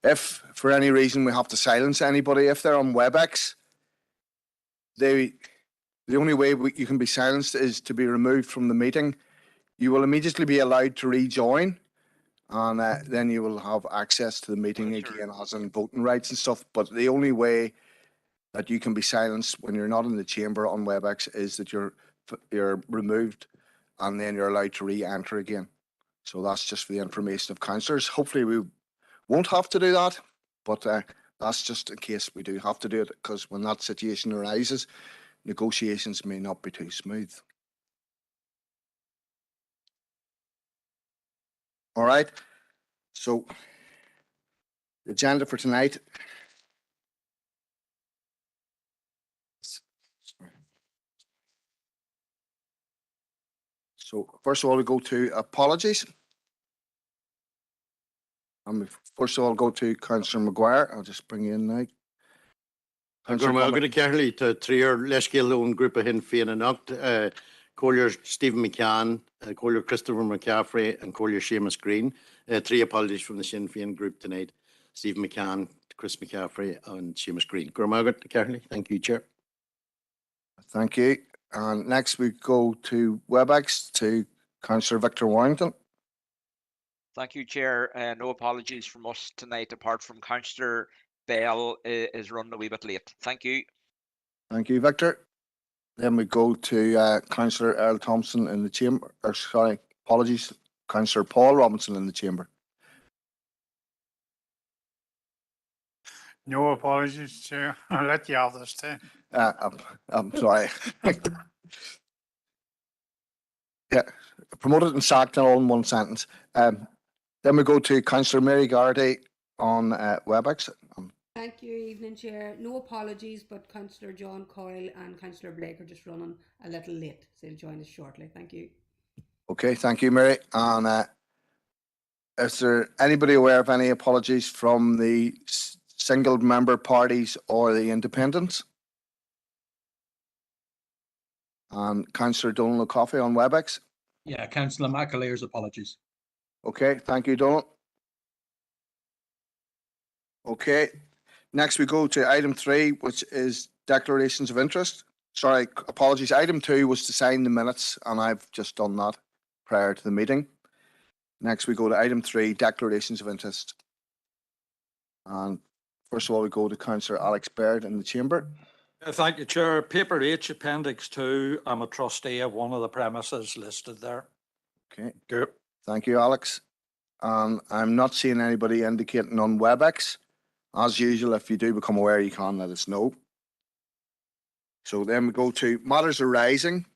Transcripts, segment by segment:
If for any reason we have to silence anybody, if they're on WebEx, the only way you can be silenced is to be removed from the meeting. You will immediately be allowed to rejoin, and then you will have access to the meeting again, as in voting rights and stuff. But the only way that you can be silenced when you're not in the chamber on WebEx is that you're removed, and then you're allowed to re-enter again. So that's just for the information of councillors. Hopefully we won't have to do that, but that's just in case we do have to do it, because when that situation arises, negotiations may not be too smooth. All right, so the agenda for tonight. So first of all, we go to apologies. First of all, go to Councillor Maguire. I'll just bring you in now. I'm going to carry to three-year Leshkill own group of Hinfian and Ucht, Collier Stephen McCann, Collier Christopher McCaffrey, and Collier Seamus Green. Three apologies from the Sinn Féin group tonight: Stephen McCann, Chris McCaffrey, and Seamus Green. Gormagat, Carly. Thank you, Chair. Thank you. And next we go to WebEx to Councillor Victor Warrington. Thank you, Chair. No apologies from us tonight, apart from Councillor Bell is running a wee bit late. Thank you. Thank you, Victor. Then we go to Councillor Earl Thompson in the chamber. Or sorry, apologies, Councillor Paul Robinson in the chamber. No apologies, Chair. I'll let you have this too. I'm sorry. Yeah, promoted and sacked all in one sentence. Then we go to Councillor Mary Gardaí on WebEx. Thank you, evening Chair. No apologies, but Councillor John Coyle and Councillor Blake are just running a little late, so they'll join us shortly. Thank you. Okay, thank you, Mary. And is there anybody aware of any apologies from the single member parties or the independents? And Councillor Donald O'Coffey on WebEx. Yeah, Councillor McAleer's apologies. Okay, thank you, Donald. Okay, next we go to item 3, which is declarations of interest. Sorry, apologies. Item 2 was to sign the minutes, and I've just done that prior to the meeting. Next we go to item 3, declarations of interest. And first of all, we go to Councillor Alex Baird in the chamber. Thank you, Chair. Paper H, Appendix 2. I'm a trustee of one of the premises listed there. Okay, good. Thank you, Alex. I'm not seeing anybody indicating on WebEx. As usual, if you do become aware, you can let us know. So then we go to matters arising,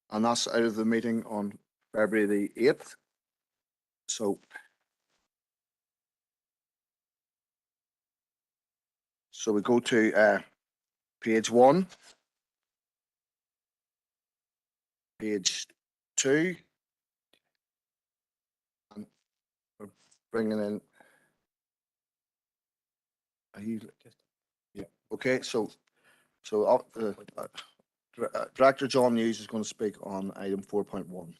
and that's out of the meeting on February the 8th. So we go to page 1, page 2, and we're bringing in. Are you? Yeah. Okay. So Director John Hughes is going to speak on item 4.1.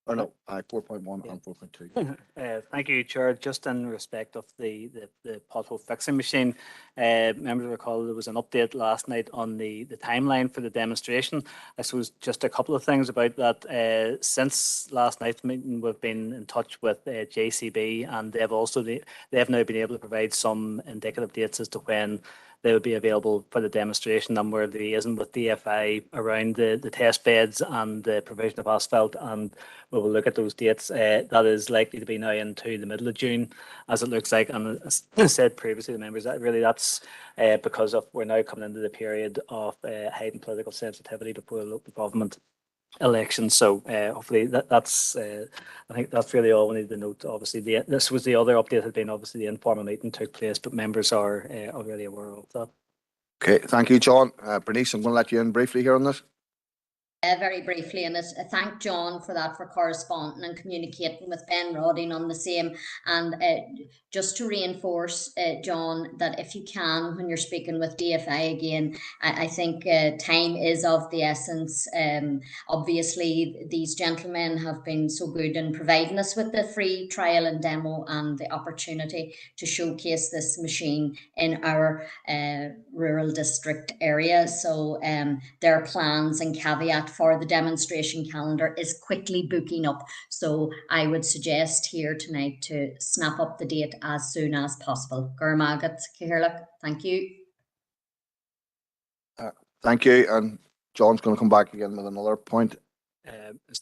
Or no, 4.1 and 4.2. Thank you, Chair. Just in respect of the pothole fixing machine, members recall there was an update last night on the timeline for the demonstration. I suppose just a couple of things about that. Since last night's meeting, we've been in touch with JCB, and they've now been able to provide some indicative dates as to when they would be available for the demonstration, and we're liaising with DFI around the test beds and the provision of asphalt, and we will look at those dates. That is likely to be now into the middle of June, as it looks like. And as I said previously to members, that's because we're now coming into the period of heightened political sensitivity before local government elections. So hopefully that's I think that's really all we need to note. Obviously this was the other update, had been obviously the informal meeting took place, but members are already aware of that. Okay, thank you, John. Bernice, I'm going to let you in briefly here on this. Very briefly, and thank John for that, for corresponding and communicating with Ben Rodding on the same. And just to reinforce, John, that if you can, when you're speaking with DFI again, I think time is of the essence. Obviously, these gentlemen have been so good in providing us with the free trial and demo and the opportunity to showcase this machine in our rural district area. So their plans and caveat for the demonstration calendar is quickly booking up. So I would suggest here tonight to snap up the date as soon as possible. Gurmagat Cahirlock, thank you. Thank you. And John's going to come back again with another point.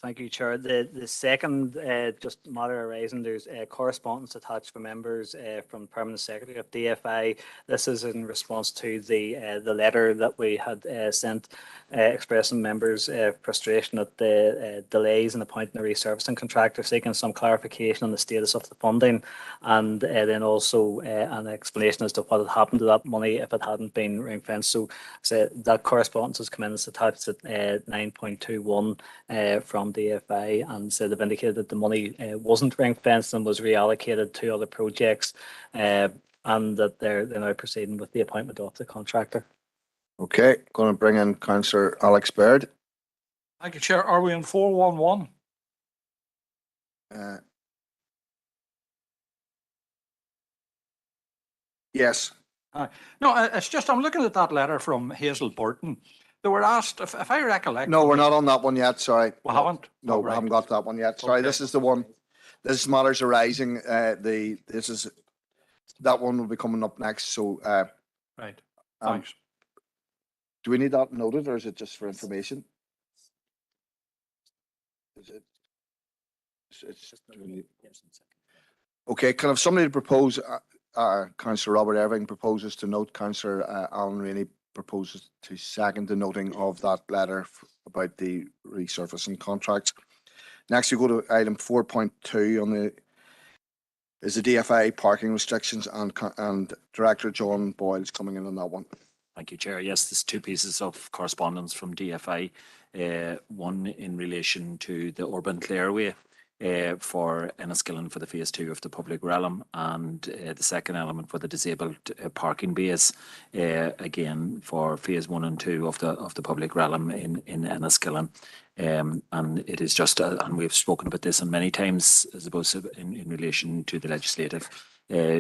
Thank you, Chair. The second just matter arising, there's correspondence attached for members from the Permanent Secretary of DFI. This is in response to the letter that we had sent expressing members' frustration at the delays in appointing a resurfacing contractor, seeking some clarification on the status of the funding, and then also an explanation as to what had happened to that money if it hadn't been ring-fenced. So that correspondence has come in as attached at 9.21 from DFI, and so they've indicated that the money wasn't ring-fenced and was reallocated to other projects, and that they're now proceeding with the appointment of the contractor. Okay, going to bring in Councillor Alex Baird. Thank you, Chair. Are we in 411? Yes. No, it's just I'm looking at that letter from Hazel Burton. They were asked, if I recollect. No, we're not on that one yet. Sorry. We haven't? No, Oh, we right. haven't got that one yet. Sorry, Okay. this is the one. This matters arising. That one will be coming up next. So, Right. um, Thanks. do we need that noted, or is it just for information? Is it? Okay, can I have somebody to propose? Councillor Robert Irving proposes to note. Councillor Alan Rainey proposes to second the noting of that letter about the resurfacing contracts. Next, we go to item 4.2 on the DFI parking restrictions, and Director John Boyle is coming in on that one. Thank you, Chair. Yes, there's two pieces of correspondence from DFI. One in relation to the Urban Clearway for Enniskillen for the phase 2 of the public realm, and the second element for the disabled parking bays, again for phase 1 and 2 of the public realm in Enniskillen. And it is just, and we've spoken about this many times, I suppose, in relation to the legislative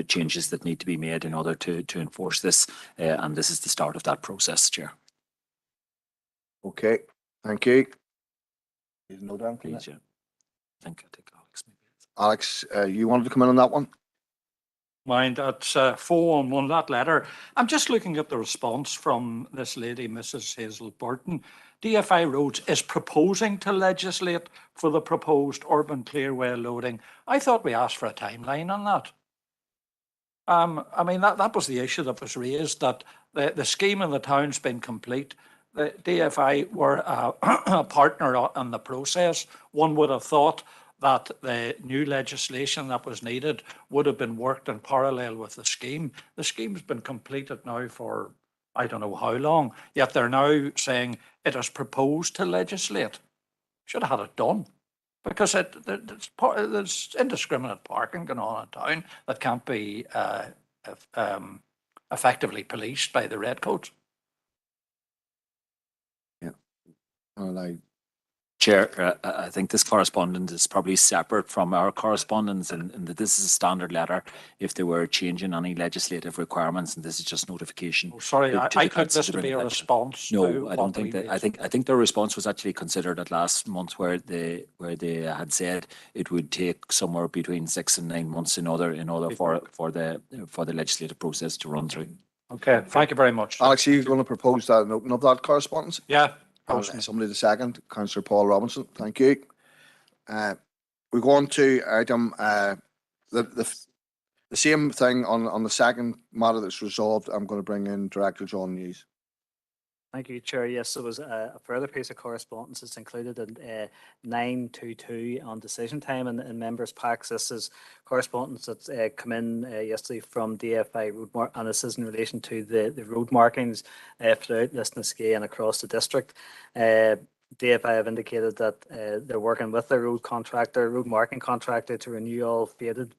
changes that need to be made in order to enforce this, and this is the start of that process, Chair. Okay, thank you. There's no doubt. Please, yeah. I think I'll take Alex maybe. Alex, you wanted to come in on that one? Mind, that's 411, that letter. I'm just looking at the response from this lady, Mrs. Hazel Burton. DFI Roads is proposing to legislate for the proposed urban clearway loading. I thought we asked for a timeline on that. I mean, that was the issue that was raised, that the scheme in the town's been complete. The DFI were a partner in the process. One would have thought that the new legislation that was needed would have been worked in parallel with the scheme. The scheme's been completed now for I don't know how long, yet they're now saying it is proposed to legislate. Should have had it done, because there's indiscriminate parking going on in town that can't be effectively policed by the redcoats. Chair, I think this correspondence is probably separate from our correspondence, and that this is a standard letter if there were changing any legislative requirements, and this is just notification. Oh, sorry, to I the took this to considering be a that. response. No, to I don't what think we that. raised. I think their response was actually considered at last month, where they had said it would take somewhere between 6 and 9 months in order for the legislative process to run through. Okay, thank you very much. Alex, are you going to propose that noting of that correspondence? Yeah. Somebody the second. Councillor Paul Robinson, thank you. We go on to item the same thing on the second matter that's resolved. I'm going to bring in Director John News. Thank you, Chair. Yes, there was a further piece of correspondence that's included in 922 on decision time in members' packs. This is correspondence that's come in yesterday from DFI Road, and this is in relation to the road markings throughout Lisnaskea and across the district. DFI have indicated that they're working with their road marking contractor to renew all faded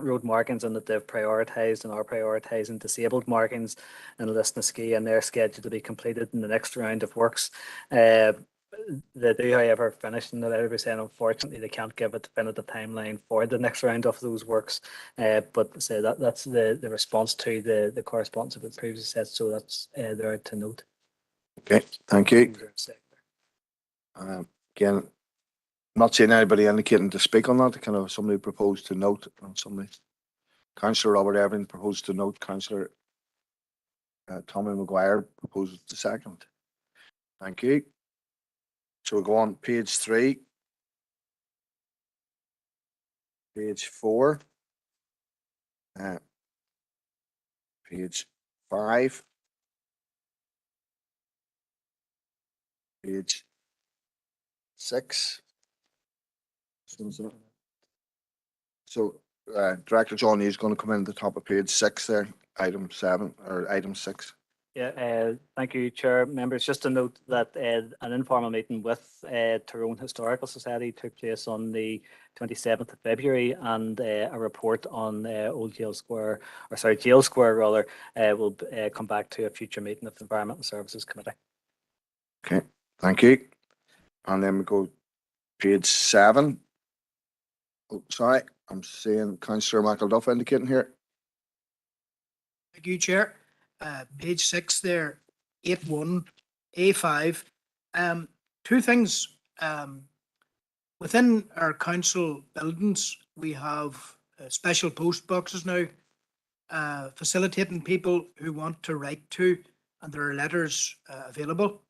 road markings, and that they've prioritised and are prioritising disabled markings in Lisnaskea, and they're scheduled to be completed in the next round of works. They do, however, finish in the letter by saying unfortunately they can't give a definitive timeline for the next round of those works. But so that's the response to the correspondence that we previously said. So that's there to note. Okay, thank you. Again, not seeing anybody indicating to speak on that. Kind of somebody proposed to note on somebody. Councillor Robert Evans proposed to note. Councillor Tommy Maguire proposes to second. Thank you. So we'll go on page 3. Page 4. Page 5. Page 6. So Director John is going to come in at the top of page 6 there, item 7 or item 6. Yeah, thank you, Chair. Members, just to note that an informal meeting with Tyrone Historical Society took place on the 27th of February, and a report on Old Jail Square, or sorry, Jail Square rather, will come back to a future meeting of the Environmental Services Committee. Okay, thank you. And then we go page 7. Oh, sorry, I'm seeing Councillor McElduff indicating here. Thank you, Chair. Page 6 there, 8.1, A5. Two things. Within our council buildings, we have special post boxes now, facilitating people who want to write to, and there are letters available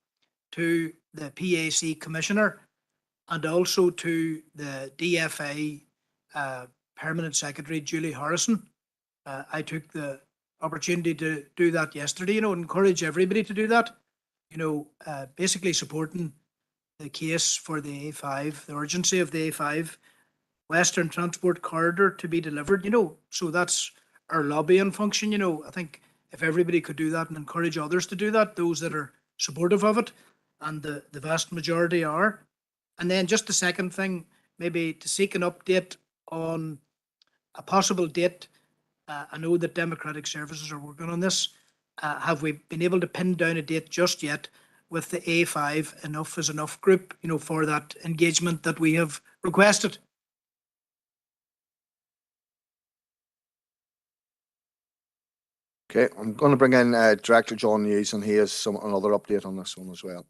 to the PAC Commissioner and also to the DFA Permanent Secretary, Julie Harrison. I took the opportunity to do that yesterday, encourage everybody to do that, basically supporting the case for the A5, the urgency of the A5 Western Transport Corridor to be delivered, so that's our lobbying function, I think if everybody could do that and encourage others to do that, those that are supportive of it, and the vast majority are. And then just the second thing, maybe to seek an update on a possible date. I know that Democratic Services are working on this. Have we been able to pin down a date just yet with the A5 Enough is Enough group, for that engagement that we have requested? Okay, I'm going to bring in Director John Hughes, and he has another update on this one as well.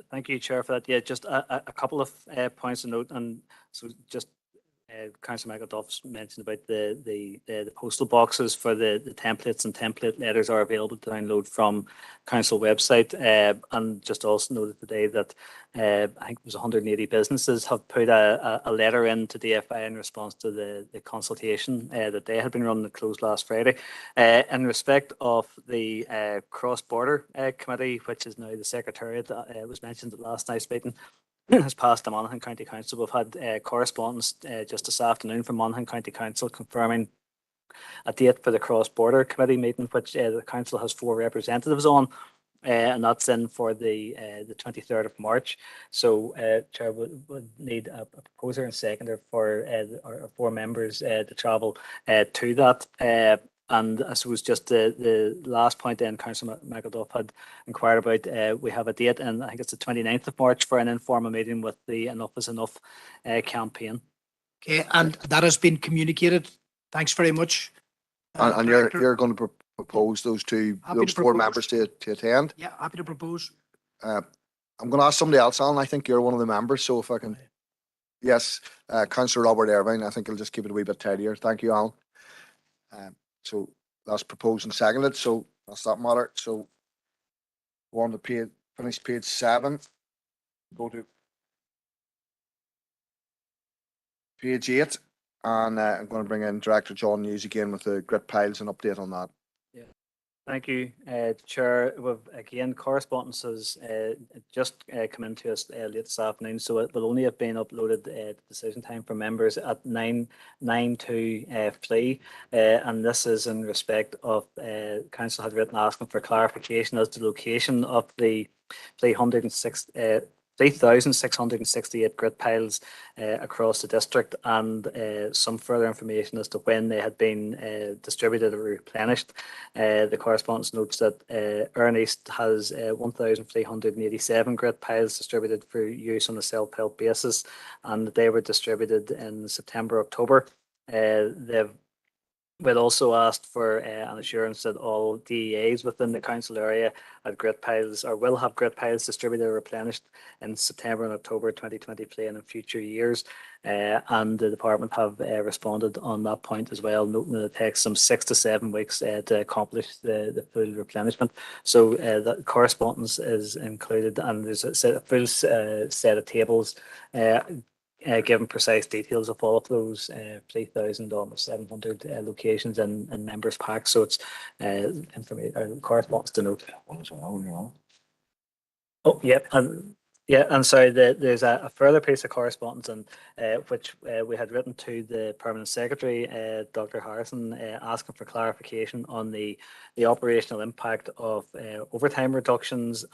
Thank you, Chair, for that. Yeah, just a couple of points to note, and so just Councillor McElduff mentioned about the postal boxes for the templates, and template letters are available to download from council website. And just also noted today that I think it was 180 businesses have put a letter in to DFI in response to the consultation that they had been running that closed last Friday. In respect of the cross-border committee, which is now the Secretariat, was mentioned at last night's meeting, has passed the Monaghan County Council. We've had correspondence just this afternoon from Monaghan County Council confirming a date for the cross-border committee meeting, which the council has 4 representatives on, and that's in for the 23rd of March. So, Chair, would need a proposer and seconder for our 4 members to travel to that. And I suppose just the last point then, Councillor McElduff had inquired about, we have a date, and I think it's the 29th of March for an informal meeting with the Enough is Enough campaign. Okay, and that has been communicated. Thanks very much. And you're going to propose those 4 members to attend? Yeah, happy to propose. I'm going to ask somebody else, Alan. I think you're one of the members, so if I can. Yes, Councillor Robert Irvine. I think I'll just keep it a wee bit tidier. Thank you, Alan. So that's proposed and seconded. So that's that matter. So we're on to finish page 7. Go to page 8, and I'm going to bring in Director John Hughes again with the grit piles and update on that. Thank you, Chair. We've again correspondences just come into us late this afternoon, so it will only have been uploaded at decision time for members at 9:02 Plea, and this is in respect of Council had written asking for clarification as to the location of the Plea 106 3,668 grit piles across the district, and some further information as to when they had been distributed or replenished. The correspondence notes that Erin East has 1,387 grit piles distributed for use on a self-help basis, and they were distributed in September, October. We'd also asked for an assurance that all DEAs within the council area had grit piles or will have grit piles distributed or replenished in September and October 2023 and in future years. And the department have responded on that point as well, noting that it takes some 6 to 7 weeks to accomplish the full replenishment. So that correspondence is included, and there's a full set of tables given precise details of all of those 3,000 almost 700 locations and members packs. So it's information corresponds to note. Oh, yep, and sorry, there's a further piece of correspondence, and which we had written to the Permanent Secretary, Dr. Harrison, asking for clarification on the operational impact of overtime reductions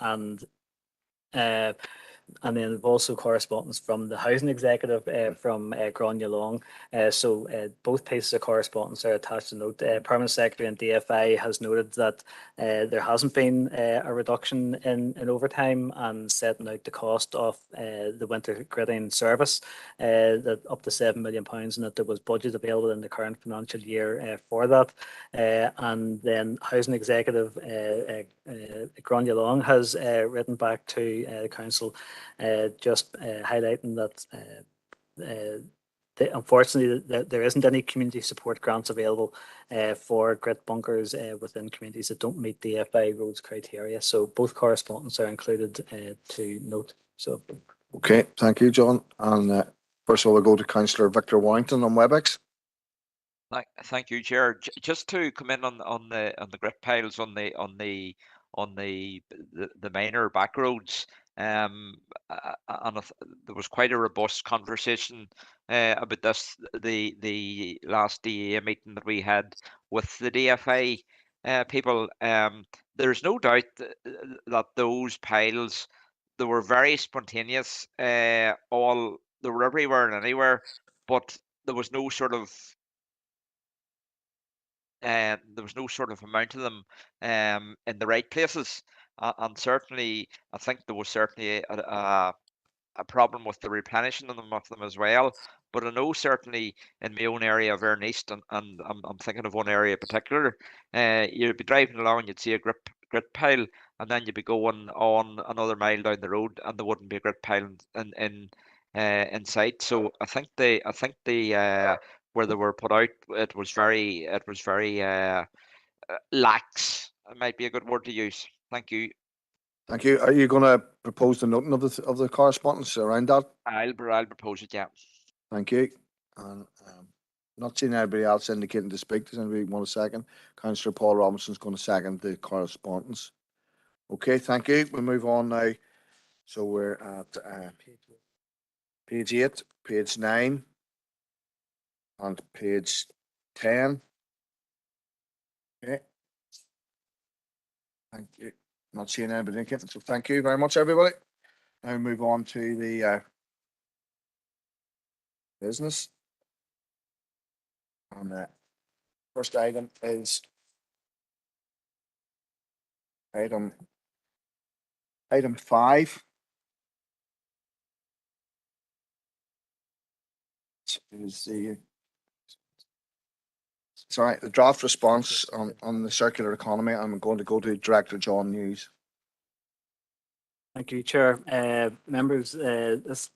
and then we've also correspondence from the housing executive from Grania Long. So both pieces of correspondence are attached to note. Permanent Secretary and DFI has noted that there hasn't been a reduction in overtime, and setting out the cost of the winter gritting service, that up to £7 million, and that there was budget available in the current financial year for that. And then housing executive Grania Long has written back to the council just highlighting that unfortunately there isn't any community support grants available for grit bunkers within communities that don't meet the DFI roads criteria. So both correspondence are included to note. So Okay, thank you, John. And first of all, we'll go to Councillor Victor Warrington on WebEx. Thank you, Chair. Just to come in on the grit piles on the minor back roads. And there was quite a robust conversation about this the last DEA meeting that we had with the DFI people. There's no doubt that those piles, they were very spontaneous. They were everywhere and anywhere, but there was no sort of amount of them in the right places. And certainly, I think there was certainly a problem with the replenishing of them as well. But I know certainly in my own area of Erin East, and I'm thinking of one area in particular, you'd be driving along and you'd see a grit pile, and then you'd be going on another mile down the road and there wouldn't be a grit pile in sight. So I think the where they were put out, it was very lax. It might be a good word to use. Thank you. Thank you. Are you going to propose the noting of the correspondence around that? I'll propose it, yeah. Thank you. And not seeing anybody else indicating to speak. Does anybody want a second? Councillor Paul Robinson's going to second the correspondence. Okay, thank you. We'll move on now. So we're at page 8, page 9, and page 10. Okay. Thank you. Not seeing anybody indicating, so thank you very much, everybody. Now we move on to the business. And the first item is item 5. Is the the draft response on the circular economy. I'm going to go to Director John Hughes. thank you, Chair. Members, this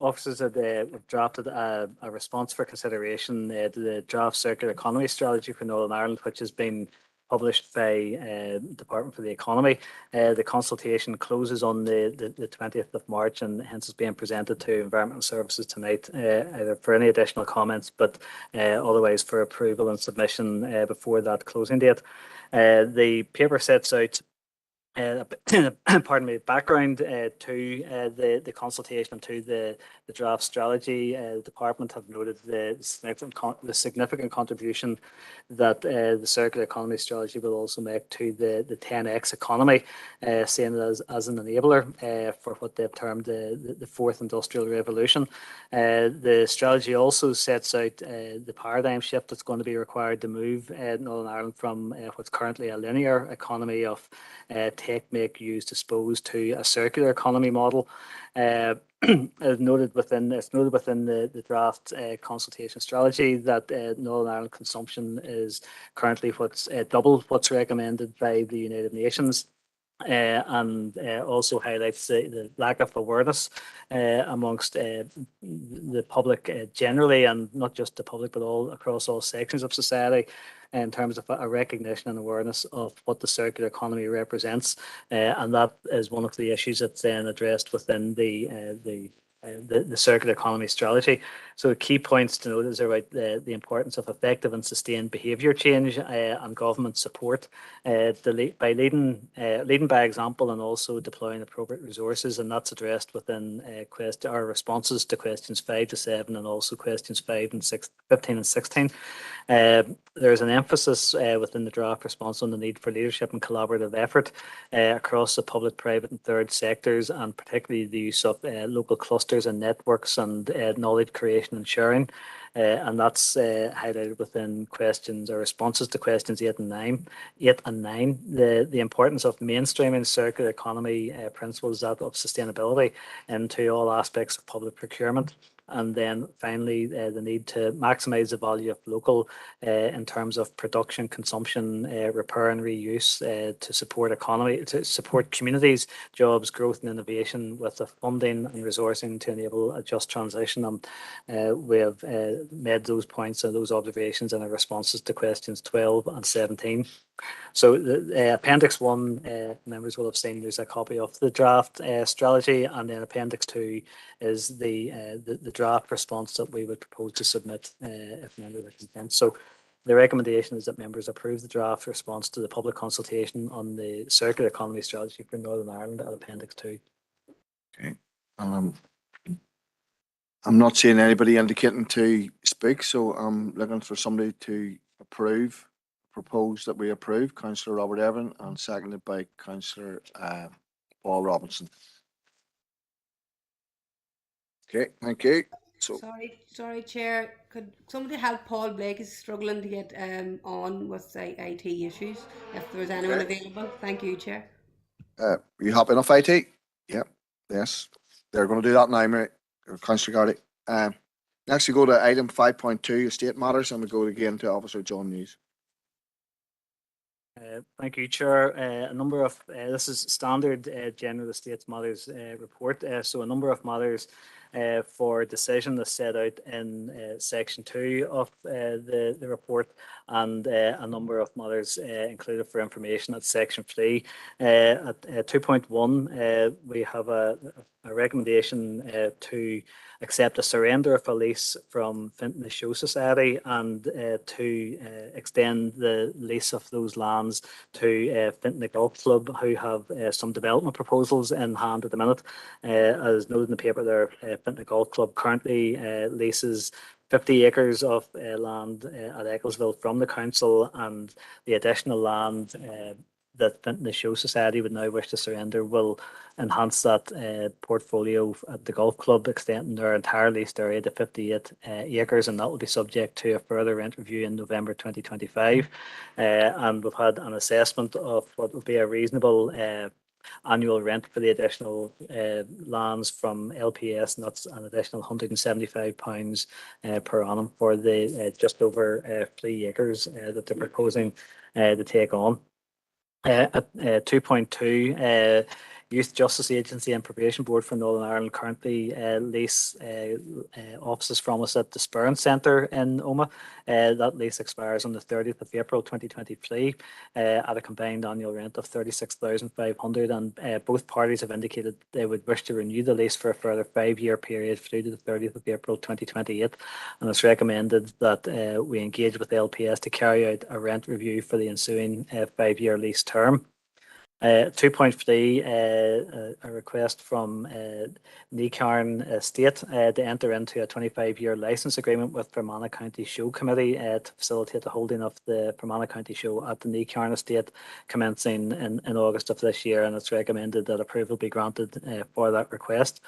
officers have drafted a response for consideration to the draft circular economy strategy for Northern Ireland, which has been published by Department for the Economy. The consultation closes on the 20th of March, and hence is being presented to Environmental Services tonight, either for any additional comments, but otherwise for approval and submission before that closing date. The paper sets out pardon me, background to the consultation and to the draft strategy. The department have noted the significant contribution that the circular economy strategy will also make to the 10x economy, seeing it as an enabler for what they've termed the fourth industrial revolution. The strategy also sets out the paradigm shift that's going to be required to move Northern Ireland from what's currently a linear economy of take, make, use, dispose to a circular economy model. As noted within the draft consultation strategy that Northern Ireland consumption is currently what's double what's recommended by the United Nations. And also highlights the lack of awareness amongst the public generally, and not just the public, but across all sections of society, in terms of a recognition and awareness of what the circular economy represents. And that is one of the issues that's then addressed within the circular economy strategy. So key points to note is about the importance of effective and sustained behaviour change and government support by leading by example and also deploying appropriate resources, and that's addressed within our responses to questions 5 to 7 and also questions 15 and 16. There's an emphasis within the draft response on the need for leadership and collaborative effort across the public, private and third sectors, and particularly the use of local clusters and networks and knowledge creation and sharing. And that's highlighted within questions or responses to questions 8 and 9. The importance of mainstreaming circular economy principles of sustainability into all aspects of public procurement. And then finally, the need to maximise the value of local in terms of production, consumption, repair and reuse to support communities, jobs, growth and innovation with the funding and resourcing to enable a just transition. And we have made those points and those observations in our responses to questions 12 and 17. So the Appendix 1, members will have seen there's a copy of the draft strategy, and then Appendix 2 is the draft response that we would propose to submit if members are content. So the recommendation is that members approve the draft response to the public consultation on the circular economy strategy for Northern Ireland at Appendix 2. Okay. I'm not seeing anybody indicating to speak, so I'm looking for somebody to propose that we approve. Councillor Robert Evan, and seconded by Councillor Paul Robinson. Okay, thank you. So Sorry, Chair. Could somebody help Paul Blake? He's struggling to get on with IT issues. If there's anyone available, thank you, Chair. you happy enough, IT? Yep. Yes. They're going to do that now, mate. Councillor Gardy. Next, we go to item 5.2, estate matters, and we go again to Officer John News. Thank you, Chair. A number of this is standard general estates matters report. So a number of matters for decision is set out in section 2 of the report, and a number of matters included for information at section 3. At 2.1, we have a recommendation to accept a surrender of a lease from Fintona Show Society and to extend the lease of those lands to Fintona Golf Club, who have some development proposals in hand at the minute. As noted in the paper there, Fintona Golf Club currently leases 50 acres of land at Ecclesville from the council, and the additional land that Fintona Show Society would now wish to surrender will enhance that portfolio at the golf club, extending their entire lease area to 58 acres, and that will be subject to a further rent review in November 2025. And we've had an assessment of what would be a reasonable annual rent for the additional lands from LPS, and that's an additional £175 per annum for the just over 3 acres that they're proposing to take on. At 2.2, Youth Justice Agency and Probation Board for Northern Ireland currently lease offices from us at the Sperrin Centre in Omagh. That lease expires on the 30th of April 2023 at a combined annual rent of €36,500, and both parties have indicated they would wish to renew the lease for a further 5-year period through to the 30th of April 2028, and it's recommended that we engage with LPS to carry out a rent review for the ensuing 5-year lease term. 2.3, a request from Necarn Estate to enter into a 25-year licence agreement with Fermanagh County Show Committee to facilitate the holding of the Fermanagh County Show at the Necarn Estate commencing in August of this year, and it's recommended that approval be granted for that request.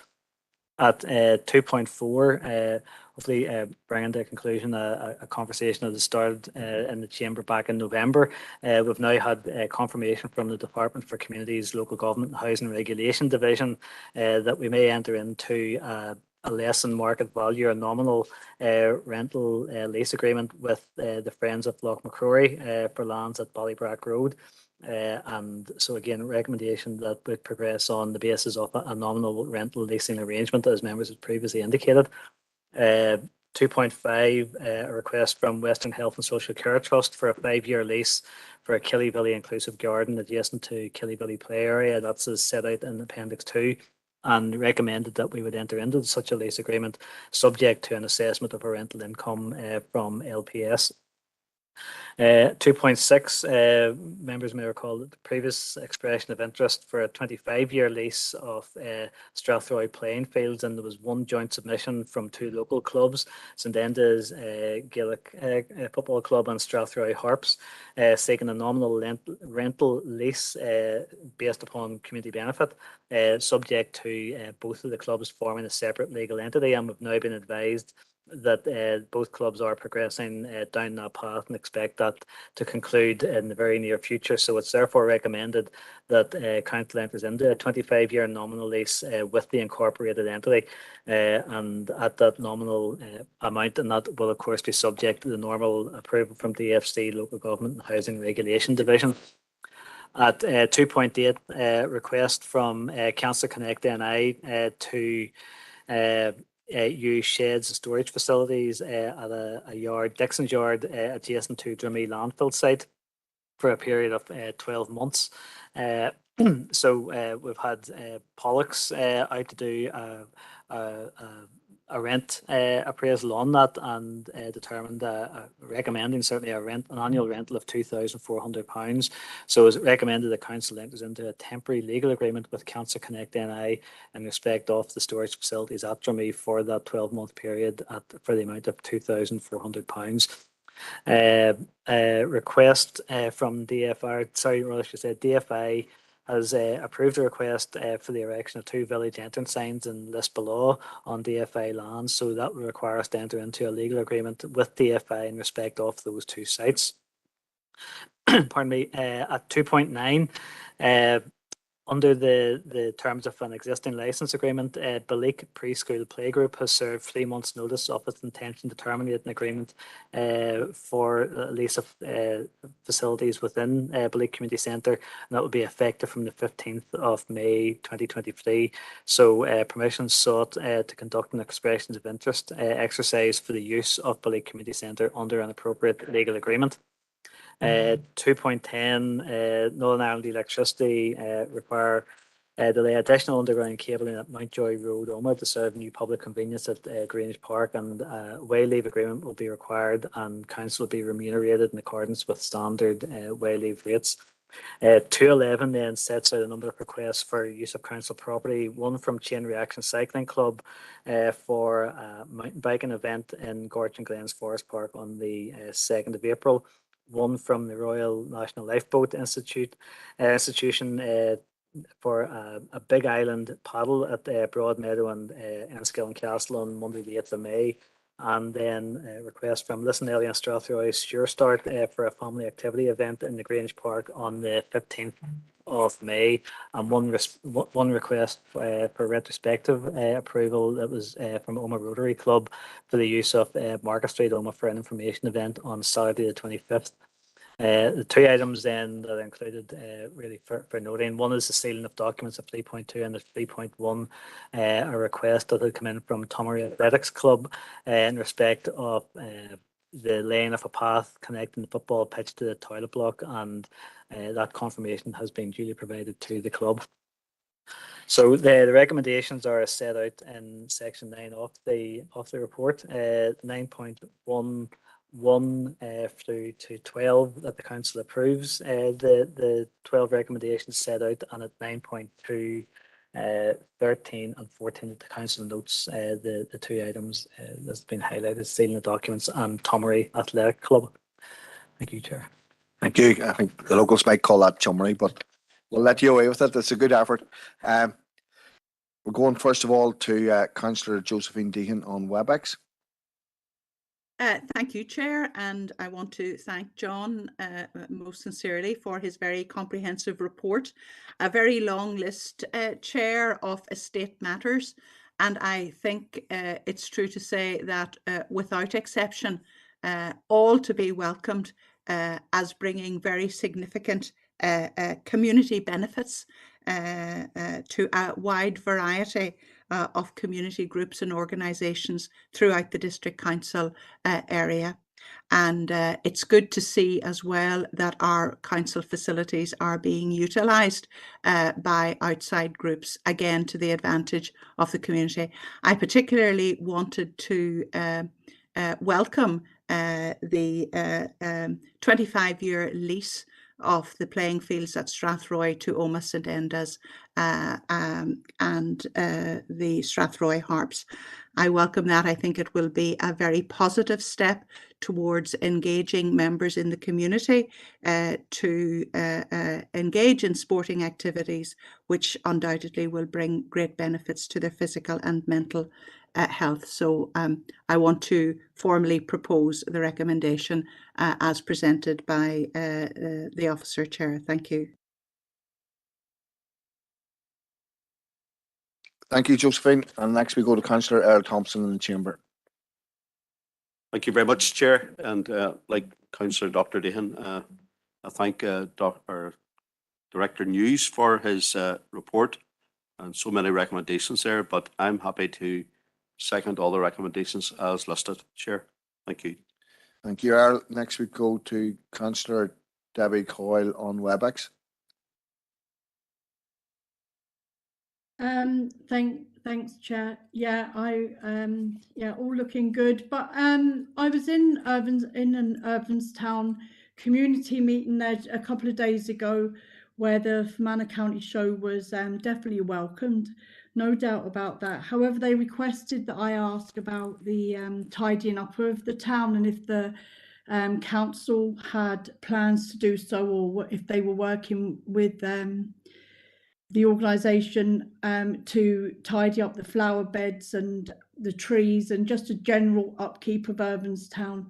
At 2.4, hopefully bringing to a conclusion a conversation that started in the chamber back in November. We've now had confirmation from the Department for Communities, Local Government and Housing Regulation Division that we may enter into a less than market value or nominal rental lease agreement with the Friends of Loch McCrory for lands at Ballybrack Road. And so again, recommendation that would progress on the basis of a nominal rental leasing arrangement, as members had previously indicated. 2.5, a request from Western Health and Social Care Trust for a 5-year lease for a Killybilly inclusive garden adjacent to Killybilly play area. That's as set out in Appendix 2, and recommended that we would enter into such a lease agreement subject to an assessment of a rental income from LPS. 2.6, members may recall that the previous expression of interest for a 25-year lease of Strathroy playing fields, and there was one joint submission from 2 local clubs, St Enda's Gaelic Football Club and Strathroy Harps, seeking a nominal rental lease based upon community benefit, subject to both of the clubs forming a separate legal entity, and we've now been advised that both clubs are progressing down that path and expect that to conclude in the very near future. So it's therefore recommended that council enters into a 25-year nominal lease with the incorporated entity, and at that nominal amount, and that will of course be subject to the normal approval from DFC, Local Government and Housing Regulation Division. At 2.8, request from Council Connect NI to use sheds and storage facilities at a yard, Dixon's Yard, adjacent to Drumee landfill site for a period of 12 months. So we've had Pollux out to do a rent appraisal on that, and determined recommending certainly an annual rental of £2,400. So it's recommended that council enters into a temporary legal agreement with Council Connect NI in respect of the storage facilities at Drumee for that 12-month period for the amount of £2,400. Request from DFR, sorry, I should say DFI has approved a request for the erection of 2 village entrance signs in Lisbalaw on DFI lands. So that will require us to enter into a legal agreement with DFI in respect of those 2 sites. Pardon me. At 2.9, under the terms of an existing licence agreement, Balik Preschool Playgroup has served 3 months' notice of its intention to terminate an agreement for a lease of facilities within Balik Community Centre, and that will be effective from the 15th of May 2023. So permission sought to conduct an expressions of interest exercise for the use of Balik Community Centre under an appropriate legal agreement. 2.10, Northern Ireland Electricity require to lay additional underground cabling at Mountjoy Road, Omagh, to serve new public convenience at Greenwich Park, and way leave agreement will be required, and council will be remunerated in accordance with standard way leave rates. 211 then sets out a number of requests for use of council property, one from Chain Reaction Cycling Club for a mountain biking event in Gorton Glens Forest Park on the 2nd of April, one from the Royal National Lifeboat Institution for a Big Island paddle at Broadmeadow and Enniskillen Castle on Monday the 8th of May, and then a request from Lissanelli and Strathroy Sure Start for a family activity event in the Grange Park on the 15th of May, and one request for retrospective approval that was from Omagh Rotary Club for the use of Market Street, Omagh, for an information event on Saturday the 25th. The 2 items then that are included really for noting, one is the sealing of documents at 3.2, and the 3.1 a request that had come in from Tomery Athletics Club in respect of the laying of a path connecting the football pitch to the toilet block, and that confirmation has been duly provided to the club. So the recommendations are set out in section 9 of the report. 9.1 1 through to 12 that the council approves the 12 recommendations set out, and at 9.2, 13 and 14 that the council notes the 2 items that's been highlighted: sealing the documents and Tomery Athletic Club. Thank you, Chair. Thank you. I think the locals might call that chummery, but we'll let you away with it. It's a good effort. We're going first of all to Councillor Josephine Deehan on WebEx. Thank you, Chair, and I want to thank John most sincerely for his very comprehensive report. A very long list, Chair, of estate matters, and I think it's true to say that without exception, all to be welcomed as bringing very significant community benefits to a wide variety of community groups and organisations throughout the District Council area. And it's good to see as well that our council facilities are being utilised by outside groups, again to the advantage of the community. I particularly wanted to welcome the 25-year lease of the playing fields at Strathroy to Omagh St Enda's and the Strathroy Harps. I welcome that. I think it will be a very positive step towards engaging members in the community to engage in sporting activities, which undoubtedly will bring great benefits to their physical and mental health. So I want to formally propose the recommendation as presented by the Officer Chair. Thank you. Thank you, Josephine. And next we go to Councillor Earl Thompson in the Chamber. Thank you very much, Chair. And like Councillor Dr. Deehan, I thank Director News for his report and so many recommendations there, but I'm happy to second all the recommendations as listed, Chair. Thank you. Thank you, Earl. Next we go to Councillor Debbie Coyle on WebEx. Thanks, Chair. Yeah, all looking good. But I was in an Irvinstown community meeting there a couple of days ago, where the Fermanagh County Show was definitely welcomed. No doubt about that. However, they requested that I ask about the tidying up of the town, and if the council had plans to do so, or if they were working with the organisation to tidy up the flower beds and the trees and just a general upkeep of Irvinstown,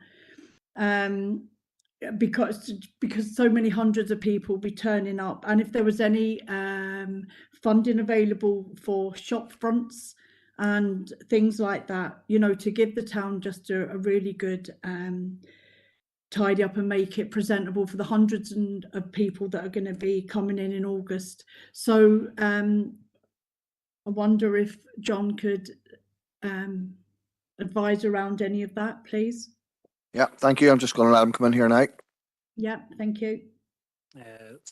because so many hundreds of people will be turning up, and if there was any funding available for shop fronts and things like that, you know, to give the town just a really good tidy up and make it presentable for the hundreds of people that are going to be coming in August. So I wonder if John could advise around any of that, please. Yeah, thank you. I'm just going to let him come in here now. Yeah, thank you.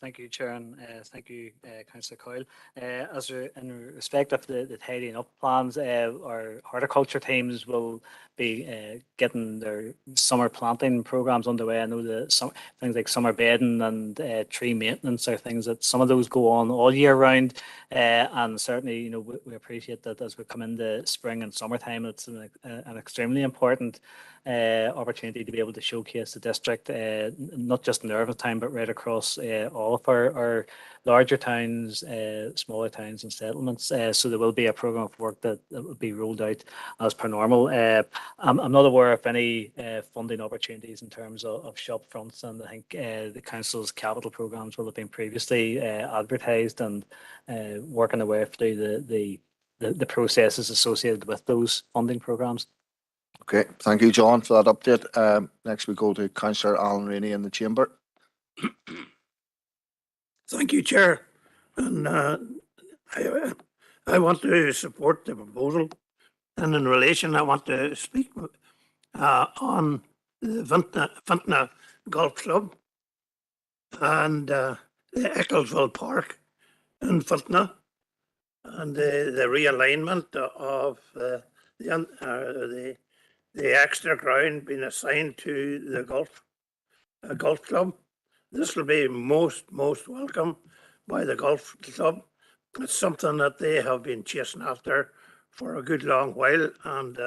Thank you, Chair, and thank you, Councillor Coyle. As in respect of the tidying up plans, our horticulture teams will be getting their summer planting programs underway. I know things like summer bedding and tree maintenance are things that some of those go on all year round, and certainly, you know, we appreciate that as we come into spring and summertime. It's an extremely important opportunity to be able to showcase the district, not just in Irvinstown but right across all of our larger towns, smaller towns and settlements. So there will be a programme of work that will be rolled out as per normal. I'm not aware of any funding opportunities in terms of shop fronts, and I think the council's capital programmes will have been previously advertised and working their way through the processes associated with those funding programmes. Okay, thank you, John, for that update. Next we go to Councillor Alan Rainey in the Chamber. Thank you, Chair. And I want to support the proposal. And in relation, I want to speak on the Vintna Golf Club and the Ecclesville Park in Vintna, and the realignment of the the extra ground being assigned to the golf club. This will be most welcome by the golf club. It's something that they have been chasing after for a good long while, and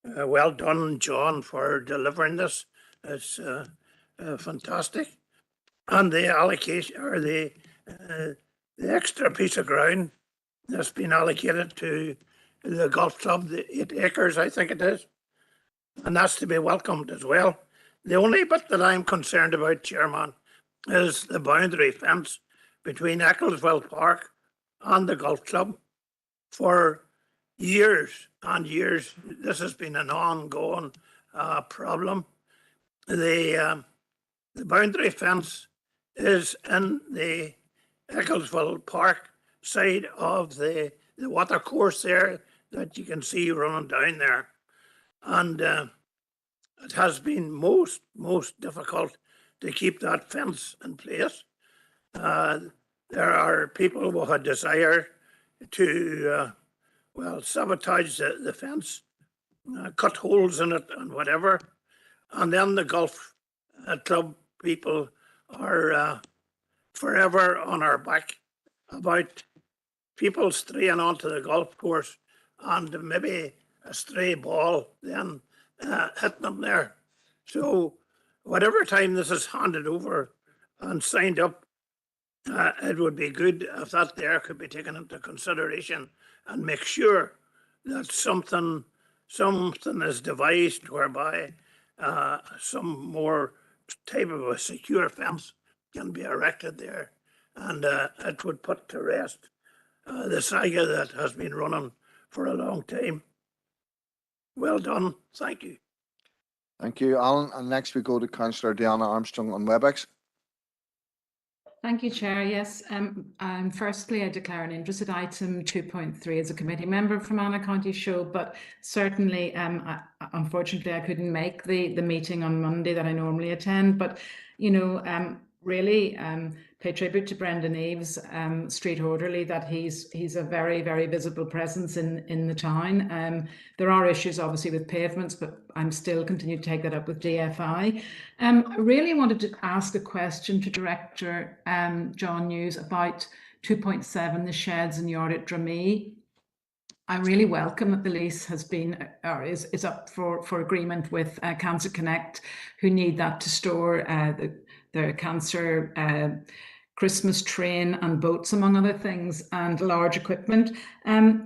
well done, John, for delivering this. It's fantastic. And the allocation, or the extra piece of ground that's been allocated to the golf club, the 8 acres, I think it is, and that's to be welcomed as well. The only bit that I'm concerned about, Chairman, is the boundary fence between Ecclesville Park and the golf club. For years and years, this has been an ongoing problem. The boundary fence is in the Ecclesville Park side of the water course there that you can see running down there. And it has been most difficult to keep that fence in place. There are people who had desire to, well, sabotage the fence, cut holes in it and whatever. And then the golf club people are forever on our back about people straying onto the golf course and maybe a stray ball then hitting them there. So whatever time this is handed over and signed up, it would be good if that there could be taken into consideration and make sure that something is devised whereby some more type of a secure fence can be erected there, and it would put to rest the saga that has been running for a long time. Well done. Thank you. Thank you, Alan. And next we go to Councillor Diana Armstrong on WebEx. Thank you, Chair. Yes, firstly, I declare an interest in item 2.3 as a committee member from Anna County Show, but certainly, unfortunately, I couldn't make the meeting on Monday that I normally attend. But, you know, really pay tribute to Brendan Eves, street orderly, that he's a very, very visible presence in the town. There are issues obviously with pavements, but I'm still continuing to take that up with DFI. I really wanted to ask a question to Director John News about 2.7, the sheds and yard at Dramee. I really welcome that the lease has been or is up for agreement with Cancer Connect, who need that to store the cancer Christmas train and boats, among other things, and large equipment.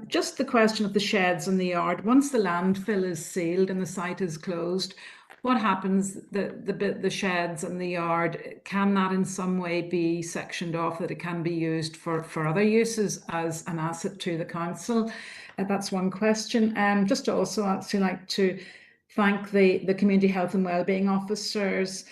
Just the question of the sheds and the yard. Once the landfill is sealed and the site is closed, what happens? The sheds and the yard, can that in some way be sectioned off, that it can be used for other uses as an asset to the council? That's one question. Just also actually like to thank the Community Health and Wellbeing officers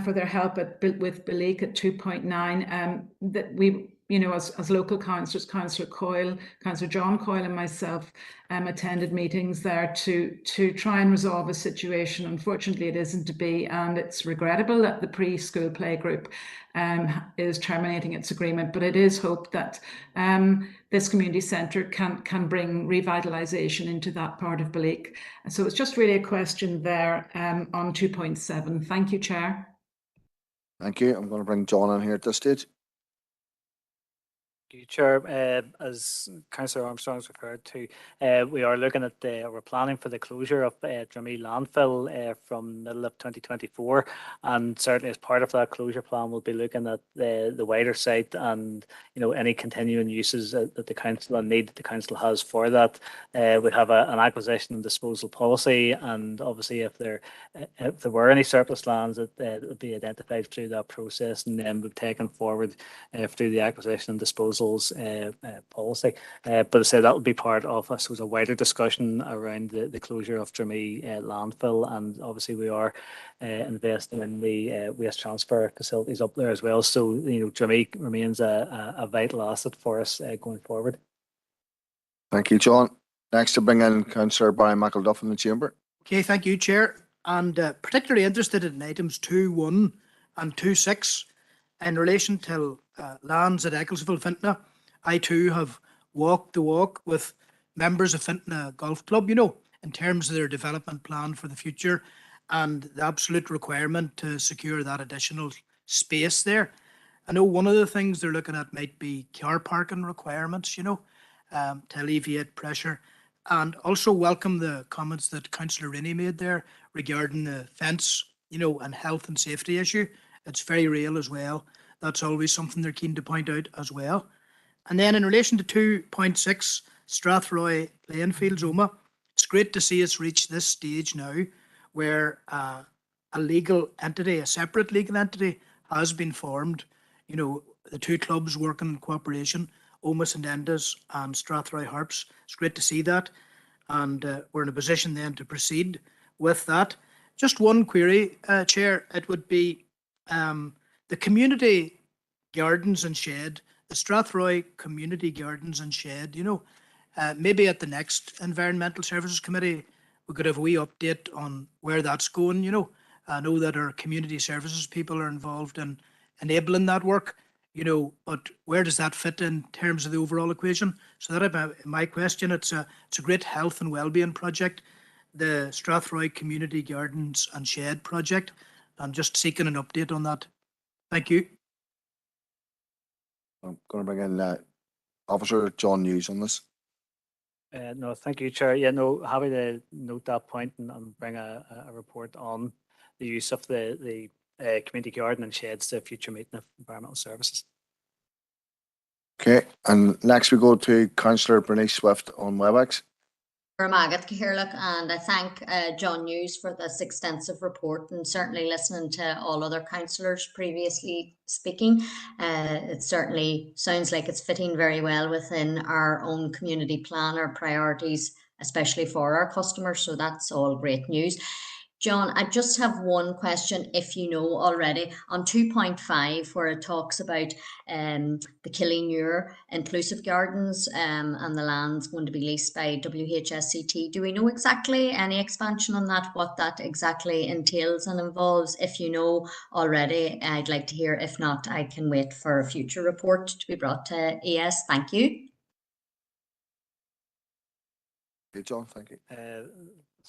for their help with Beleek at 2.9. That we, you know, as local councillors, Councillor Coyle, Councillor John Coyle and myself attended meetings there to try and resolve a situation. Unfortunately, it isn't to be, and it's regrettable that the preschool playgroup is terminating its agreement, but it is hoped that this community centre can bring revitalisation into that part of Beleek. So it's just really a question there on 2.7. Thank you, Chair. Thank you. I'm going to bring John in here at this stage. Thank you, Chair. As Councillor Armstrong's referred to, we are looking at we're planning for the closure of Dramee landfill from middle of 2024, and certainly as part of that closure plan, we'll be looking at the wider site and, you know, any continuing uses that the council and need that the council has for that. We have an acquisition and disposal policy, and obviously if there were any surplus lands that would be identified through that process and then be taken forward through the acquisition and disposal policy. But I say that will be part of, I suppose, a wider discussion around the closure of Dramee landfill, and obviously we are investing in the waste transfer facilities up there as well. So, you know, Dramee remains a vital asset for us going forward. Thank you, John. Next to bring in Councillor Brian McElduff in the chamber. Okay, thank you, Chair. And particularly interested in items 2.1 and 2.6 in relation to lands at Ecclesville Fintona. I too have walked the walk with members of Fintona Golf Club. You know, in terms of their development plan for the future and the absolute requirement to secure that additional space there. I know one of the things they're looking at might be car parking requirements, to alleviate pressure. And also welcome the comments that Councillor Rennie made there regarding the fence, and health and safety issue. It's very real as well. That's always something they're keen to point out as well. And then in relation to 2.6, Strathroy playing fields, Oma, it's great to see us reach this stage now where a legal entity, a separate legal entity has been formed. The two clubs working in cooperation, Oma St Enda's and Strathroy Harps. It's great to see that. And we're in a position then to proceed with that. Just one query, Chair. It would be the community gardens and shed, the Strathroy Community Gardens and Shed, maybe at the next Environmental Services Committee, we could have a wee update on where that's going, I know that our community services people are involved in enabling that work, but where does that fit in terms of the overall equation? So that my question, it's a great health and wellbeing project, the Strathroy Community Gardens and Shed project. I'm just seeking an update on that. Thank you. I'm going to bring in Officer John Hughes on this. No, thank you, Chair. Yeah, no, happy to note that point and bring a report on the use of the community garden and sheds to a future meeting of Environmental Services. Okay, and next we go to Councillor Bernice Swift on WebEx. Magat Cahirlock, and I thank John Hughes for this extensive report, and certainly listening to all other councillors previously speaking, it certainly sounds like it's fitting very well within our own community plan, our priorities, especially for our customers. So that's all great news. John, I just have one question, if you know already, on 2.5, where it talks about the Killinure Inclusive Gardens and the land's going to be leased by WHSCT. Do we know exactly any expansion on that, what that exactly entails and involves? If you know already, I'd like to hear. If not, I can wait for a future report to be brought to ES. Thank you. Okay, John, thank you.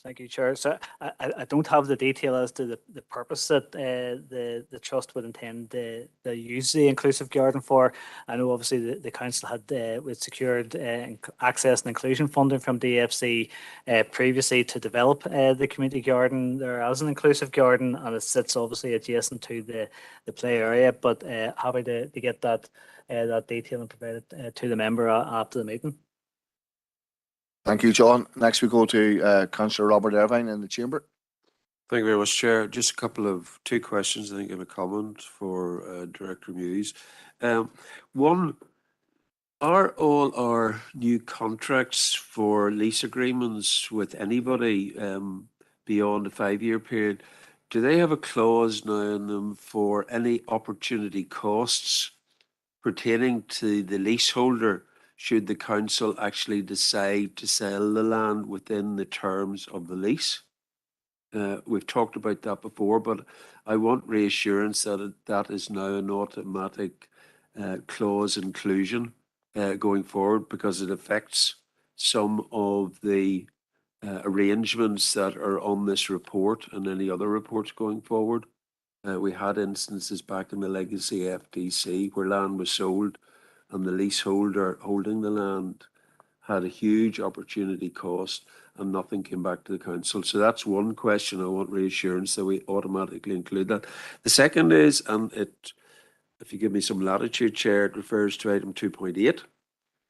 Thank you, Chair. So I don't have the detail as to the purpose that the Trust would intend to use the inclusive garden for. I know obviously the Council had secured access and inclusion funding from DFC previously to develop the community garden there as an inclusive garden, and it sits obviously adjacent to the play area, but happy to get that detail and provide it to the member after the meeting. Thank you, John. Next we go to Councillor Robert Irvine in the Chamber. Thank you very much, Chair. Just two questions, I think, and a comment for Director Muse. One, are all our new contracts for lease agreements with anybody beyond a 5-year period, do they have a clause now in them for any opportunity costs pertaining to the leaseholder should the Council actually decide to sell the land within the terms of the lease? We've talked about that before, but I want reassurance that that is now an automatic clause inclusion going forward, because it affects some of the arrangements that are on this report and any other reports going forward. We had instances back in the legacy FDC where land was sold and the leaseholder holding the land had a huge opportunity cost and nothing came back to the Council. So that's one question. I want reassurance that we automatically include that. The second is, and if you give me some latitude, Chair, it refers to item 2.8,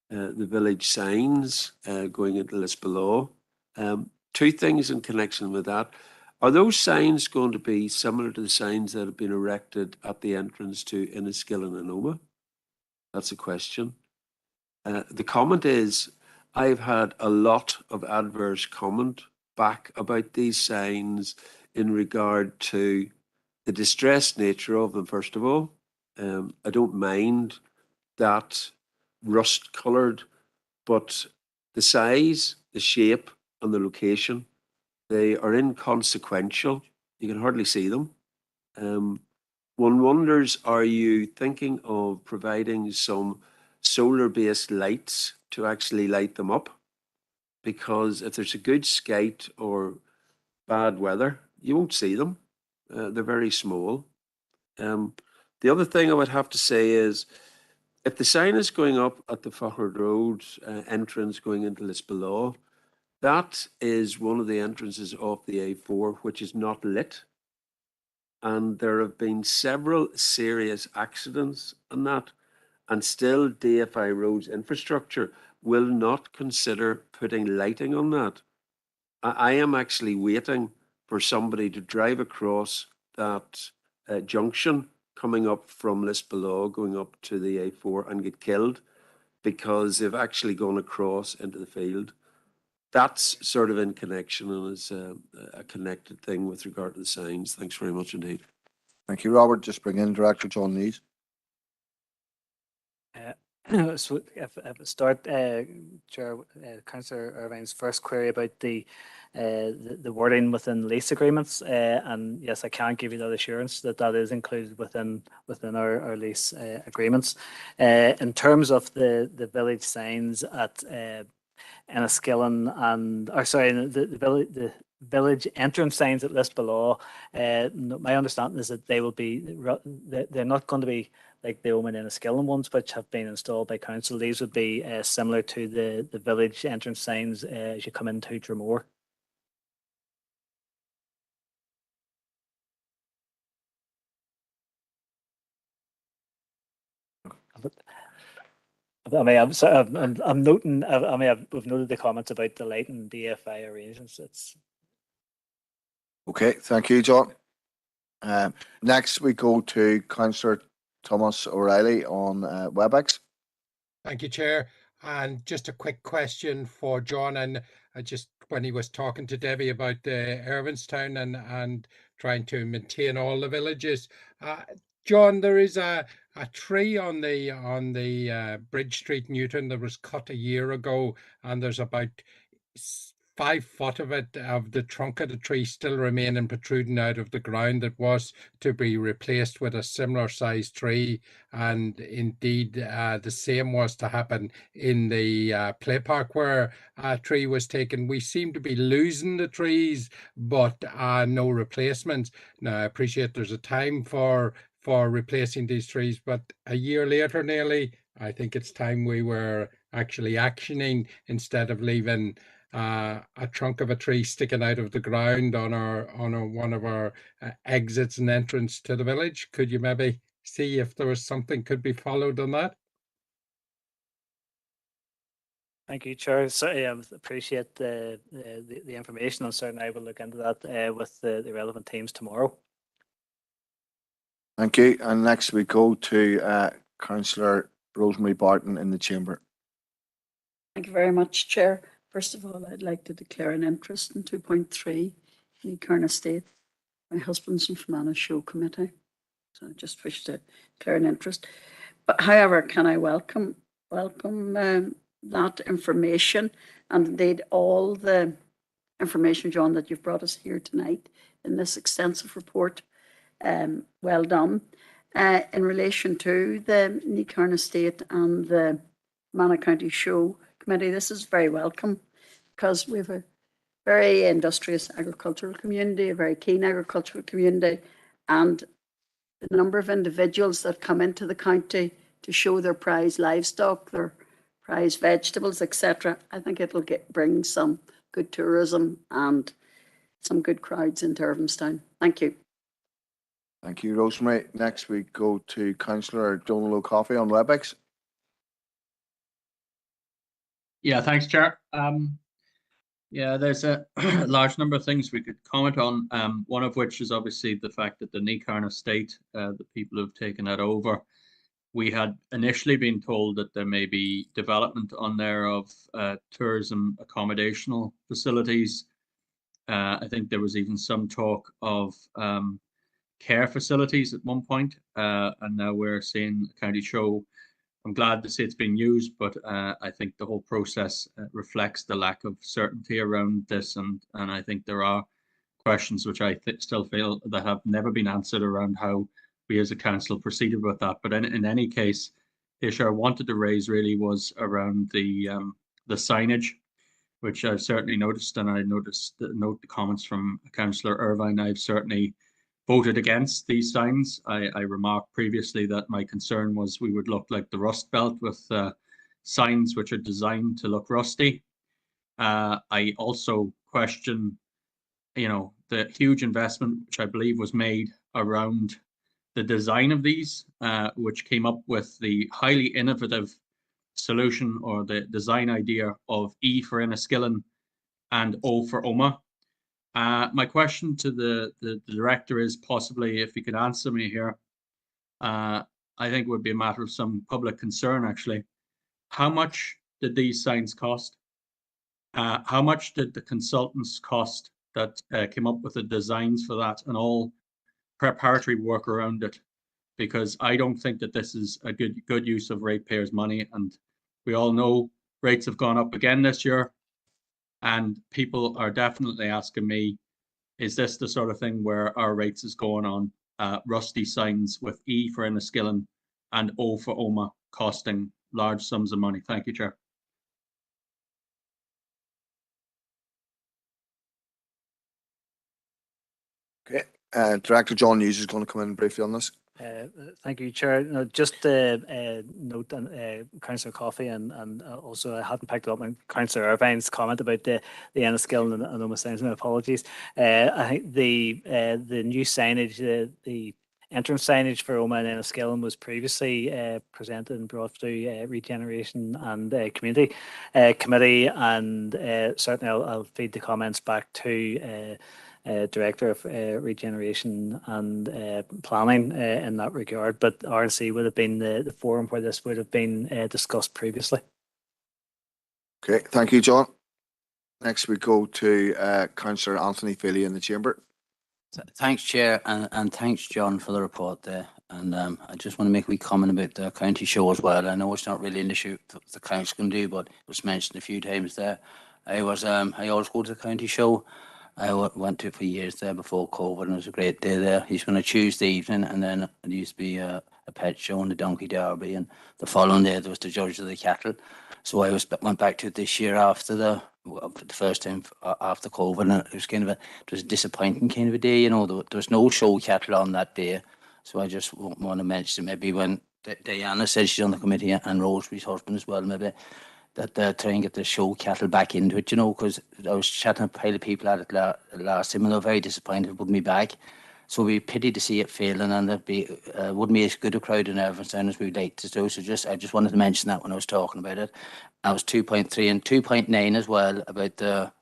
the village signs going into Lisbellaw. Two things in connection with that. Are those signs going to be similar to the signs that have been erected at the entrance to Enniskillen and Oma? That's a question. The comment is, I've had a lot of adverse comment back about these signs in regard to the distressed nature of them, first of all. I don't mind that rust-coloured, but the size, the shape and the location, they are inconsequential. You can hardly see them. One wonders, are you thinking of providing some solar-based lights to actually light them up? because if there's a good skate or bad weather, you won't see them. They're very small. The other thing I would have to say is, if the sign is going up at the Faughard Road entrance going into Lisbon, that is one of the entrances off the A4 which is not lit. And there have been several serious accidents on that, and still DFI Roads infrastructure will not consider putting lighting on that. I am actually waiting for somebody to drive across that junction coming up from Lisbon going up to the A4 and get killed because they've actually gone across into the field. That's sort of in connection and is a connected thing with regard to the signs. Thanks very much indeed. Thank you, Robert. Just bring in Director John Nees. So if I start, Chair, Councillor Irvine's first query about the wording within lease agreements, and yes, I can give you that assurance that that is included within our lease agreements. In terms of the village signs at Enniskillen and, or sorry, the village entrance signs at Lisbon, my understanding is that they will be, they're not going to be like the Omen and Enniskillen ones, which have been installed by council. These would be similar to the village entrance signs as you come into Dromore. I mean, I'm noting. I mean, we've noted the comments about the light and DFI arrangements. It's Okay, thank you, John. Next, we go to Councillor Thomas O'Reilly on WebEx. Thank you, Chair. And just a quick question for John. And just when he was talking to Debbie about Irvinstown and trying to maintain all the villages, John, there is a tree on the Bridge Street, Newton, that was cut a year ago, and there's about 5 foot of it, of the trunk of the tree, still remaining protruding out of the ground. That was to be replaced with a similar sized tree, and indeed the same was to happen in the play park where a tree was taken. We seem to be losing the trees, but no replacements. Now, I appreciate there's a time for replacing these trees, but a year later nearly, I think it's time we were actually actioning instead of leaving a trunk of a tree sticking out of the ground on one of our exits and entrance to the village. Could you maybe see if there was something could be followed on that? Thank you, Chair. Certainly, I appreciate the information, and certainly I will look into that with the relevant teams tomorrow. Thank you. And next we go to Councillor Rosemary Barton in the chamber. Thank you very much, Chair. First of all, I'd like to declare an interest in 2.3 in Carn Estate. My husband's in Fermanagh Show Committee, so I just wish to declare an interest. But however, can I welcome that information, and indeed all the information, John, that you've brought us here tonight in this extensive report. Well done. In relation to the Ní Carn Estate and the Fermanagh County Show Committee, this is very welcome because we have a very industrious agricultural community, a very keen agricultural community, and the number of individuals that come into the county to show their prize livestock, their prize vegetables, etc. I think it'll bring some good tourism and some good crowds into Irvinstown. Thank you. Thank you, Rosemary. Next we go to Councillor Donald O'Coffey on WebEx. Yeah, thanks, Chair. Yeah, there's a large number of things we could comment on, one of which is obviously the fact that the Ní Carn Estate, the people who've taken that over, we had initially been told that there may be development on there of tourism accommodational facilities. I think there was even some talk of care facilities at one point, and now we're seeing a county show. I'm glad to see it's being used, but I think the whole process reflects the lack of certainty around this, and I think there are questions which I still feel that have never been answered around how we as a council proceeded with that. But in any case, the issue I wanted to raise really was around the signage. which I've certainly noticed, and I note the comments from Councillor Irvine. I've certainly voted against these signs. I remarked previously that my concern was we would look like the Rust Belt with signs which are designed to look rusty. I also question, the huge investment which I believe was made around the design of these, which came up with the highly innovative solution or the design idea of E for Enniskillen and O for Omagh. My question to the director is, possibly if you could answer me here, I think it would be a matter of some public concern actually. How much did these signs cost? How much did the consultants cost that came up with the designs for that and all preparatory work around it? Because I don't think that this is a good use of ratepayers' money, and we all know rates have gone up again this year, and people are definitely asking me, is this the sort of thing where our rates is going on rusty signs with E for Enniskillen and O for Omagh costing large sums of money? Thank you, Chair. Okay, Director John Hughes is going to come in briefly on this. Thank you, Chair. No, just note on Councillor Coffey and also I hadn't picked up on Councillor Irvine's comment about the Enniskillen and Omagh signs. My apologies. I think the new signage, the entrance signage for Omagh and Enniskillen was previously presented and brought to Regeneration and Community Committee, and certainly I'll feed the comments back to Director of Regeneration and Planning in that regard, but RNC would have been the forum where this would have been discussed previously. Okay, thank you, John. Next we go to Councillor Anthony Feely in the chamber. Thanks, Chair, and thanks, John, for the report there. And I just want to make a wee comment about the county show as well. I know it's not really an issue the council can do, but it was mentioned a few times there. I always go to the county show. I went to it for years there before COVID, and it was a great day there. He's on a Tuesday evening, and then it used to be a pet show and the Donkey Derby, and the following day there was the Judge of the Cattle. So I went back to it this year after the first time after COVID, and it was it was a disappointing kind of a day. There was no show cattle on that day, so I just want to mention maybe when Diana said she's on the committee and Rosemary's husband as well, maybe that they're trying to get the show cattle back into it, because I was chatting to a pile of people at it last time, and they're very disappointed it wouldn't be back. So we'd pity to see it failing, and it wouldn't be as good a crowd in Irvinstown as we'd like to do. So I just wanted to mention that when I was talking about it. I was 2.3 and 2.9 as well about the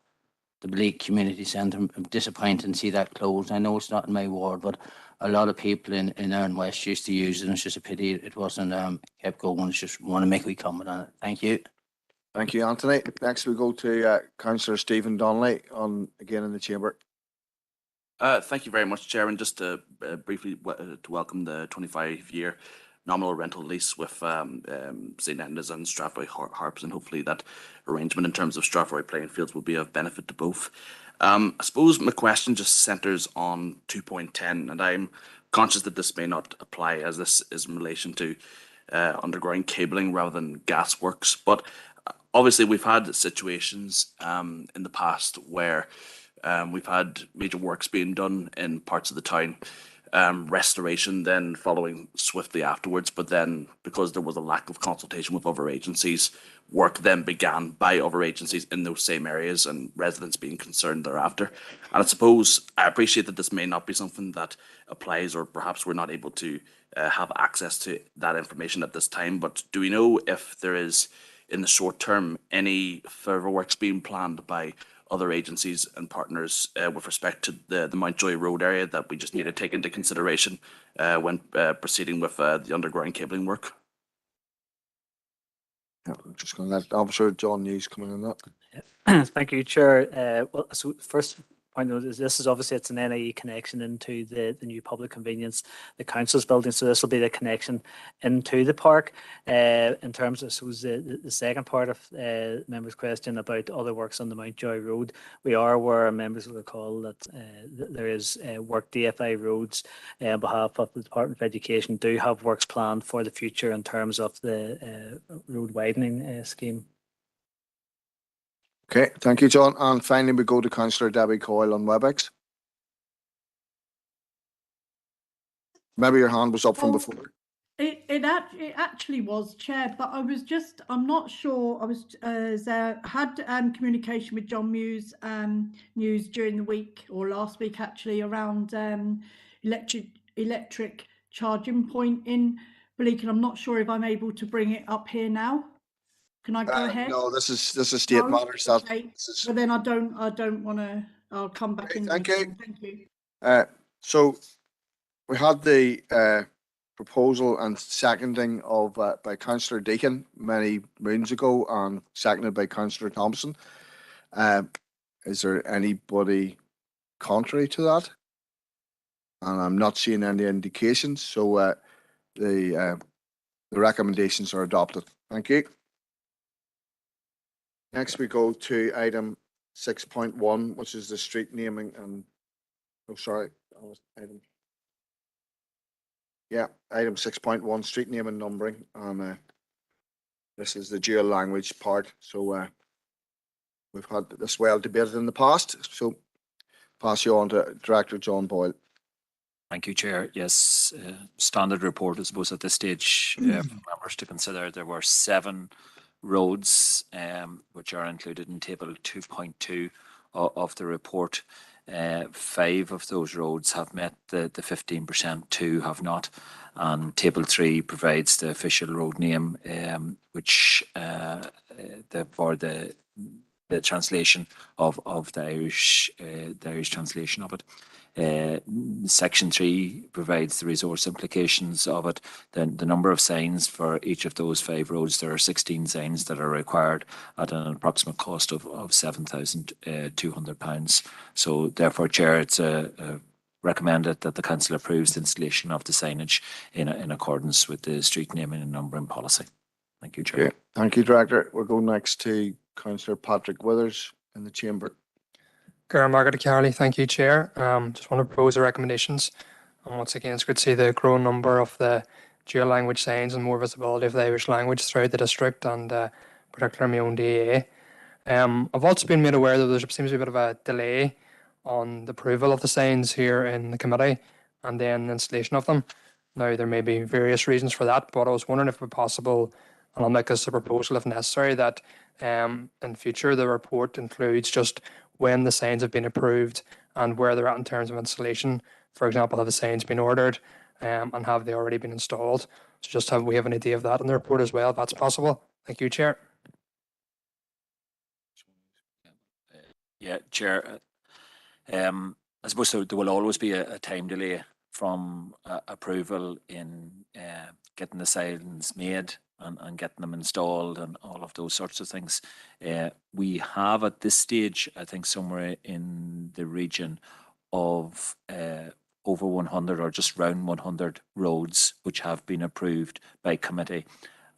Bleak Community Centre. I'm disappointed to see that closed. I know it's not in my ward, but a lot of people in Erin West used to use it, and it's just a pity it wasn't kept going. I just want to make a wee comment on it. Thank you. Thank you, Anthony. Next we go to Councillor Stephen Donnelly again in the chamber. Thank you very much, Chair. And just to briefly to welcome the 25-year nominal rental lease with St. Enda's and Strathroy Harps, and hopefully that arrangement in terms of Strathroy playing fields will be of benefit to both. I suppose my question just centres on 2.10, and I'm conscious that this may not apply as this is in relation to underground cabling rather than gas works, but obviously we've had situations in the past where we've had major works being done in parts of the town, restoration then following swiftly afterwards, but then because there was a lack of consultation with other agencies, work then began by other agencies in those same areas and residents being concerned thereafter. And I suppose I appreciate that this may not be something that applies, or perhaps we're not able to have access to that information at this time, but do we know if there is in the short term any further works being planned by other agencies and partners with respect to the Mountjoy Road area that we just need to take into consideration when proceeding with the underground cabling work? Yeah, I'm just going to let Officer John Hughes come in on that. Thank you, Chair. Well, so first point is this is obviously it's an NIE connection into the new public convenience, the council's building. So this will be the connection into the park. In terms of the second part of members' question about other works on the Mountjoy Road, we are aware, members will recall that there is work DFI Roads on behalf of the Department of Education do have works planned for the future in terms of the road widening scheme. Okay, thank you, John. And finally, we go to Councillor Debbie Coyle on WebEx. Maybe your hand was up from before. It actually was, Chair, but I'm not sure. I was had communication with John Muse News during the week or last week actually around electric charging point in Bleak, I'm not sure if I'm able to bring it up here now. Can I go ahead? No, this is state matters. Okay. But then I don't want to. I'll come back in. Thank you. Thank you. So we had the proposal and seconding of by Councillor Deacon many moons ago and seconded by Councillor Thompson. Is there anybody contrary to that? And I'm not seeing any indications, so the recommendations are adopted. Thank you. Next we go to item 6.1, which is the street naming and item 6.1, street name and numbering, and this is the dual language part. So we've had this well debated in the past. So pass you on to Director John Boyle. Thank you, Chair. Yes, standard report, I suppose, at this stage for members to consider. There were 7 roads which are included in table 2.2 of the report. 5 of those roads have met the 15%, 2 have not. And table 3 provides the official road name, which for the translation of the Irish translation of it. Section 3 provides the resource implications of it. The number of signs for each of those 5 roads, there are 16 signs that are required at an approximate cost of £7,200. So therefore, Chair, it's recommended that the Council approves the installation of the signage in accordance with the street naming and numbering policy. Thank you, Chair. Okay. Thank you, Director. We'll go next to Councillor Patrick Withers in the chamber. Margaret Carley, thank you, Chair. Just want to propose the recommendations. And once again, it's good to see the growing number of the dual language signs and more visibility of the Irish language throughout the district, and particularly my own DA. I've also been made aware that there seems to be a bit of a delay on the approval of the signs here in the committee and then the installation of them. Now, there may be various reasons for that, but I was wondering if it would be possible, and I'll make this a proposal if necessary, that in future the report includes just when the signs have been approved and where they're at in terms of installation. For example, have the signs been ordered and have they already been installed? So just we have an idea of that in the report as well, if that's possible. Thank you, Chair. Yeah, Chair. I suppose there will always be a time delay from approval in getting the signs made and getting them installed and all of those sorts of things. We have at this stage, I think, somewhere in the region of over 100 or just around 100 roads which have been approved by committee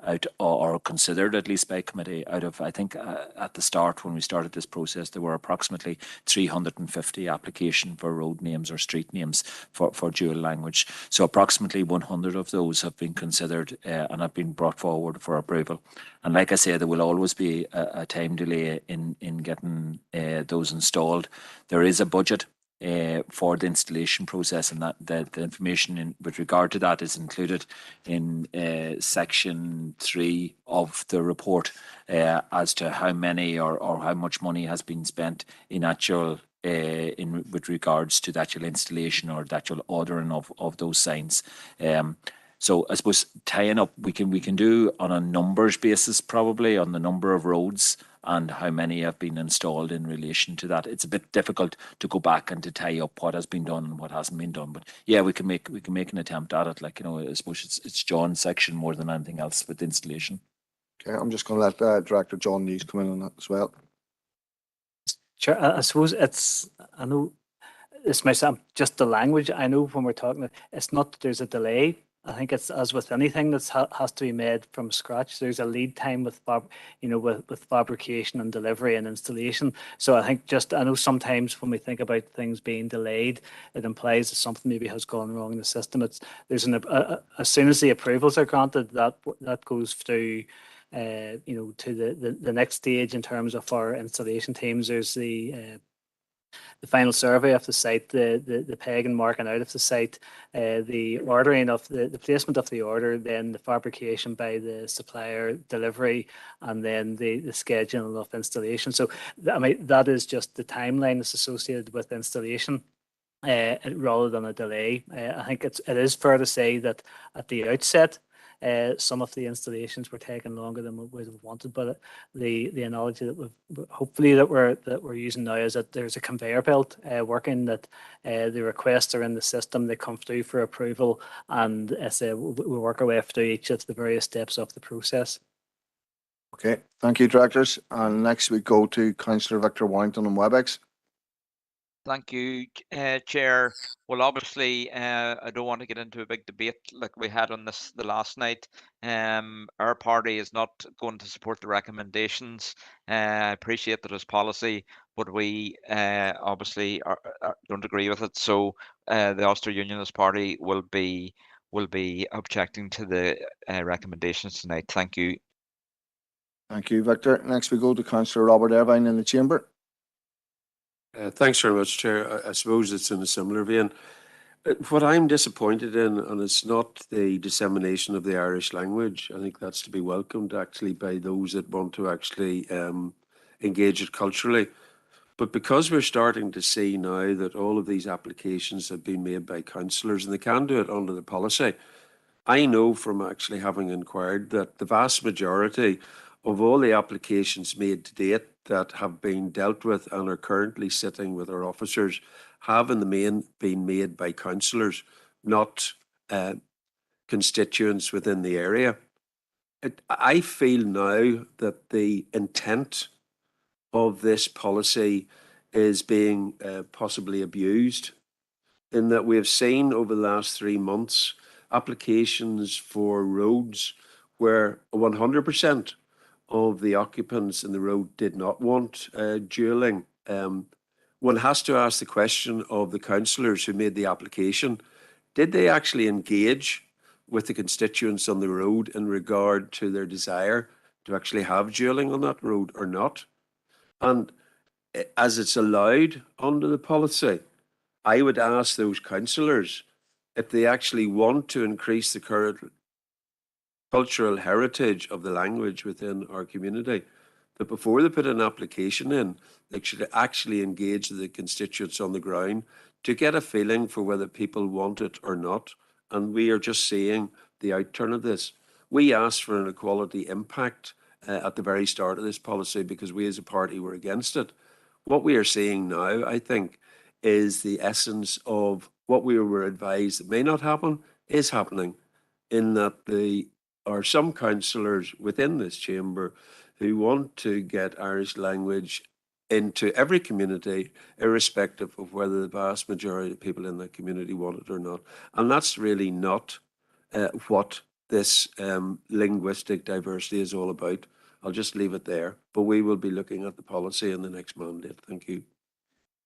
out or considered at least by committee out of, I think at the start when we started this process there were approximately 350 applications for road names or street names for dual language. So approximately 100 of those have been considered and have been brought forward for approval. And like I say, there will always be a time delay in getting those installed. There is a budget for the installation process, and that the information with regard to that is included in section 3 of the report as to how many or how much money has been spent in actual with regards to the actual installation or the actual ordering of those signs. So I suppose tying up, we can do on a numbers basis probably on the number of roads and how many have been installed in relation to that. It's a bit difficult to go back and to tie up what has been done and what hasn't been done. But yeah, we can make an attempt at it. Like, you know, I suppose it's John's section more than anything else with installation. Okay, I'm just going to let Director John News come in on that as well. Sure, I suppose I know this might sound just the language. I know when we're talking, it's not that there's a delay. I think it's as with anything that has to be made from scratch. There's a lead time with fabrication and delivery and installation. So I think I know sometimes when we think about things being delayed, it implies that something maybe has gone wrong in the system. As soon as the approvals are granted, that goes through to the next stage in terms of our installation teams. There's the final survey of the site, the peg and marking out of the site, the ordering of the placement of the order, then the fabrication by the supplier, delivery, and then the scheduling of installation. So I mean, that is just the timeline that's associated with installation. Rather than a delay. I think it is fair to say that at the outset, some of the installations were taking longer than we would have wanted, but the analogy that we're using now is that there's a conveyor belt working, that the requests are in the system, they come through for approval, and as we work our way through each of the various steps of the process. Okay, thank you, directors. And next we go to Councillor Victor Warrington on WebEx. Thank you, Chair. Well, obviously, I don't want to get into a big debate like we had on this the last night. Our party is not going to support the recommendations. I appreciate that as policy, but we obviously don't agree with it. So the Ulster Unionist Party will be objecting to the recommendations tonight. Thank you. Thank you, Victor. Next we go to Councillor Robert Irvine in the chamber. Thanks very much, Chair. I suppose it's in a similar vein. What I'm disappointed in, and it's not the dissemination of the Irish language. I think that's to be welcomed actually by those that want to actually engage it culturally. But because we're starting to see now that all of these applications have been made by councillors and they can do it under the policy, I know from actually having inquired that the vast majority of all the applications made to date that have been dealt with and are currently sitting with our officers have in the main been made by councillors, not constituents within the area. I feel now that the intent of this policy is being possibly abused, in that we have seen over the last 3 months applications for roads where 100% of the occupants in the road did not want dualling. One has to ask the question of the councillors who made the application, did they actually engage with the constituents on the road in regard to their desire to actually have dualling on that road or not? And as it's allowed under the policy, I would ask those councillors if they actually want to increase the current cultural heritage of the language within our community, that before they put an application in, they should actually engage the constituents on the ground to get a feeling for whether people want it or not. And we are just seeing the outturn of this. We asked for an equality impact at the very start of this policy because we as a party were against it. What we are seeing now, I think, is the essence of what we were advised that may not happen is happening, in that there are some councillors within this chamber who want to get Irish language into every community, irrespective of whether the vast majority of people in that community want it or not. And that's really not what this linguistic diversity is all about. I'll just leave it there, but we will be looking at the policy in the next mandate. Thank you.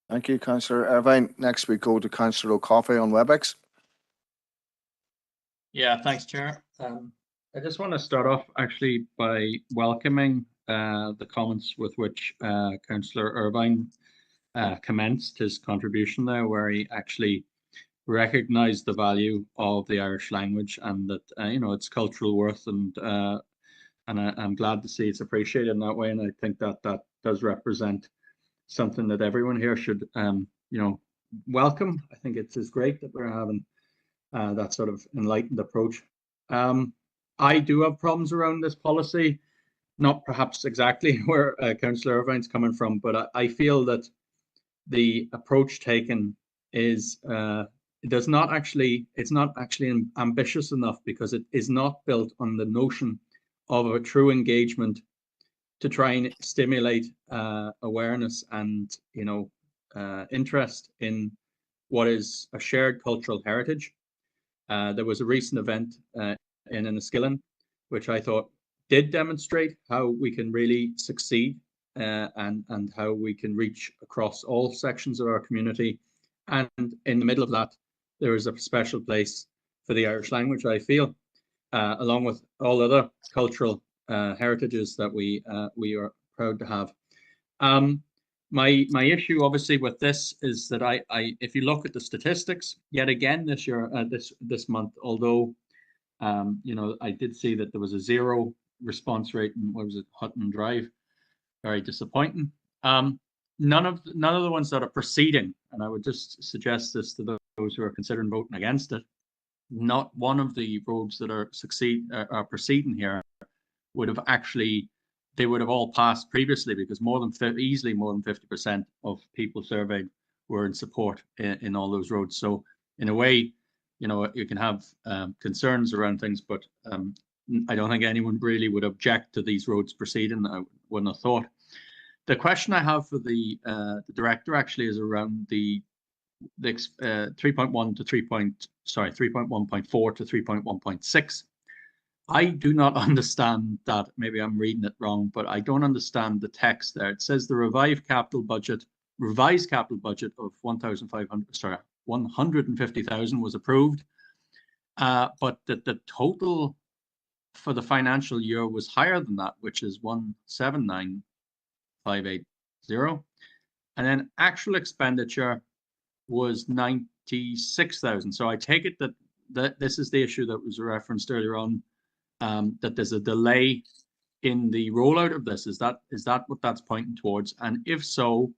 Thank you, Councillor Irvine. Next we go to Councillor O'Coffey on WebEx. Yeah, thanks, Chair. I just want to start off actually by welcoming the comments with which Councillor Irvine commenced his contribution there, where he actually recognised the value of the Irish language and that its cultural worth, and I'm glad to see it's appreciated in that way. And I think that that does represent something that everyone here should welcome. I think it is great that we're having that sort of enlightened approach. I do have problems around this policy, not perhaps exactly where Councillor Irvine's coming from, but I feel that the approach taken is it's not actually ambitious enough, because it is not built on the notion of a true engagement to try and stimulate awareness and interest in what is a shared cultural heritage. There was a recent event in Enniskillen, which I thought did demonstrate how we can really succeed and how we can reach across all sections of our community. And in the middle of that, there is a special place for the Irish language, I feel, along with all other cultural heritages that we are proud to have. My issue obviously with this is that I if you look at the statistics yet again this year, this month, although you know, I did see that there was a 0 response rate in, what was it, Hutton Drive, very disappointing. None of the ones that are proceeding, and I would just suggest this to those who are considering voting against it, not one of the roads that are proceeding here would have actually, they would have all passed previously, because easily more than 50% of people surveyed were in support in all those roads. So in a way, you know, you can have concerns around things, but I don't think anyone really would object to these roads proceeding. I wouldn't have thought. The question I have for the director actually is around the 3.1 to 3.1.4 to 3.1.6. I do not understand that. Maybe I'm reading it wrong, but I don't understand the text there. It says the revised capital budget of 150,000 was approved, but the total for the financial year was higher than that, which is 179,580, and then actual expenditure was 96,000. So I take it that this is the issue that was referenced earlier on, that there's a delay in the rollout of this. Is that what that's pointing towards? And if so,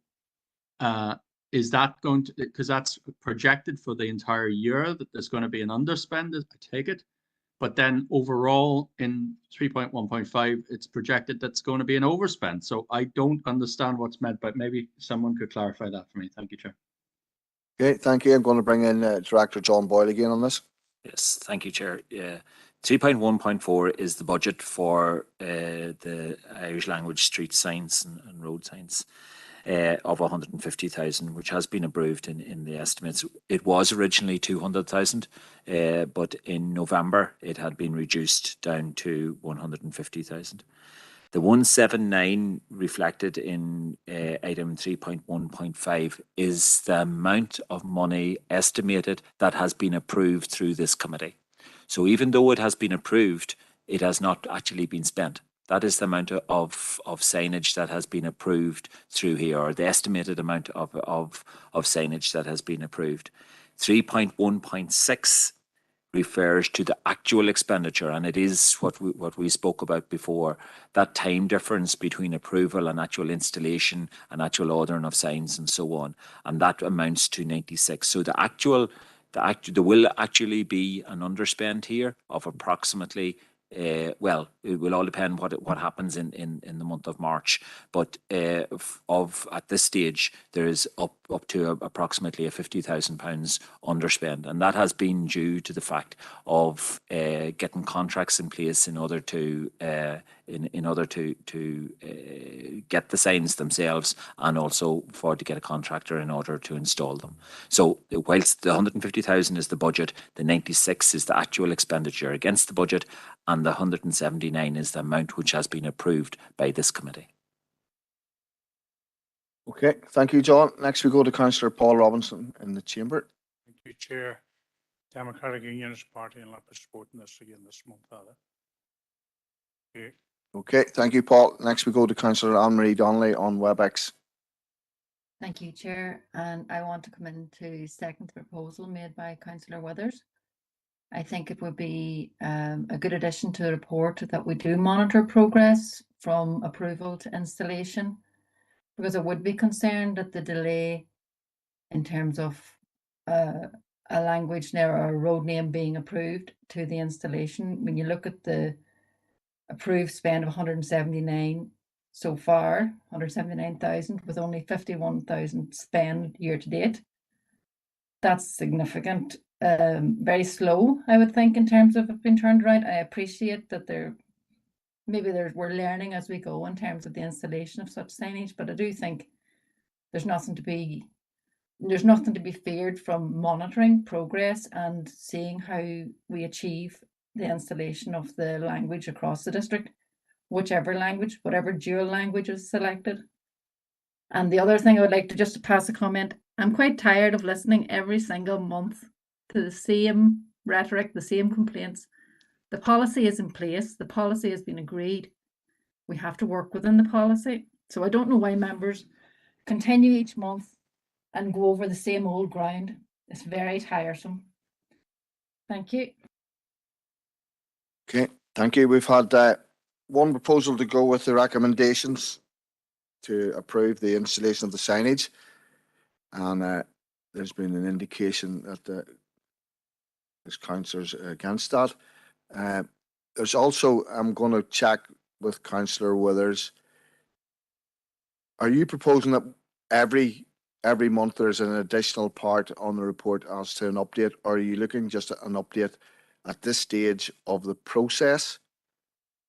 is that going to, because that's projected for the entire year, that there's going to be an underspend, I take it, but then overall in 3.1.5 it's projected that's going to be an overspend. So I don't understand what's meant, but maybe someone could clarify that for me. Thank you, Chair. Okay, thank you. I'm going to bring in Director John Boyle again on this. Yes, thank you, Chair. Yeah, 3.1.4 is the budget for the Irish language street signs and road signs of 150,000, which has been approved in the estimates. It was originally 200,000, but in November it had been reduced down to 150,000. The 179 reflected in item 3.1.5 is the amount of money estimated that has been approved through this committee. So even though it has been approved, it has not actually been spent. That is the amount of signage that has been approved through here, or the estimated amount of signage that has been approved. 3.1.6 refers to the actual expenditure, and it is what we spoke about before, that time difference between approval and actual installation and actual ordering of signs and so on, and that amounts to 96. So there will actually be an underspend here of approximately, well, it will all depend what happens in the month of March, but at this stage there is up to approximately a £50,000 underspend, and that has been due to the fact of getting contracts in place in order to get the signs themselves, and also to get a contractor in order to install them. So whilst the 150,000 is the budget, the 96 is the actual expenditure against the budget, and the 179 is the amount which has been approved by this committee. Okay, thank you, John. Next we go to Councillor Paul Robinson in the chamber. Thank you, Chair. Democratic Unionist Party and Labour supporting this again this month. Okay. Okay, thank you, Paul. Next we go to Councillor Anne-Marie Donnelly on WebEx. Thank you, Chair. And I want to come in to second the proposal made by Councillor Withers. I think it would be a good addition to the report that we do monitor progress from approval to installation, because I would be concerned that the delay in terms of a language name or a road name being approved to the installation. When you look at the approved spend of 179 so far, 179,000, with only 51,000 spent year to date, that's significant. Very slow, I would think, in terms of it being turned around. I appreciate that we're learning as we go in terms of the installation of such signage, but I do think there's nothing to be feared from monitoring progress and seeing how we achieve the installation of the language across the district, whichever language, whatever dual language is selected. And the other thing I would like to just pass a comment, I'm quite tired of listening every single month to the same rhetoric, the same complaints. The policy is in place, the policy has been agreed. We have to work within the policy. So I don't know why members continue each month and go over the same old ground. It's very tiresome. Thank you. Okay, thank you. We've had one proposal to go with the recommendations to approve the installation of the signage. And there's been an indication that there's councillors against that. There's also, I'm going to check with Councillor Withers. Are you proposing that every month there's an additional part on the report as to an update, or are you looking just at an update at this stage of the process,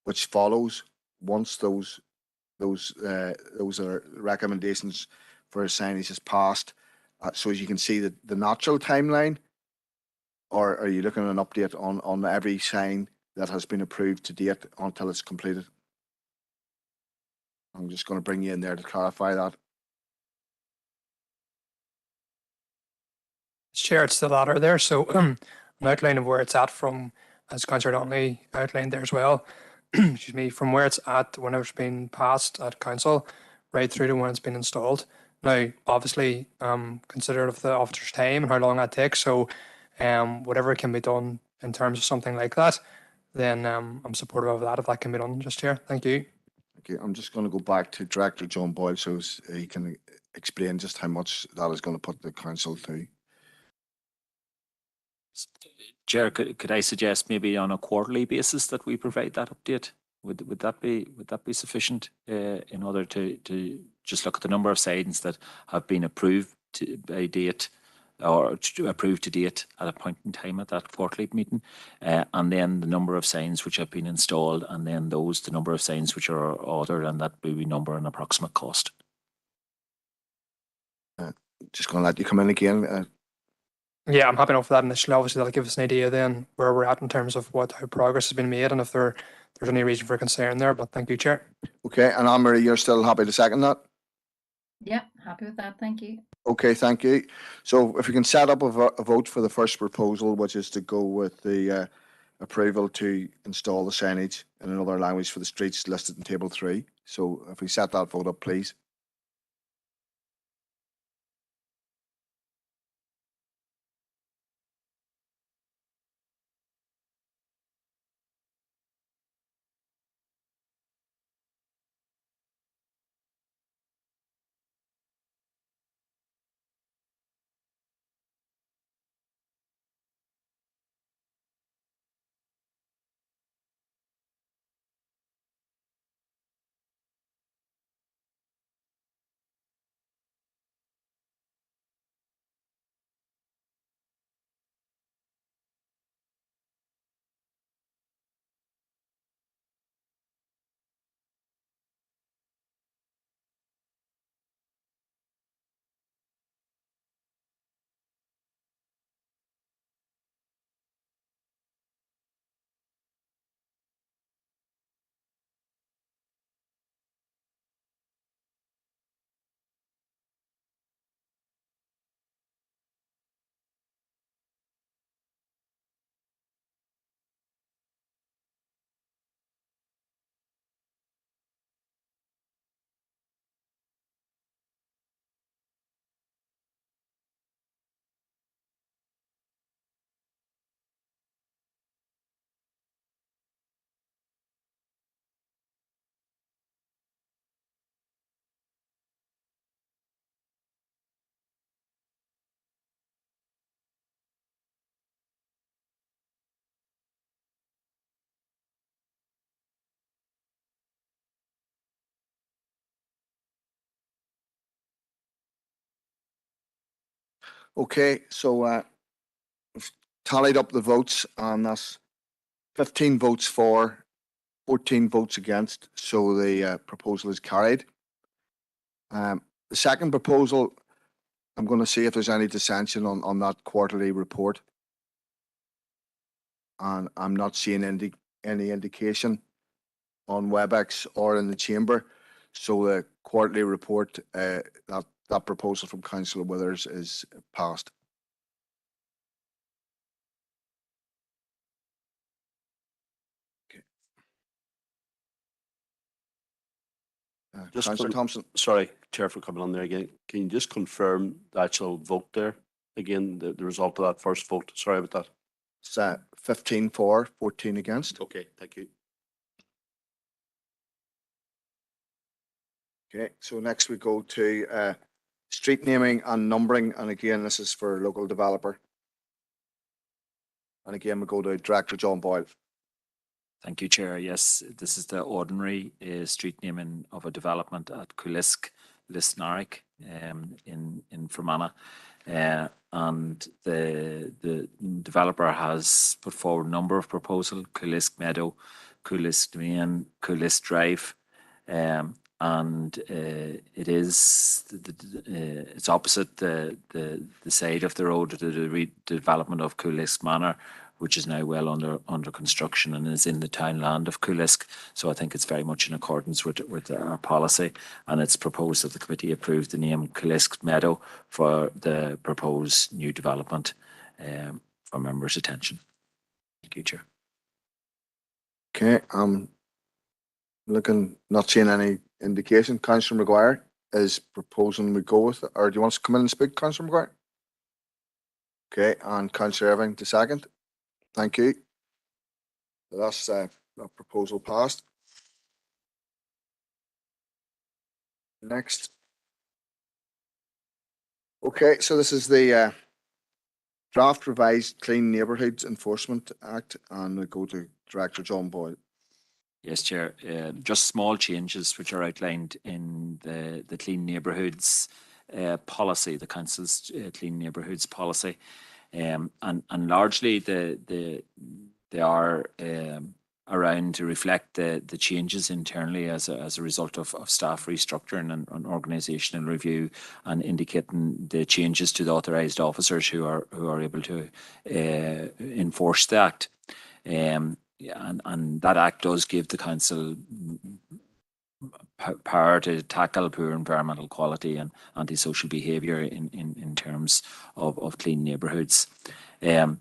which follows once those are recommendations for signage is passed, so as you can see the natural timeline, or are you looking at an update on every sign that has been approved to date until it's completed? I'm just going to bring you in there to clarify that. Chair, it's the latter there. So an outline of where it's at from, as Councillor Donnelly outlined there as well, excuse me, from where it's at whenever it's been passed at council, right through to when it's been installed. Now, obviously, considerate of the officer's time and how long that takes. So whatever can be done in terms of something like that, then I'm supportive of that if that can be done just here. Thank you. Okay, I'm just going to go back to Director John Boyle so he can explain just how much that is going to put the council through. Chair, could I suggest maybe on a quarterly basis that we provide that update? Would that be sufficient in order to just look at the number of signs that have been approved by date or approved to date at a point in time at that quarterly meeting, and then the number of signs which have been installed, and then the number of signs which are ordered, and that will be number and approximate cost. Just going to let you come in again. Yeah, I'm happy enough for that initially. Obviously, that'll give us an idea then where we're at in terms of how progress has been made and if there's any reason for concern there. But thank you, Chair. Okay, and Anne-Marie, you're still happy to second that? Yeah, happy with that. Thank you. Okay, thank you. So if we can set up a vote for the first proposal, which is to go with the approval to install the signage in another language for the streets listed in Table 3. So if we set that vote up, please. Okay, so we've tallied up the votes, and that's 15 votes for, 14 votes against, so the proposal is carried. The second proposal, I'm going to see if there's any dissension on that quarterly report. And I'm not seeing any indication on WebEx or in the chamber. So the quarterly report, that proposal from Councillor Withers is passed. Councillor Thompson. Sorry, Chair, for coming on there again. Can you just confirm the actual vote there? Again, the result of that first vote. Sorry about that. It's 15 for, 14 against. Okay, thank you. Okay, so next we go to street naming and numbering, and again, this is for local developer. And again, we go to Director John Boyle. Thank you, Chair. Yes, this is the ordinary street naming of a development at Coolisk, Lisnarrick, in Fermanagh. And the developer has put forward a number of proposals: Coolisk Meadow, Coolisk Domain, Coolisk Drive, and it is it's opposite the side of the road to the redevelopment of Coolisk Manor, which is now well under construction and is in the townland of Coolisk. So I think it's very much in accordance with our policy, and it's proposed that the committee approve the name Coolisk Meadow for the proposed new development for members' attention. Thank you, Chair. Okay, not seeing any indication. Councillor Maguire is proposing we go with, or do you want us to come in and speak, Councillor Maguire? Okay, and Councillor Irving to second. Thank you. That's that proposal passed. Next. Okay, so this is the draft revised Clean Neighbourhoods Enforcement Act, and we go to Director John Boyle. Yes, Chair. Just small changes which are outlined in the Clean Neighbourhoods policy, the Council's Clean Neighbourhoods policy. And largely they are around to reflect the changes internally as a result of staff restructuring and organisational review, and indicating the changes to the authorised officers who are able to enforce the Act. And that Act does give the Council power to tackle poor environmental quality and antisocial behaviour in terms of clean neighbourhoods. And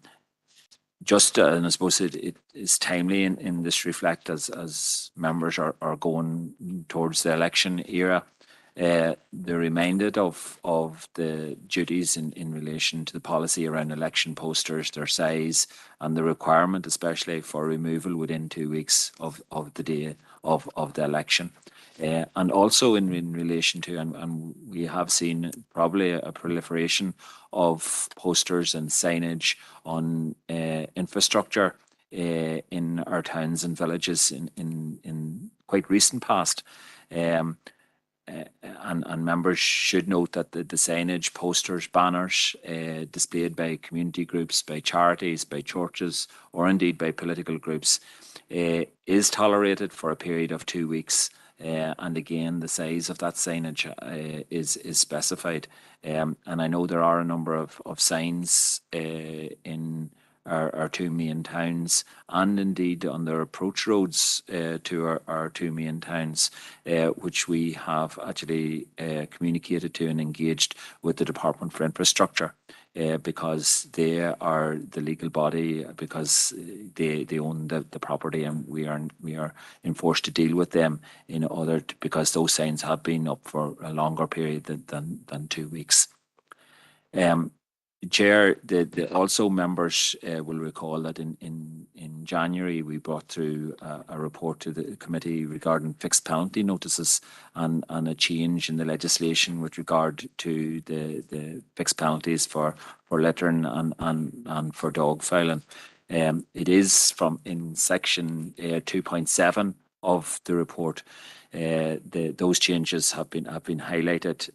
I suppose it is timely in this reflect as members are going towards the election era. They're reminded of the duties in relation to the policy around election posters, their size, and the requirement especially for removal within 2 weeks of the day of the election. And also in relation to, and we have seen probably a proliferation of posters and signage on infrastructure in our towns and villages in quite recent past. And members should note that the signage, posters, banners displayed by community groups, by charities, by churches, or indeed by political groups is tolerated for a period of 2 weeks. And again, the size of that signage is specified. And I know there are a number of signs in our two main towns, and indeed on the approach roads to our two main towns, which we have actually communicated to and engaged with the Department for Infrastructure, because they are the legal body, because they own the property, and we are enforced to deal with them because those signs have been up for a longer period than 2 weeks. Chair, also members will recall that in January we brought through a report to the committee regarding fixed penalty notices and a change in the legislation with regard to the fixed penalties for littering and for dog fouling. It is in section 2.7 of the report. Those changes have been highlighted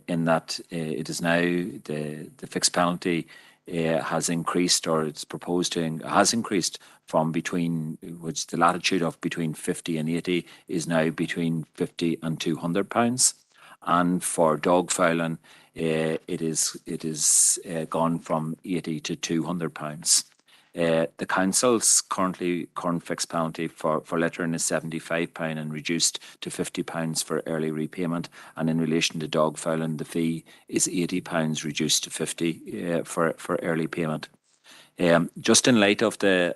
in that it is now the fixed penalty has increased, or it's proposed to has increased from which the latitude of between 50 and 80 is now between 50 and £200, and for dog fouling it is gone from 80 to £200. The council's current fixed penalty for littering is £75 and reduced to £50 for early repayment. And in relation to dog fouling, the fee is £80 reduced to £50 for early payment. Just in light of the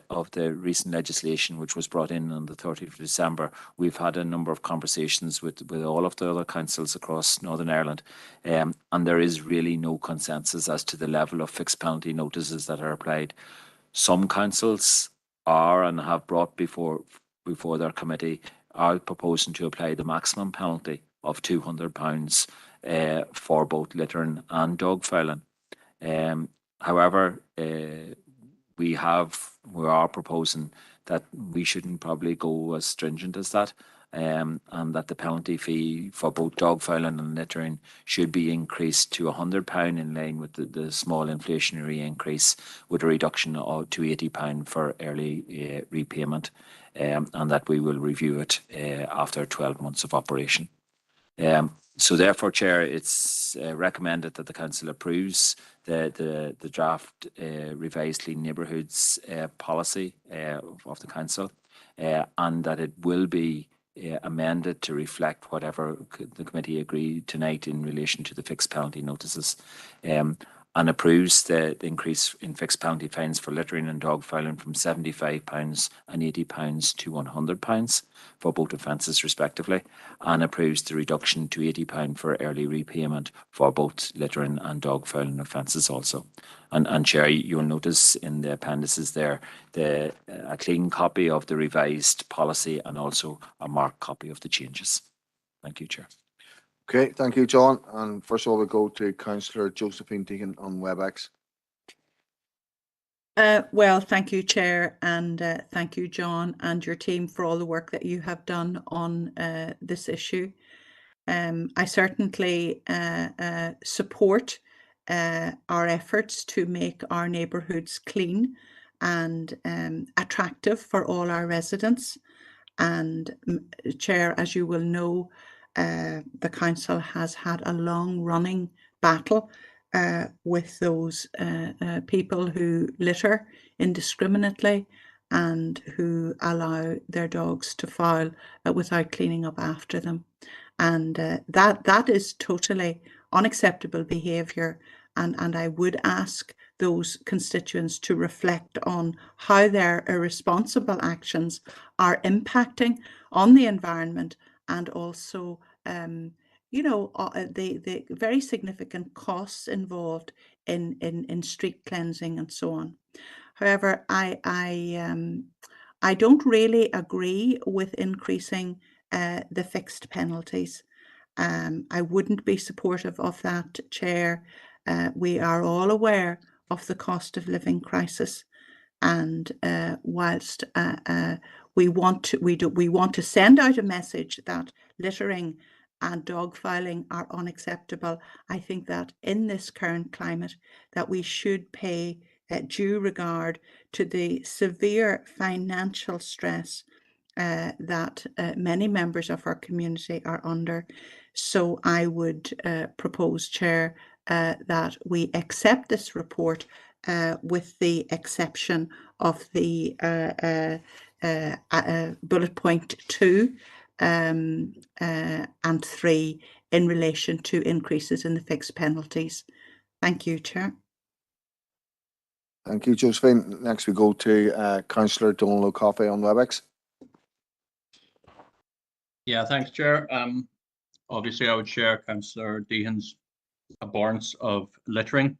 recent legislation which was brought in on the 30th of December, we've had a number of conversations with all of the other councils across Northern Ireland, and there is really no consensus as to the level of fixed penalty notices that are applied. Some councils are and have brought before their committee are proposing to apply the maximum penalty of £200 for both littering and dog fouling. However, we are proposing that we shouldn't probably go as stringent as that, and that the penalty fee for both dog fouling and littering should be increased to £100 in line with the small inflationary increase, with a reduction to £80 for early repayment, and that we will review it after 12 months of operation. So therefore, Chair, it's recommended that the Council approves the draft revised Clean Neighbourhoods policy of the Council, and that it will be amended to reflect whatever the committee agreed tonight in relation to the fixed penalty notices, and approves the increase in fixed penalty fines for littering and dog fouling from £75 and £80 to £100 for both offences respectively, and approves the reduction to £80 for early repayment for both littering and dog fouling offences also. And Chair, you'll notice in the appendices there a clean copy of the revised policy and also a marked copy of the changes. Thank you, Chair. Okay, thank you, John. And first of all, we go to Councillor Josephine Deegan on WebEx. Well, thank you, Chair, and thank you, John, and your team for all the work that you have done on this issue. I certainly support our efforts to make our neighbourhoods clean and attractive for all our residents. And Chair, as you will know, the Council has had a long-running battle with those people who litter indiscriminately and who allow their dogs to foul without cleaning up after them. And that is totally unacceptable behaviour. And I would ask those constituents to reflect on how their irresponsible actions are impacting on the environment, and also, you know, the very significant costs involved in street cleansing and so on. However, I don't really agree with increasing the fixed penalties. I wouldn't be supportive of that, Chair. We are all aware of the cost of living crisis, and whilst we want to send out a message that littering and dog fouling are unacceptable, I think that in this current climate that we should pay due regard to the severe financial stress that many members of our community are under. So I would propose, Chair, that we accept this report with the exception of the bullet point 2 and 3 in relation to increases in the fixed penalties. Thank you, Chair. Thank you, Josephine. Next we go to Councillor Donald O'Coffey on WebEx. Yeah, thanks, Chair. Obviously, I would share Councillor Deehan's abhorrence of littering.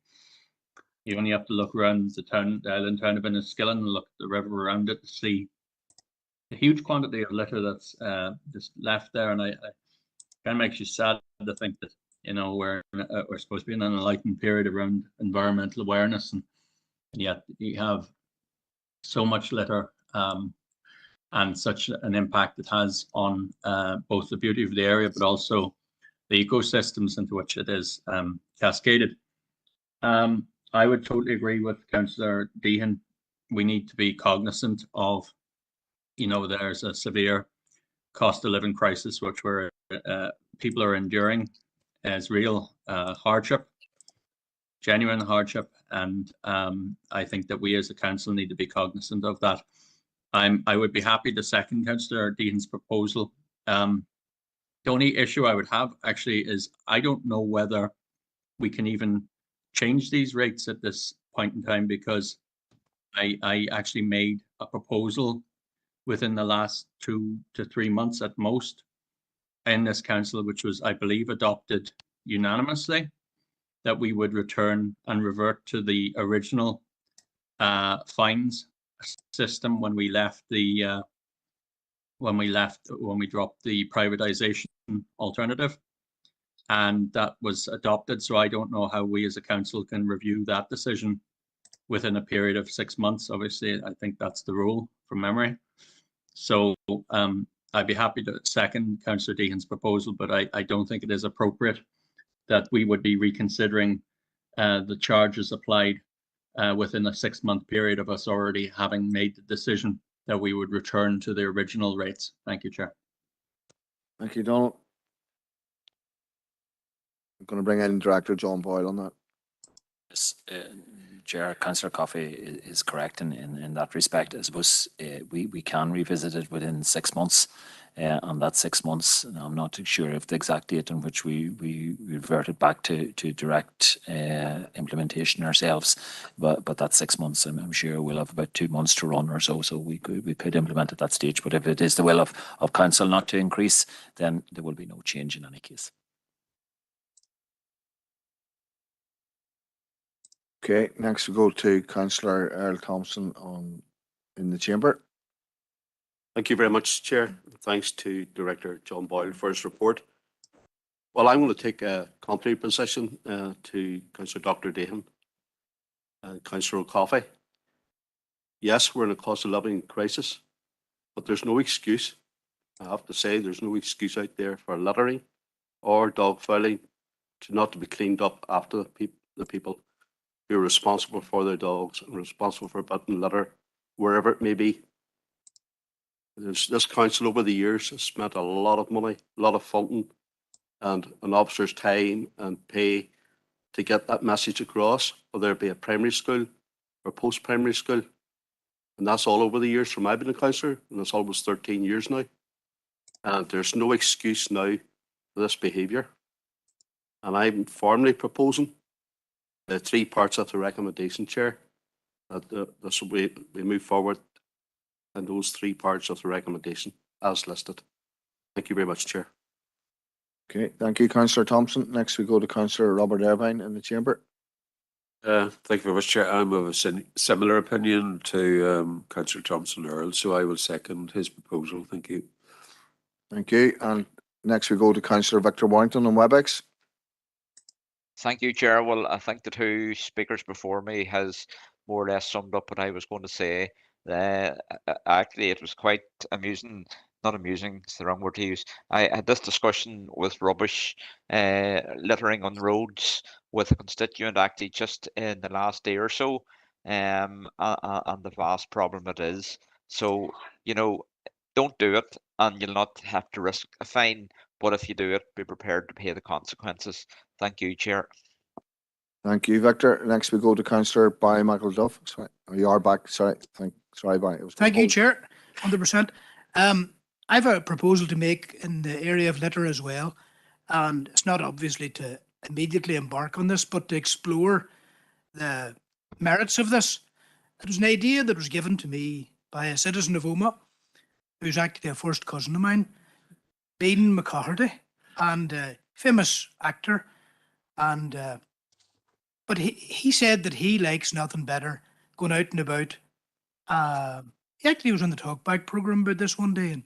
You only have to look around the town, the island town of Enniskillen, and look at the river around it to see the huge quantity of litter that's just left there. And it kind of makes you sad to think that, you know, we're supposed to be in an enlightened period around environmental awareness, and yet you have so much litter and such an impact it has on both the beauty of the area, but also the ecosystems into which it is cascaded. I would totally agree with Councillor Deehan. We need to be cognizant of, you know, there's a severe cost of living crisis which people are enduring as real hardship, genuine hardship, and I think that we as a council need to be cognizant of that. I would be happy to second Councillor Deehan's proposal. The only issue I would have actually is I don't know whether we can even change these rates at this point in time, because I actually made a proposal within the last 2 to 3 months at most in this council, which was, I believe, adopted unanimously, that we would return and revert to the original fines system when we left the when we dropped the privatization alternative, and that was adopted. So I don't know how we as a council can review that decision within a period of 6 months. Obviously, I think that's the rule from memory. So I'd be happy to second Councillor Deehan's proposal, but I don't think it is appropriate that we would be reconsidering the charges applied within a 6-month period of us already having made the decision that we would return to the original rates. Thank you, Chair. Thank you, Donald. I'm going to bring in Director John Boyle on that. Yes, Chair, Councillor Coffey is correct in that respect. I suppose we can revisit it within 6 months. And that 6 months, I'm not too sure of the exact date in which we reverted back to direct implementation ourselves. But that 6 months, I'm sure we'll have about 2 months to run or so. So we could implement at that stage. But if it is the will of council not to increase, then there will be no change in any case. Okay, next we go to Councillor Earl Thompson in the chamber. Thank you very much, Chair. Thanks to Director John Boyle for his report. Well, I'm going to take a contrary position to Councillor Dr. Deehan and Councillor O'Coffey. Yes, we're in a cost of living crisis, but there's no excuse. I have to say, there's no excuse out there for littering or dog fouling not to be cleaned up after the people who are responsible for their dogs and responsible for putting litter wherever it may be. This council over the years has spent a lot of money, a lot of funding, and an officer's time and pay to get that message across, whether it be a primary school or post-primary school. And that's all over the years from I've been a councillor, and it's almost 13 years now. And there's no excuse now for this behaviour. And I'm formally proposing the 3 parts of the recommendation, Chair, that we move forward and those 3 parts of the recommendation as listed. Thank you very much, Chair. Okay, thank you, Councillor Thompson. Next we go to Councillor Robert Irvine in the chamber. Thank you very much, Chair. I'm of a similar opinion to Councillor Thompson Earl, so I will second his proposal. Thank you. Thank you. And next we go to Councillor Victor Warrington on WebEx. Thank you, Chair. Well, I think the 2 speakers before me has more or less summed up what I was going to say. Actually, it was quite amusing. Not amusing, it's the wrong word to use. I had this discussion with rubbish littering on the roads with a constituent actually just in the last day or so, and the vast problem it is. So, you know, don't do it and you'll not have to risk a fine, but if you do it, be prepared to pay the consequences. Thank you, Chair. Thank you, Victor. Next we go to Councillor Barry Michael Duff. Sorry, you are back. Sorry, sorry, Barry. Thank you, Chair. 100%. I have a proposal to make in the area of litter as well, and it's not obviously to immediately embark on this, but to explore the merits of this. It was an idea that was given to me by a citizen of Omagh, who's actually a first cousin of mine, Bean McCarthy, and a famous actor. And but he said that he likes nothing better going out and about. He actually was on the Talkback programme about this one day,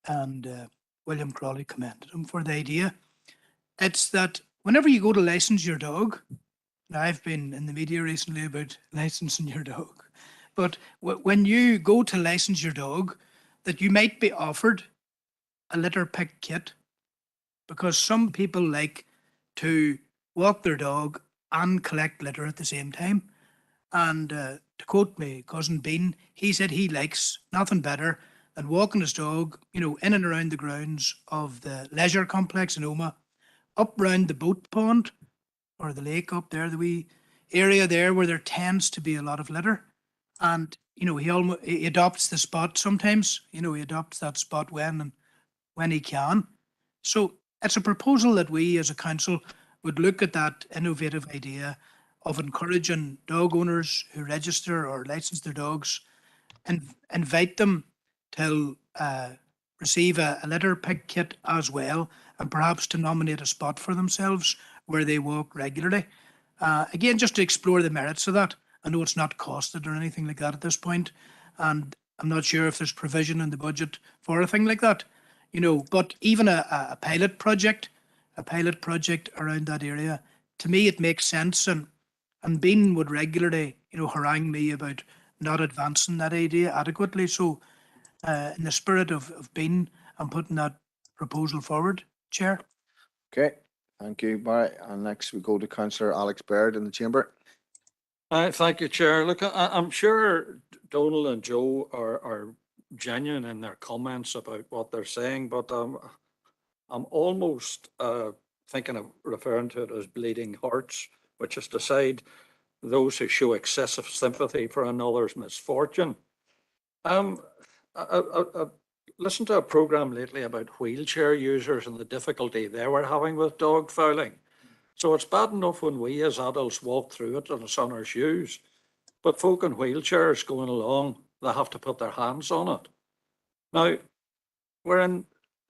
and William Crawley commended him for the idea. It's that whenever you go to license your dog, now I've been in the media recently about licensing your dog, but when you go to license your dog, that you might be offered a litter pick kit, because some people like to walk their dog and collect litter at the same time. And to quote my cousin Bean, he said he likes nothing better than walking his dog, you know, in and around the grounds of the leisure complex in Omagh, up round the boat pond or the lake up there, the wee area there where there tends to be a lot of litter. And, you know, he adopts the spot sometimes, you know, he adopts that spot when he can. So it's a proposal that we as a council would look at that innovative idea of encouraging dog owners who register or license their dogs and invite them to receive a litter pick kit as well, and perhaps to nominate a spot for themselves where they walk regularly. Again, just to explore the merits of that. I know it's not costed or anything like that at this point, and I'm not sure if there's provision in the budget for a thing like that, you know, but even a pilot project around that area, to me, it makes sense. And Bean would regularly, you know, harangue me about not advancing that idea adequately. So in the spirit of Bean, I'm putting that proposal forward, Chair. Okay, thank you, Barry. And next we go to Councillor Alex Baird in the chamber. Thank you, Chair. Look, I'm sure Donal and Joe are genuine in their comments about what they're saying, but I'm almost thinking of referring to it as bleeding hearts, which is to say those who show excessive sympathy for another's misfortune. I listened to a programme lately about wheelchair users and the difficulty they were having with dog fouling. So it's bad enough when we as adults walk through it and it's on our shoes, but folk in wheelchairs going along, they have to put their hands on it. Now, we're in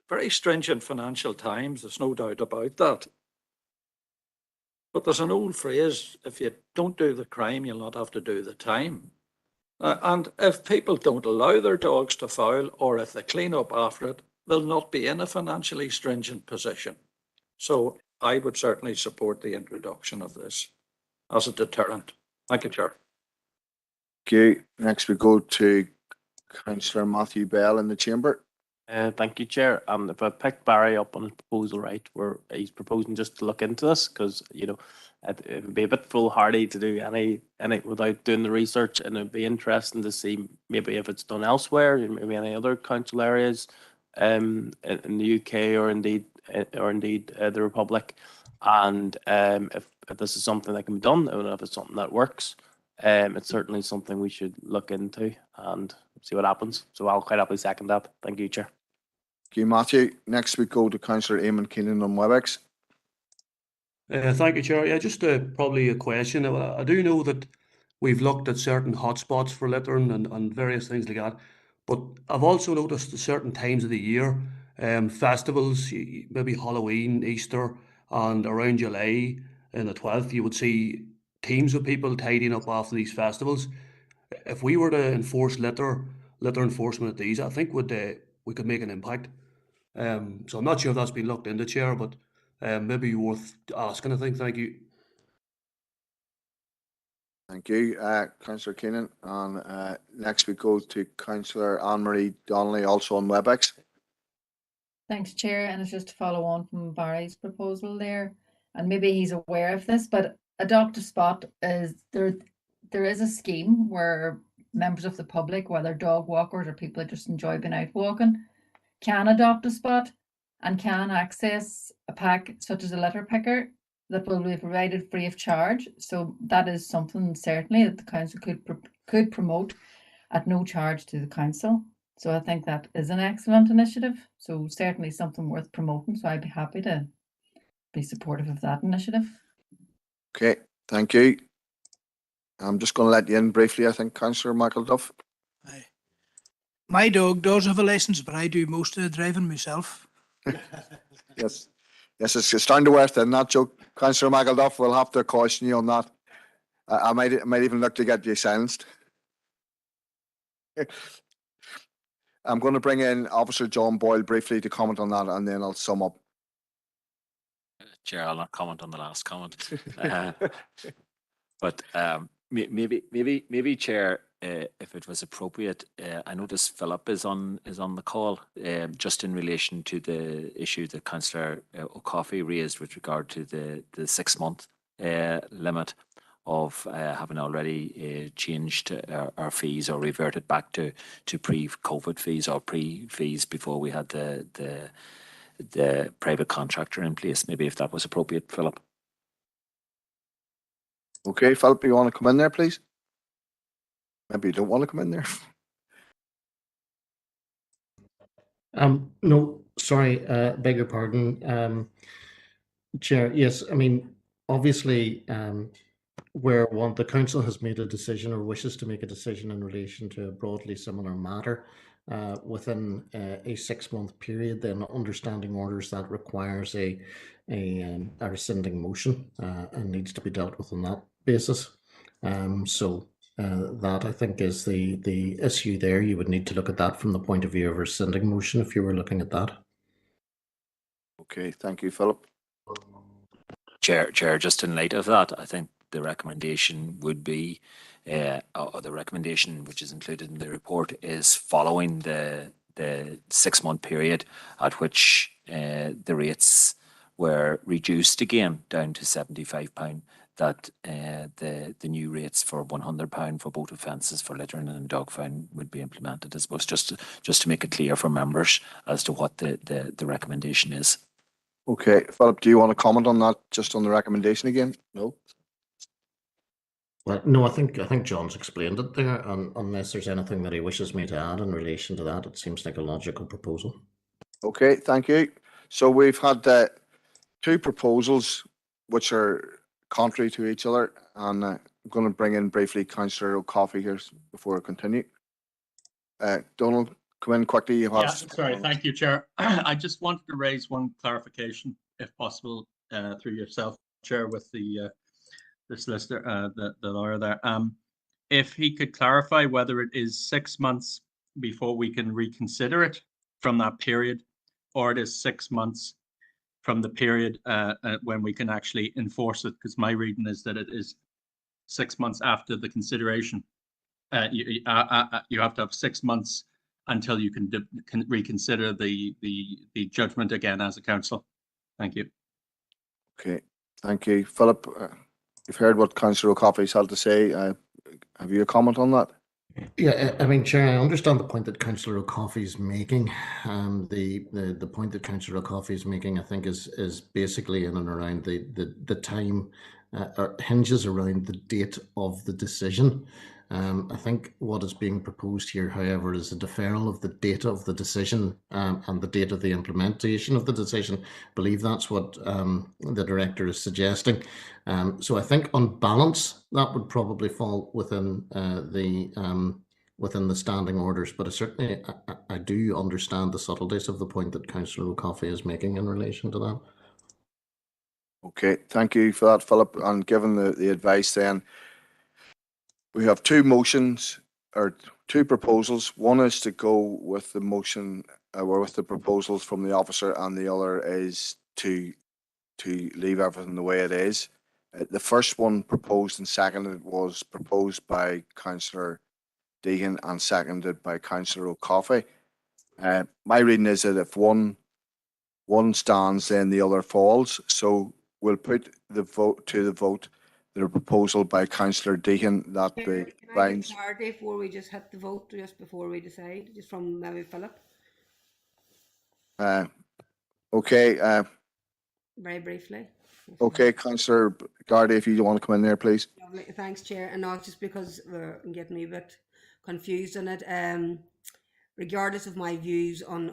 very stringent financial times, there's no doubt about that. But there's an old phrase, if you don't do the crime, you'll not have to do the time. And if people don't allow their dogs to foul, or if they clean up after it, they'll not be in a financially stringent position. So I would certainly support the introduction of this as a deterrent. Thank you, Chair. Okay, next we go to Councillor Matthew Bell in the chamber. Thank you, Chair. If I pick Barry up on his proposal right, where he's proposing just to look into this, because you know it would be a bit foolhardy to do any without doing the research, and it'd be interesting to see maybe if it's done elsewhere, maybe any other council areas, in the UK or indeed the Republic, and if this is something that can be done, and if it's something that works, it's certainly something we should look into and see what happens. So I'll quite happily second that. Thank you, Chair. Thank you, Matthew. Next we go to Councillor Eamon Keenan on WebEx. Thank you, Chair. Yeah, just probably a question. I do know that we've looked at certain hotspots for littering and various things like that, but I've also noticed at certain times of the year, festivals, maybe Halloween, Easter, and around July and the 12th, you would see teams of people tidying up after these festivals. If we were to enforce litter enforcement at these, I think we could make an impact. So I'm not sure if that's been looked into, Chair, but maybe worth asking, I think. Thank you. Thank you, Councillor Keenan. And next we go to Councillor Anne-Marie Donnelly, also on WebEx. Thanks, Chair. And it's just to follow on from Barry's proposal there, and maybe he's aware of this, but Adopt a Spot is there is a scheme where members of the public, whether dog walkers or people that just enjoy being out walking, can adopt a spot and can access a pack such as a litter picker that will be provided free of charge. So that is something certainly that the council could promote at no charge to the council. So I think that is an excellent initiative. So certainly something worth promoting. So I'd be happy to be supportive of that initiative. Okay, thank you. I'm just going to let you in briefly, I think, Councillor Michael Duff. My dog does have a license, but I do most of the driving myself. Yes, it's starting to wear thin, that joke. Councillor Michael Duff, we'll have to caution you on that. I might even look to get you silenced. I'm going to bring in Officer John Boyle briefly to comment on that, and then I'll sum up. Chair, I'll not comment on the last comment. But maybe Chair, if it was appropriate, I notice Philip is on the call, just in relation to the issue that Councillor O'Coffey raised with regard to the 6-month limit of having already changed our fees or reverted back to pre-COVID fees or pre-fees before we had the private contractor in place. Maybe if that was appropriate, Philip. Okay, Philip, you want to come in there, please? Maybe you don't want to come in there. No, sorry, beg your pardon, Chair. Yes, I mean, obviously, where the council has made a decision or wishes to make a decision in relation to a broadly similar matter within a 6-month period, then understanding orders that requires a rescinding motion and needs to be dealt with on that basis. So that I think is the issue there. You would need to look at that from the point of view of a rescinding motion if you were looking at that. Okay, thank you, Philip. Chair, just in light of that, I think the recommendation would be, or the recommendation which is included in the report is following the 6-month period at which the rates were reduced again down to £75, that the new rates for £100 for both offences for littering and dog fine would be implemented. I suppose just to make it clear for members as to what the recommendation is. Okay, Philip, do you want to comment on that, just on the recommendation again? No? Well, no, I think John's explained it there, and unless there's anything that he wishes me to add in relation to that, it seems like a logical proposal. Okay, thank you. So we've had 2 proposals which are contrary to each other, and I'm going to bring in briefly Councillor O'Coffey here before I continue. Donald, come in quickly. You have Yeah, sorry, thank you, Chair. I just wanted to raise one clarification, if possible, through yourself, Chair, with the solicitor, the lawyer there. If he could clarify whether it is 6 months before we can reconsider it from that period, or it is 6 months from the period when we can actually enforce it, because my reading is that it is 6 months after the consideration. You have to have 6 months until you can reconsider the judgment again as a council. Thank you. Okay, thank you. Philip, you've heard what Councillor O'Coffey's had to say. Have you a comment on that? Yeah, I mean, Chair, I understand the point that Councillor O'Coffey is making. The point that Councillor O'Coffey is making, I think, is basically in and around the time, or hinges around the date of the decision. I think what is being proposed here, however, is a deferral of the date of the decision and the date of the implementation of the decision. I believe that's what the Director is suggesting. So I think on balance, that would probably fall within the standing orders, but I do understand the subtleties of the point that Councillor O'Coffey is making in relation to that. Okay, thank you for that, Philip. And given the advice then, we have 2 motions or 2 proposals. One is to go with the motion or with the proposals from the officer, and the other is to leave everything the way it is. The first one proposed and seconded was proposed by Councillor Deegan and seconded by Councillor O'Coffey. My reading is that if one stands, then the other falls. So we'll put the vote to the vote. The proposal by Councillor Deegan that the lines. Clarity before we just hit the vote, just before we decide, just from maybe Philip. Okay. Very briefly. Okay, Councillor Gardaí, if you want to come in there, please. Lovely. Thanks, Chair. And not just because we're getting a bit confused on it. Regardless of my views on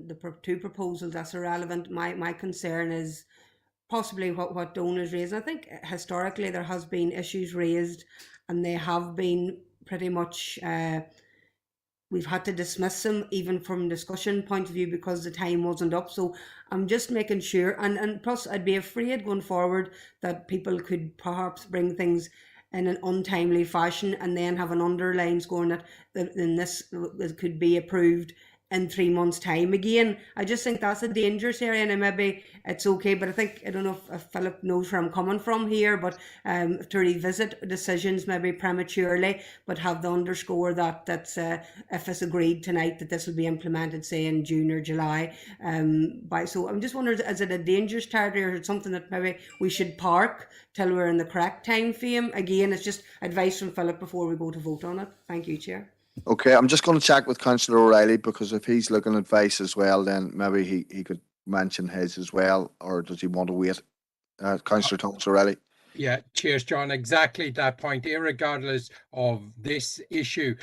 the 2 proposals, that's irrelevant. My concern is possibly what donors raised. I think historically there has been issues raised, and they have been pretty much we've had to dismiss them even from discussion point of view because the time wasn't up. So I'm just making sure, and plus I'd be afraid going forward that people could perhaps bring things in an untimely fashion and then have an underline scoring that then this could be approved in 3 months' time again. I just think that's a dangerous area, and maybe it's okay, but I don't know if Philip knows where I'm coming from here, but to revisit decisions maybe prematurely, but have the underscore that's if it's agreed tonight that this will be implemented, say in June or July. So I'm just wondering, is it a dangerous territory, or is it something that maybe we should park till we're in the correct time frame? Again, it's just advice from Philip before we go to vote on it. Thank you, Chair. Okay, I'm just going to check with Councillor O'Reilly, because if he's looking at advice as well, then maybe he could mention his as well, or does he want to wait? Councillor Thomas O'Reilly. Yeah, cheers, John. Exactly that point. Irregardless of this issue,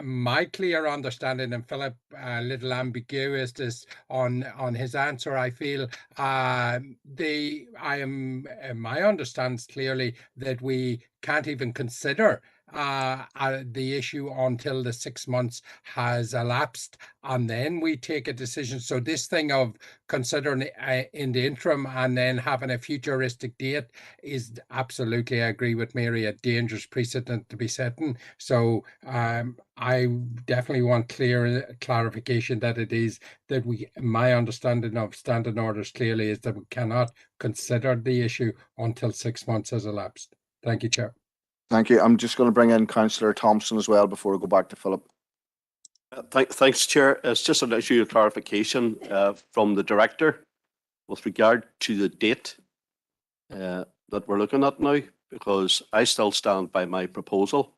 my clear understanding, and Philip a little ambiguous is on his answer. I feel my understanding is clearly that we can't even consider the issue until the 6 months has elapsed, and then we take a decision. So this thing of considering in the interim and then having a futuristic date is absolutely, I agree with Mary, a dangerous precedent to be setting. So I definitely want clarification that it is that my understanding of standing orders clearly is that we cannot consider the issue until 6 months has elapsed. Thank you, Chair. Thank you. I'm just going to bring in Councillor Thompson as well before we go back to Philip. Thanks, Chair. It's just an issue of clarification from the Director with regard to the date that we're looking at now, because I still stand by my proposal,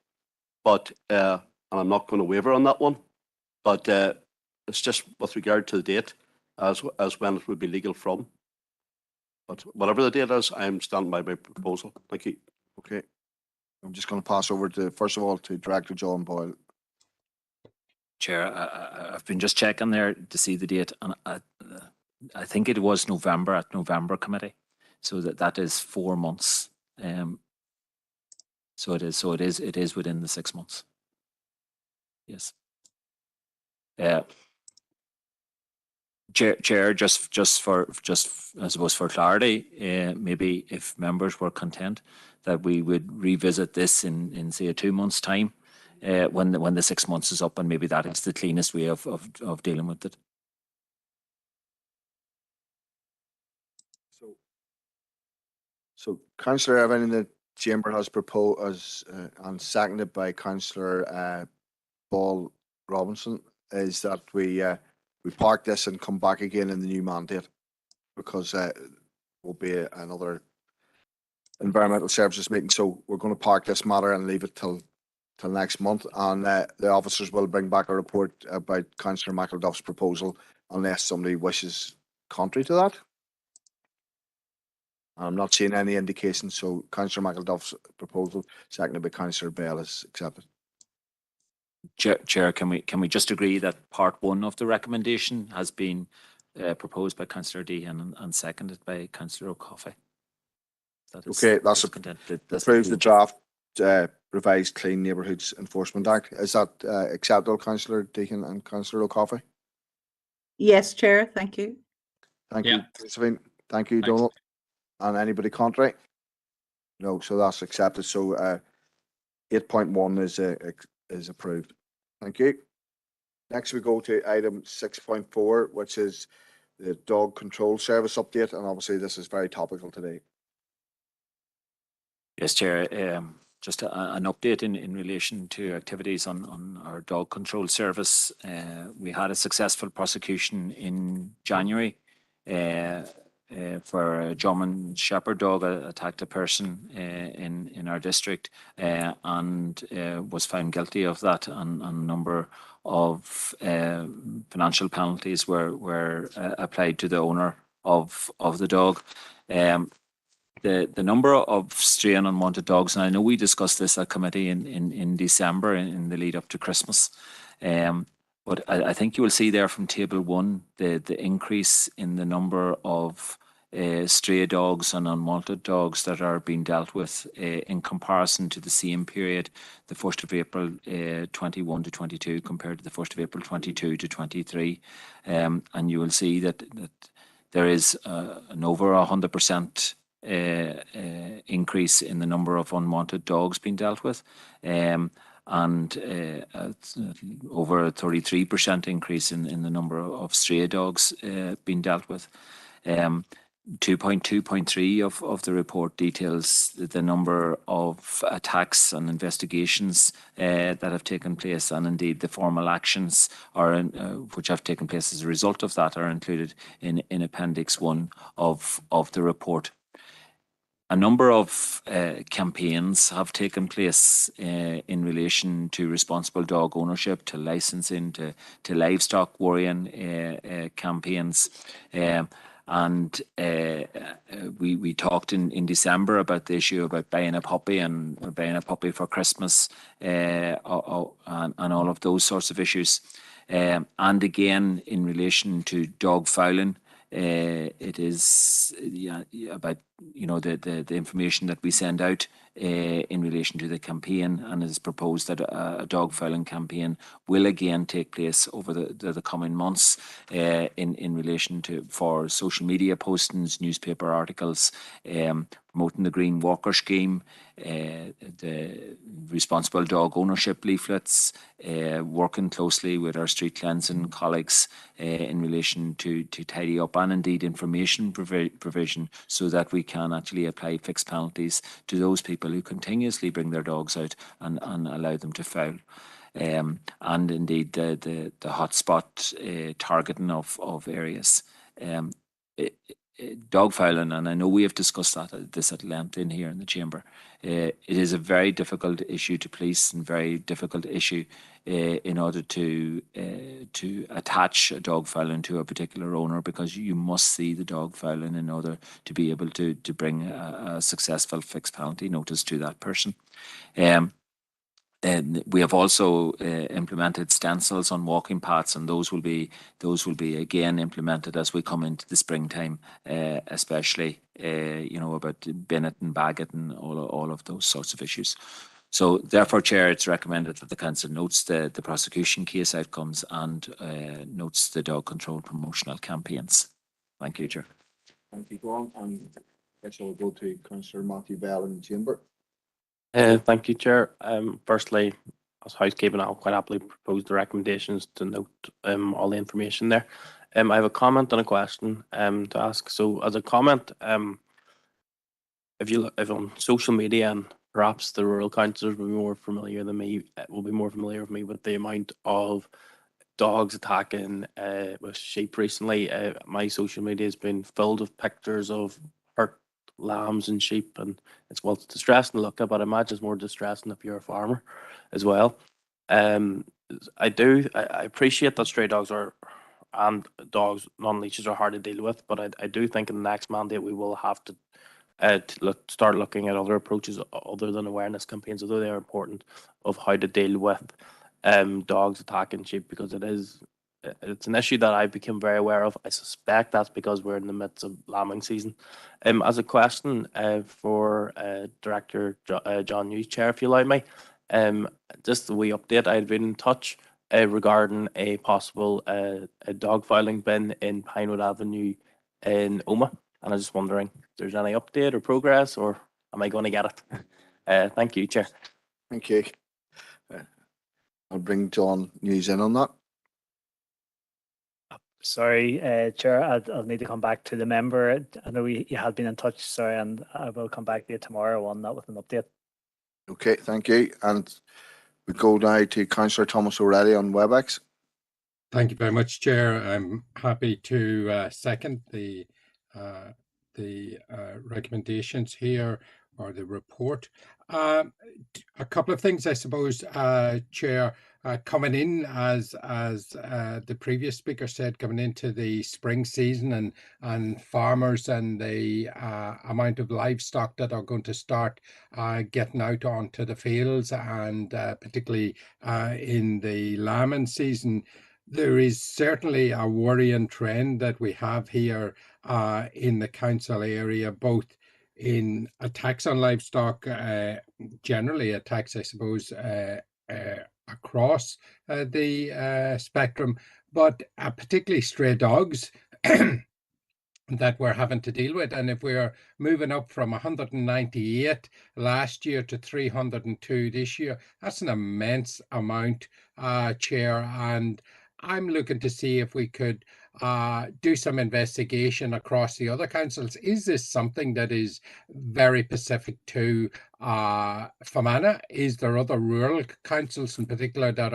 but and I'm not going to waver on that one, but it's just with regard to the date as when it would be legal from. But whatever the date is, I'm standing by my proposal. Thank you. Okay. I'm just going to pass over to, first of all, to Director John Boyle. Chair, I've been just checking there to see the date, and I think it was November at November committee, so that is 4 months. So it is within the 6 months. Yes. Chair, just I suppose for clarity, maybe if members were content that we would revisit this in say a 2 months' time, when the 6 months is up, and maybe that is the cleanest way of dealing with it. So Councillor Evan in the chamber has proposed and seconded by Councillor Paul Robinson is that we park this and come back again in the new mandate, because will be another environmental services meeting. So we're going to park this matter and leave it till next month, and the officers will bring back a report about Councillor McElduff's proposal unless somebody wishes contrary to that. I'm not seeing any indication, so Councillor McElduff's proposal, seconded by Councillor Bell, is accepted. Chair, can we just agree that part 1 of the recommendation has been proposed by Councillor Deehan and seconded by Councillor O'Coffey? Okay, that's approves the draft revised Clean Neighbourhoods Enforcement Act. Is that acceptable, Councillor Deehan and Councillor O'Coffey? Yes, Chair. Thank you. Thank you, Josephine. Thank you, Donald. And anybody contrary? No, so that's accepted. So 8.1 is approved. Thank you. Next we go to item 6.4, which is the dog control service update, and obviously this is very topical today. Yes, Chair. Just an update in relation to activities on our dog control service. We had a successful prosecution in January for a German Shepherd dog attacked a person in our district and was found guilty of that, and a number of financial penalties were applied to the owner of the dog. The number of stray and unwanted dogs, and I know we discussed this at committee in December in the lead up to Christmas, but I think you will see there from table 1 the increase in the number of stray dogs and unwanted dogs that are being dealt with in comparison to the same period, the 1st of April 21 to 22 compared to the 1st of April 22 to 23, and you will see that there is an over 100% increase in the number of unwanted dogs being dealt with, and over a 33% increase in the number of stray dogs being dealt with. 2.2.3 of the report details the number of attacks and investigations that have taken place, and indeed the formal actions which have taken place as a result of that are included in Appendix 1 of the report. A number of campaigns have taken place in relation to responsible dog ownership, to licensing, to livestock worrying campaigns. And we talked in December about the issue about buying a puppy and buying a puppy for Christmas, and all of those sorts of issues. And again, in relation to dog fouling, it is about the information that we send out in relation to the campaign, and it is proposed that a dog fouling campaign will again take place over the coming months in relation to for social media postings, newspaper articles, promoting the Green Walker Scheme, the responsible dog ownership leaflets, working closely with our street cleansing colleagues in relation to tidy up and indeed information provision, so that we can actually apply fixed penalties to those people who continuously bring their dogs out and allow them to foul. And indeed the hotspot targeting of areas. Dog fouling, and I know we have discussed this at length in here in the chamber. It is a very difficult issue to police and very difficult issue in order to attach a dog fouling to a particular owner, because you must see the dog fouling in order to be able to bring a successful fixed penalty notice to that person. And we have also implemented stencils on walking paths, and those will be again implemented as we come into the springtime, especially about bin and bag it and all of those sorts of issues. So therefore, Chair, it's recommended that the Council notes the prosecution case outcomes and notes the dog control promotional campaigns. Thank you, Chair. Thank you, Gordon. And I guess I'll go to Councillor Matthew Bell in the chamber. Thank you, Chair. Firstly, as housekeeping, I'll quite happily propose the recommendations to note all the information there. I have a comment and a question to ask. So, as a comment, if on social media, and perhaps the rural councillors will be more familiar than me, with me with the amount of dogs attacking with sheep recently. My social media has been filled with pictures of hurt lambs and sheep, and it's distressing to look at, but I imagine it's more distressing if you're a farmer as well. I appreciate that stray dogs and dogs non-leashes are hard to deal with, but I do think in the next mandate we will have to start looking at other approaches other than awareness campaigns, although they are important, of how to deal with dogs attacking sheep, because it's an issue that I became very aware of. I suspect that's because we're in the midst of lambing season. As a question for Director John Hughes, Chair, if you allow me, just a wee update. I had been in touch regarding a possible a dog filing bin in Pinewood Avenue in Omagh, and I was just wondering if there's any update or progress, or am I going to get it? Thank you, Chair. Thank you. I'll bring John Hughes in on that. Sorry, Chair, I'll need to come back to the member. I know you had been in touch, sorry, and I will come back to you tomorrow on that with an update. Okay, thank you. And we go now to Councillor Thomas O'Reilly on WebEx. Thank you very much, Chair. I'm happy to second the recommendations here, or the report. A couple of things, I suppose, Chair. Coming in, as the previous speaker said, coming into the spring season, and farmers and the amount of livestock that are going to start getting out onto the fields, and particularly in the lambing season, there is certainly a worrying trend that we have here in the council area, both in attacks on livestock, generally attacks, I suppose, across the spectrum, but particularly stray dogs that we're having to deal with. And if we're moving up from 198 last year to 302 this year, that's an immense amount, Chair. And I'm looking to see if we could do some investigation across the other councils. Is this something that is very specific to Fermanagh? Is there other rural councils in particular that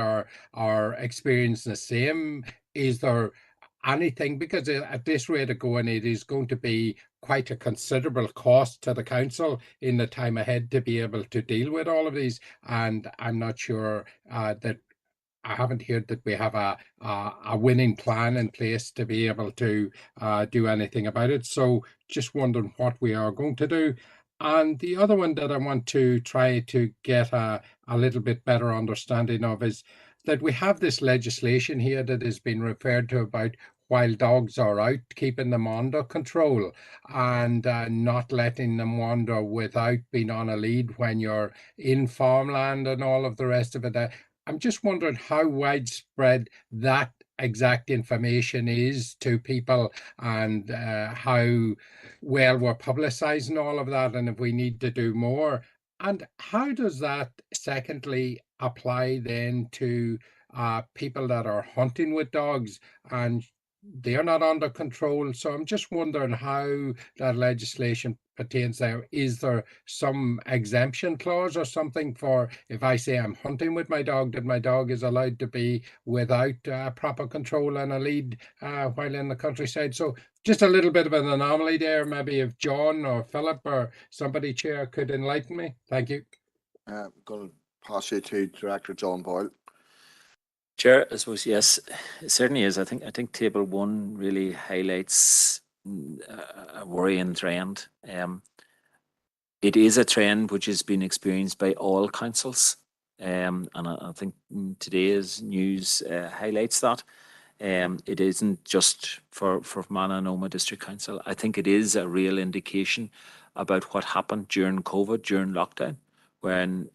are experiencing the same? Is there anything, because at this rate of going, it is going to be quite a considerable cost to the council in the time ahead to be able to deal with all of these, and I'm not sure that I haven't heard that we have a winning plan in place to be able to do anything about it. So just wondering what we are going to do. And the other one that I want to try to get a little bit better understanding of is that we have this legislation here that has been referred to about while dogs are out, keeping them under control and not letting them wander without being on a lead when you're in farmland and all of the rest of it. I'm just wondering how widespread that exact information is to people and how well we're publicizing all of that and if we need to do more. And how does that, secondly, apply then to people that are hunting with dogs and they're not under control? So I'm just wondering how that legislation pertains there. Is there some exemption clause or something for if I say I'm hunting with my dog, that my dog is allowed to be without proper control and a lead while in the countryside? So just a little bit of an anomaly there. Maybe if John or Philip or somebody, Chair, could enlighten me. Thank you. I'm going to pass you to Director John Boyle. Chair, I suppose, yes, it certainly is. I think Table 1 really highlights a worrying trend. It is a trend which has been experienced by all councils, and I think today's news highlights that. It isn't just for Fermanagh and Omagh District Council. I think it is a real indication about what happened during COVID, during lockdown, when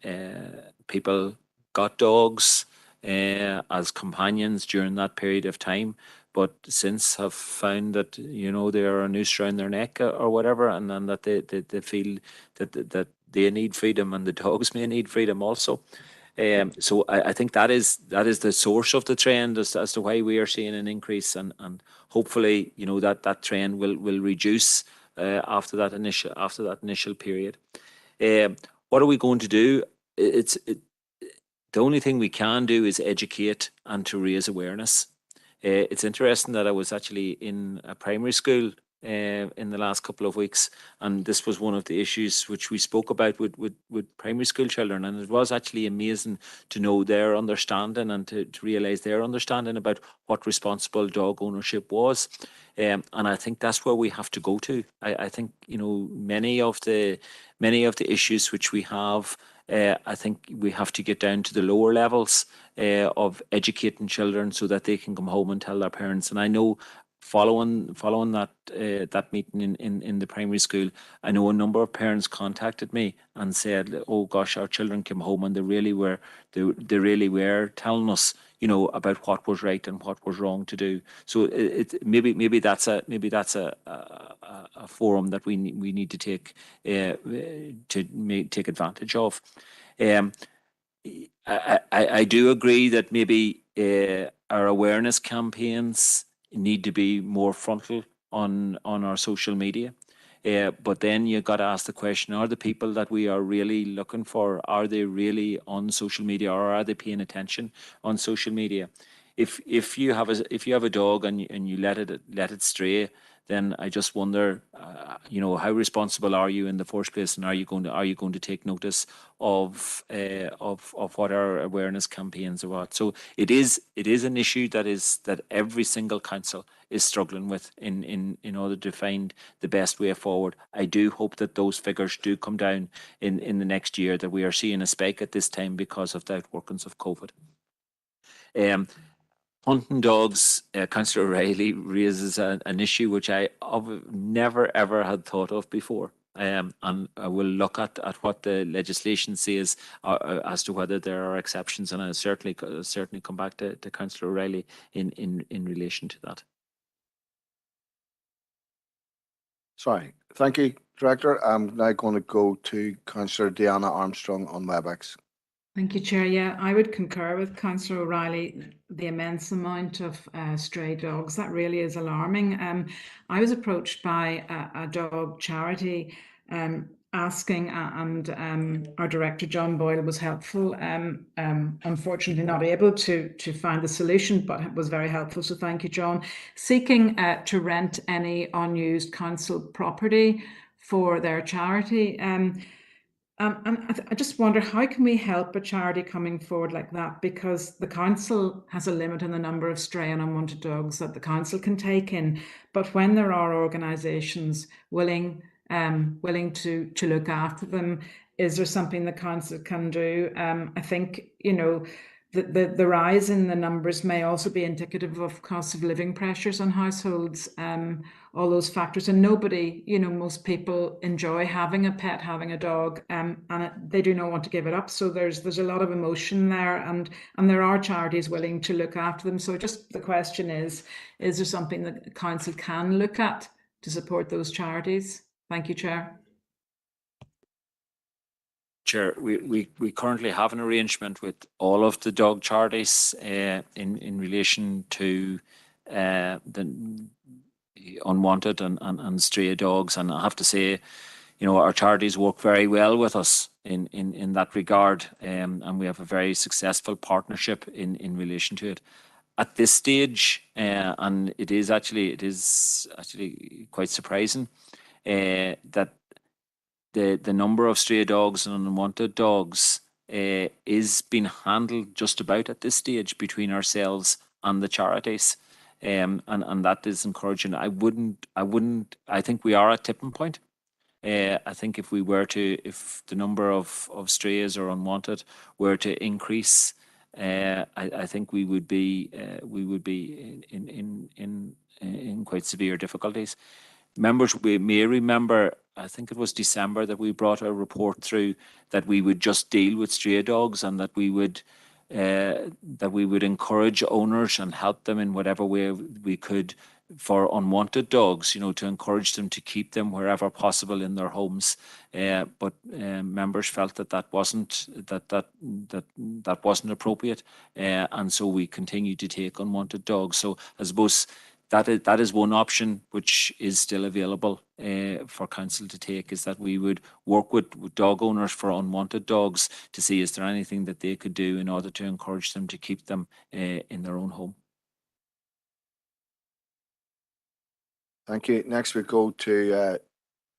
people got dogs as companions during that period of time, but since have found that they are a noose around their neck or whatever, and then that they feel that they need freedom and the dogs may need freedom also. So I think that is the source of the trend as to why we are seeing an increase, and hopefully that trend will reduce after that initial period. What are we going to do? The only thing we can do is educate and to raise awareness. It's interesting that I was actually in a primary school in the last couple of weeks, and this was one of the issues which we spoke about with primary school children, and it was actually amazing to know their understanding and to realise their understanding about what responsible dog ownership was. And I think that's where we have to go to. I think many of the issues which we have, I think we have to get down to the lower levels of educating children so that they can come home and tell their parents. And I know following that meeting in the primary school, I know a number of parents contacted me and said, "Oh gosh, our children came home and they really were telling us, about what was right and what was wrong to do." So maybe that's a forum that we need to take take advantage of. I do agree that maybe our awareness campaigns need to be more frontal on our social media. But then you got to ask the question, are the people that we are really looking for, are they really on social media, or are they paying attention on social media? If you have a dog and you let it stray, then I just wonder, how responsible are you in the first place, and are you going to take notice of what our awareness campaigns are about? So it is an issue that every single council is struggling with in order to find the best way forward. I do hope that those figures do come down in the next year, that we are seeing a spike at this time because of the outworkings of COVID. Hunting dogs, Councillor O'Reilly raises an issue which I never ever had thought of before. And I will look at what the legislation says as to whether there are exceptions, and I'll certainly come back to Councillor O'Reilly in relation to that. Sorry. Thank you, Director. I'm now going to go to Councillor Deanna Armstrong on WebEx. Thank you, Chair. Yeah, I would concur with Councillor O'Reilly, the immense amount of stray dogs. That really is alarming. I was approached by a dog charity asking, and our director, John Boyle, was helpful. Unfortunately not able to find the solution, but was very helpful. So thank you, John. Seeking to rent any unused council property for their charity. And I just wonder, how can we help a charity coming forward like that? Because the council has a limit on the number of stray and unwanted dogs that the council can take in. But when there are organisations willing to look after them, is there something the council can do? I think, you know, the rise in the numbers may also be indicative of cost of living pressures on households, all those factors. And nobody, you know, most people enjoy having a pet, having a dog, and they do not want to give it up. So there's a lot of emotion there, and there are charities willing to look after them. So just the question is there something that the council can look at to support those charities? Thank you, Chair. Chair, we currently have an arrangement with all of the dog charities in relation to the unwanted and stray dogs, and I have to say, you know, our charities work very well with us in that regard, and we have a very successful partnership in relation to it. At this stage, and it is actually quite surprising that the number of stray dogs and unwanted dogs is being handled just about at this stage between ourselves and the charities, and that is encouraging. I think we are at tipping point. I think if the number of strays or unwanted were to increase, I think we would be in quite severe difficulties. Members may remember, I think it was December, that we brought a report through that we would just deal with stray dogs, and that we would encourage owners and help them in whatever way we could for unwanted dogs, you know, to encourage them to keep them wherever possible in their homes. But members felt that wasn't appropriate, and so we continue to take unwanted dogs. So I suppose that is one option which is still available for council to take, is that we would work with dog owners for unwanted dogs to see is there anything that they could do in order to encourage them to keep them in their own home. Thank you. Next we go to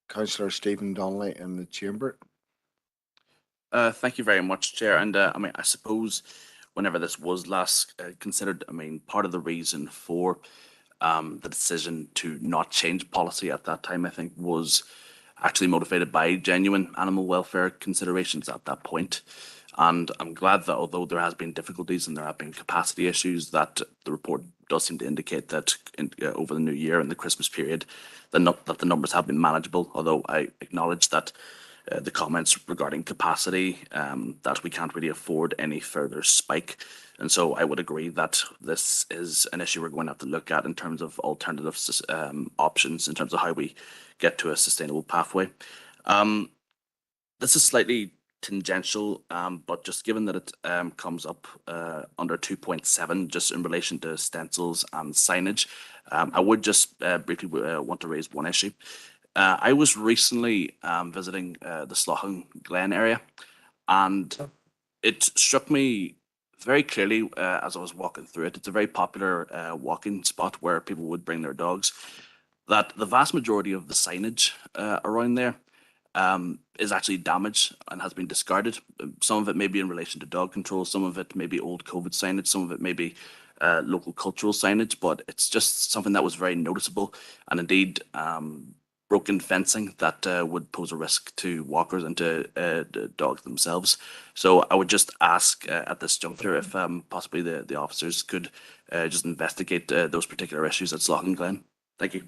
Councillor Stephen Donnelly in the chamber. Thank you very much, Chair. And I mean, I suppose whenever this was last considered, I mean, part of the reason for the decision to not change policy at that time, I think, was actually motivated by genuine animal welfare considerations at that point. And I'm glad that although there has been difficulties and there have been capacity issues, that the report does seem to indicate that over the new year and the Christmas period, that the numbers have been manageable. Although I acknowledge that the comments regarding capacity, that we can't really afford any further spike. And so I would agree that this is an issue we're going to have to look at in terms of alternative options, in terms of how we get to a sustainable pathway. This is slightly tangential, but just given that it comes up under 2.7, just in relation to stencils and signage, I would just briefly want to raise one issue. I was recently visiting the Slaughing Glen area, and it struck me very clearly as I was walking through it. It's a very popular walking spot where people would bring their dogs, that the vast majority of the signage around there is actually damaged and has been discarded. Some of it may be in relation to dog control, some of it may be old COVID signage, some of it may be local cultural signage, but it's just something that was very noticeable, and indeed broken fencing that would pose a risk to walkers and to the dogs themselves. So I would just ask at this juncture if possibly the officers could just investigate those particular issues at Slaughing Glen. Thank you.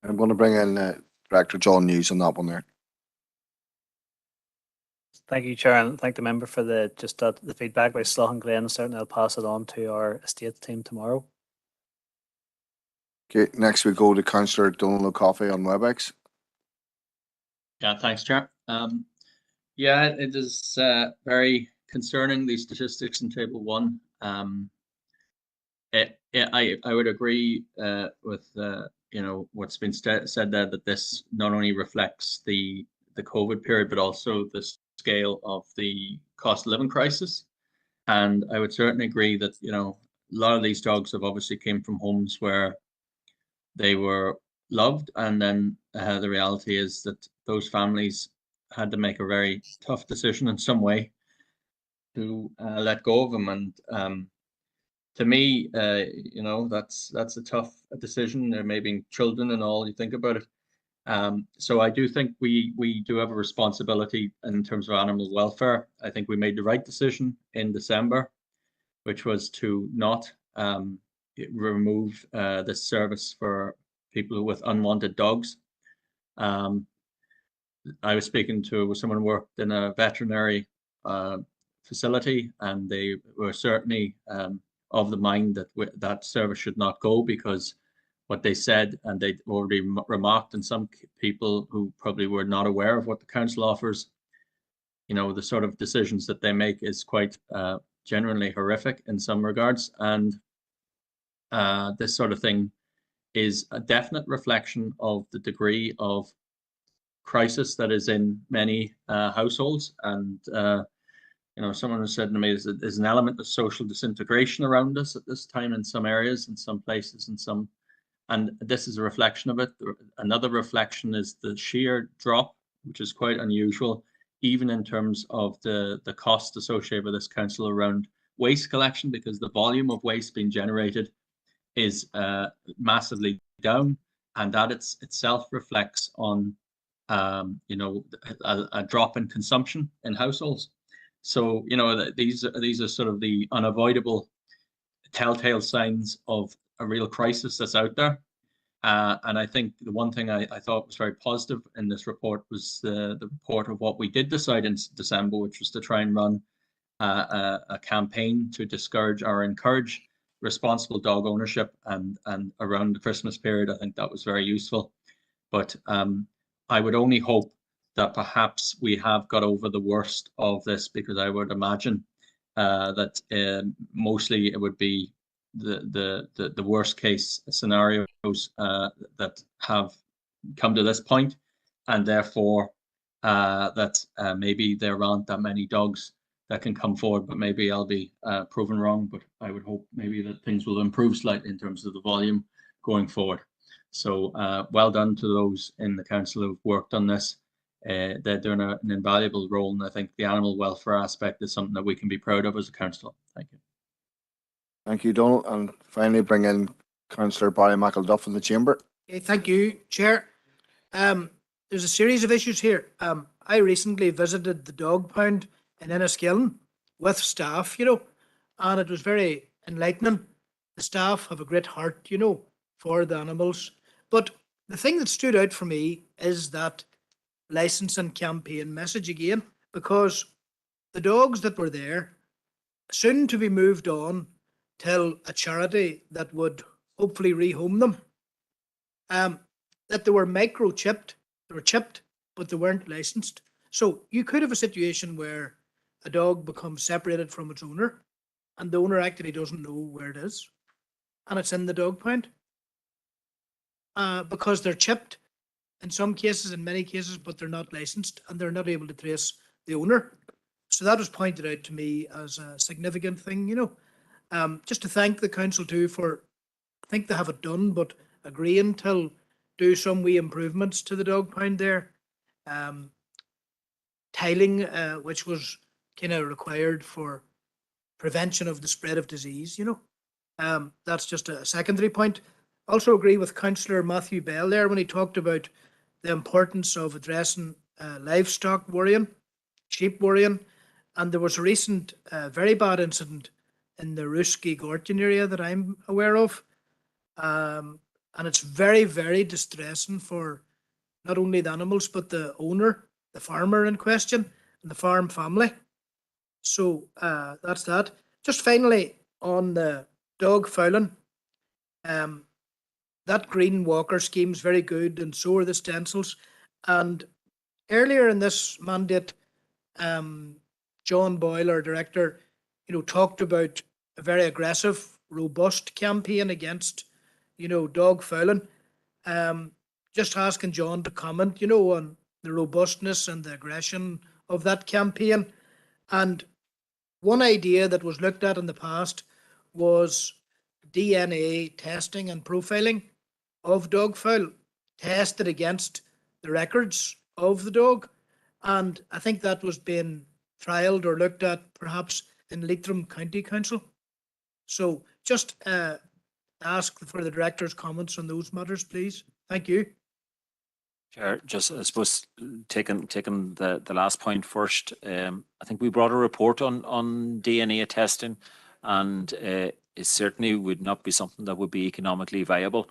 I'm going to bring in Director John News on that one there. Thank you, Chair, and thank the member for the feedback by Slaughing Glen. Certainly I'll pass it on to our estate team tomorrow. Okay, next we go to Councillor Donald O'Coffey on WebEx. Yeah, thanks, Chair. Yeah, it is very concerning, these statistics in Table 1. I would agree with you know, what's been said there, that this not only reflects the COVID period, but also the scale of the cost of living crisis. And I would certainly agree that, you know, a lot of these dogs have obviously came from homes where they were loved, and then the reality is that those families had to make a very tough decision in some way to let go of him. And to me, you know, that's a tough decision. There may be children and all, you think about it. So I do think we do have a responsibility in terms of animal welfare. I think we made the right decision in December, which was to not remove this service for people with unwanted dogs. I was speaking to someone who worked in a veterinary facility, and they were certainly of the mind that that service should not go, because what they said, and they already remarked, and some people who probably were not aware of what the council offers, you know, the sort of decisions that they make is quite genuinely horrific in some regards. And this sort of thing is a definite reflection of the degree of crisis that is in many households. And you know, someone has said to me, there's an element of social disintegration around us at this time in some areas, in some places, and this is a reflection of it. Another reflection is the sheer drop, which is quite unusual, even in terms of the cost associated with this council around waste collection, because the volume of waste being generated is massively down, and that itself reflects on you know, a drop in consumption in households. So, you know, these are sort of the unavoidable telltale signs of a real crisis that's out there. And I think the one thing I thought was very positive in this report was the report of what we did decide in December, which was to try and run a campaign to discourage or encourage responsible dog ownership, and around the Christmas period. I think that was very useful. But I would only hope that perhaps we have got over the worst of this, because I would imagine that mostly it would be the worst case scenarios that have come to this point, and therefore that maybe there aren't that many dogs that can come forward. But maybe I'll be proven wrong, but I would hope maybe that things will improve slightly in terms of the volume going forward. So well done to those in the council who've worked on this. They're doing an invaluable role, and I think the animal welfare aspect is something that we can be proud of as a council. Thank you. Thank you, Donald. And finally, bring in Councillor Barry McElduff in the chamber. Okay, thank you, Chair. There's a series of issues here. I recently visited the dog pound in Enniskillen with staff, you know, and it was very enlightening. The staff have a great heart, you know, for the animals. But the thing that stood out for me is that licensing campaign message again, because the dogs that were there, soon to be moved on till a charity that would hopefully rehome them, that they were microchipped, they were chipped, but they weren't licensed. So you could have a situation where a dog becomes separated from its owner, and the owner actually doesn't know where it is, and it's in the dog pound, because they're chipped in some cases, in many cases, but they're not licensed, and they're not able to trace the owner. So that was pointed out to me as a significant thing, you know. Just to thank the council too for, I think they have it done, but agreeing to do some wee improvements to the dog pound there. Tiling, which was kind of required for prevention of the spread of disease, you know. That's just a secondary point. Also agree with Councillor Matthew Bell there when he talked about the importance of addressing livestock worrying, sheep worrying. And there was a recent very bad incident in the Ruski Gorton area that I'm aware of. And it's very, very distressing for not only the animals, but the owner, the farmer in question, and the farm family. So that's that. Just finally, on the dog fouling, that green walker scheme is very good, and so are the stencils. And earlier in this mandate, John Boyle, our director, you know, talked about a very aggressive, robust campaign against, you know, dog fouling. Just asking John to comment, you know, on the robustness and the aggression of that campaign. And one idea that was looked at in the past was DNA testing and profiling of dog fowl, tested against the records of the dog. And I think that was being trialled or looked at perhaps in Leitrim County Council. So just ask for the director's comments on those matters, please. Thank you. Chair, just I suppose taking the last point first, I think we brought a report on DNA testing, and it certainly would not be something that would be economically viable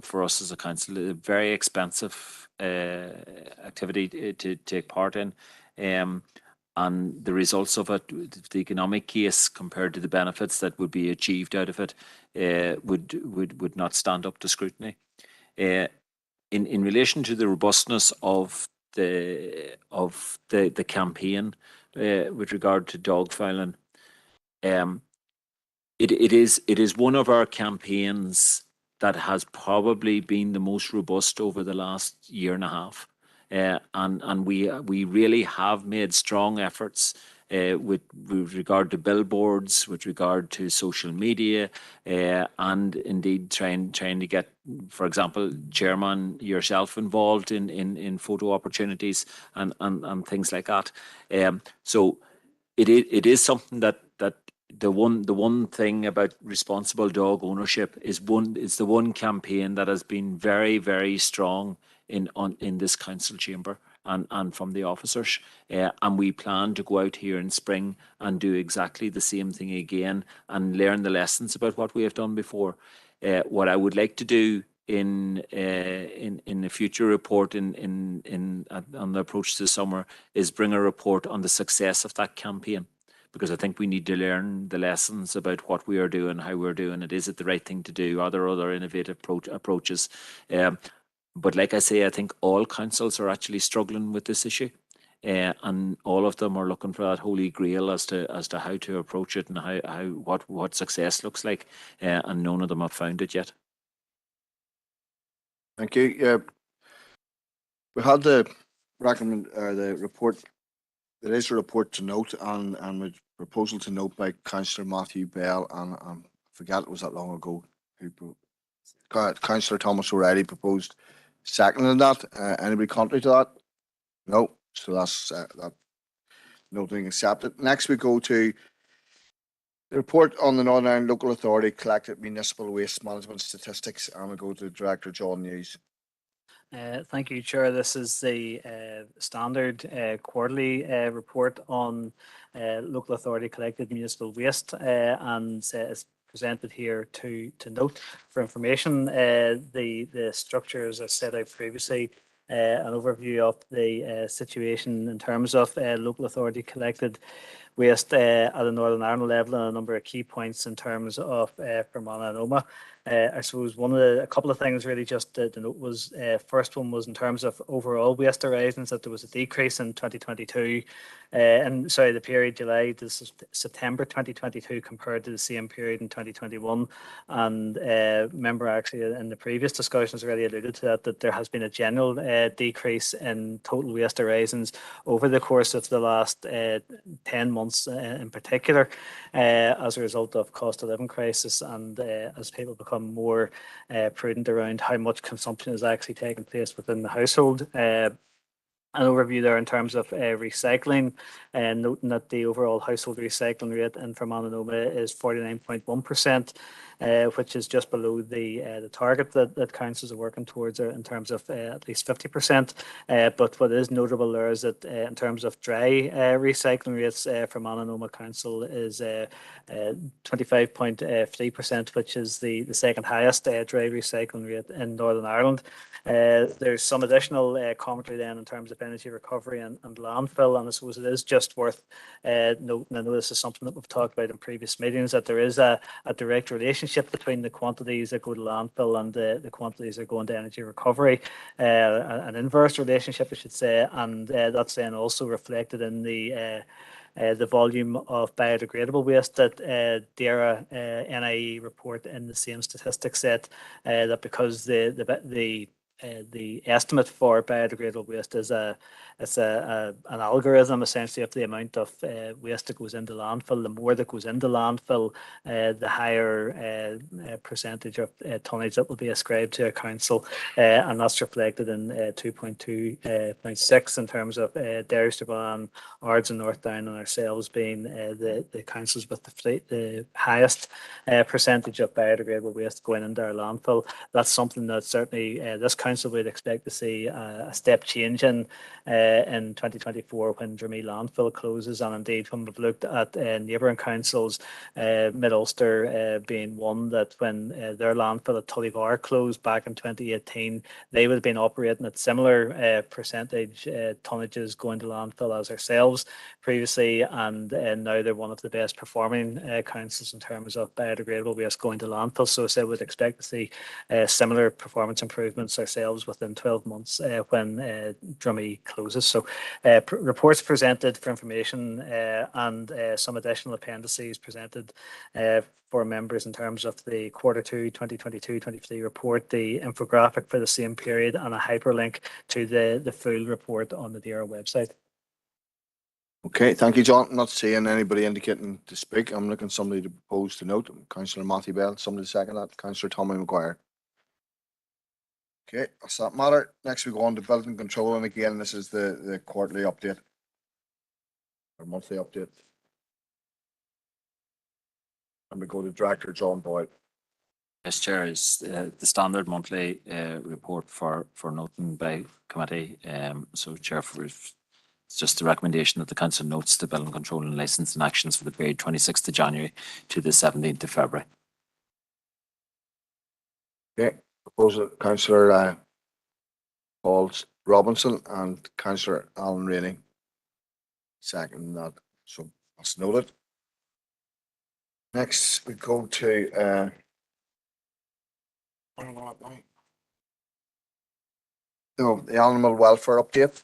for us as a council. A very expensive activity to take part in, and the results of it, the economic case compared to the benefits that would be achieved out of it, would not stand up to scrutiny. In relation to the robustness of the campaign with regard to dog fouling, it is one of our campaigns that has probably been the most robust over the last year and a half, and we really have made strong efforts with regard to billboards, with regard to social media, and indeed trying to get, for example, Chairman, yourself involved in photo opportunities and things like that. So it is something that the one thing about responsible dog ownership is the one campaign that has been very, very strong in this council chamber and from the officers, and we plan to go out here in spring and do exactly the same thing again and learn the lessons about what we have done before. What I would like to do in a future report on the approach to summer is bring a report on the success of that campaign, because I think we need to learn the lessons about what we are doing, how we're doing it. Is it the right thing to do? Are there other innovative approaches? But like I say, I think all councils are actually struggling with this issue, and all of them are looking for that holy grail as to how to approach it and what success looks like, and none of them have found it yet. Thank you. Yeah, we had the report. There is a report to note and a proposal to note by Councillor Matthew Bell, and I forget it was that long ago. Councillor Thomas O'Reilly proposed seconding that. Anybody contrary to that? No. So that's that noting accepted. Next we go to the report on the Northern Ireland Local Authority collected municipal waste management statistics, and we go to Director John News. Thank you, Chair. This is the standard quarterly report on local authority collected municipal waste, and it's presented here to note for information. The structure, as I said out previously, an overview of the situation in terms of local authority collected waste at a Northern Ireland level, and a number of key points in terms of Fermanagh and Omagh. I suppose a couple of things really just to note was, first one was in terms of overall waste arisings, that there was a decrease in 2022, the period July to September 2022 compared to the same period in 2021. And remember, actually in the previous discussions already alluded to that there has been a general decrease in total waste arisings over the course of the last 10 months in particular, as a result of cost of living crisis, and as people become more prudent around how much consumption is actually taking place within the household. An overview there in terms of recycling, and noting that the overall household recycling rate in Fermanagh and Omagh is 49.1%, which is just below the target that councils are working towards in terms of at least 50%. But what is notable there is that in terms of dry recycling rates, Fermanagh and Omagh Council is 25.3%, which is the second highest dry recycling rate in Northern Ireland. There's some additional commentary then in terms of energy recovery and landfill, and I suppose it is just worth noting, I know this is something that we've talked about in previous meetings, that there is a direct relationship between the quantities that go to landfill and the quantities that go into energy recovery, an inverse relationship, I should say, and that's then also reflected in the volume of biodegradable waste that DAERA NIE report in the same statistics set, that because the the estimate for biodegradable waste is an algorithm essentially of the amount of waste that goes into landfill. The more that goes into landfill, the higher percentage of tonnage that will be ascribed to a council, and that's reflected in 2.2.6 in terms of Derry, Strabane, Ards and North Down, and ourselves being the councils with the highest percentage of biodegradable waste going into our landfill. That's something that certainly this council would expect to see a step change in 2024 when Dramee landfill closes, and indeed when we've looked at neighbouring councils, Mid-Ulster being one, that when their landfill at Tullyvar closed back in 2018, they would have been operating at similar percentage tonnages going to landfill as ourselves previously, and now they're one of the best performing councils in terms of biodegradable waste going to landfill. So I would expect to see similar performance improvements ourselves within 12 months when Dramee closes. So reports presented for information and some additional appendices presented for members in terms of the Q2 2022-23 report, the infographic for the same period, and a hyperlink to the full report on the DAERA website. Okay, thank you, John. Not seeing anybody indicating to speak. I'm looking for somebody to propose to note. Councillor Matthew Bell, somebody to second that. Councillor Tommy McGuire. Okay, that's that matter. Next we go on to building control, and again, this is the quarterly update or monthly update. And we go to Director John Boyle. Yes, Chair, is the standard monthly report for noting by committee. So, Chair, it's just the recommendation that the Council notes the building control and licensing actions for the period 26th of January to the 17th of February. Okay, proposal Councillor Paul Robinson and Councillor Alan Rainey. Second that, so that's noted. Next we go to the animal welfare update.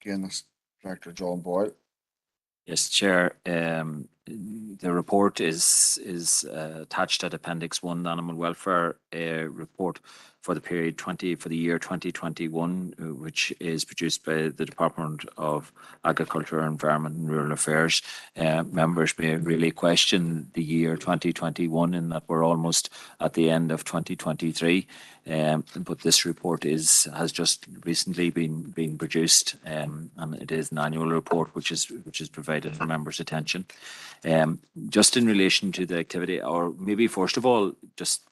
Again, that's Director John Boyle. Yes, Chair. The report is attached at Appendix 1, the Animal Welfare Report for the period for the year 2021, which is produced by the Department of Agriculture, Environment and Rural Affairs. Members may really question the year 2021 in that we're almost at the end of 2023. But this report has just recently been produced, and it is an annual report which is provided for members' attention. Just in relation to the activity, or maybe first of all, just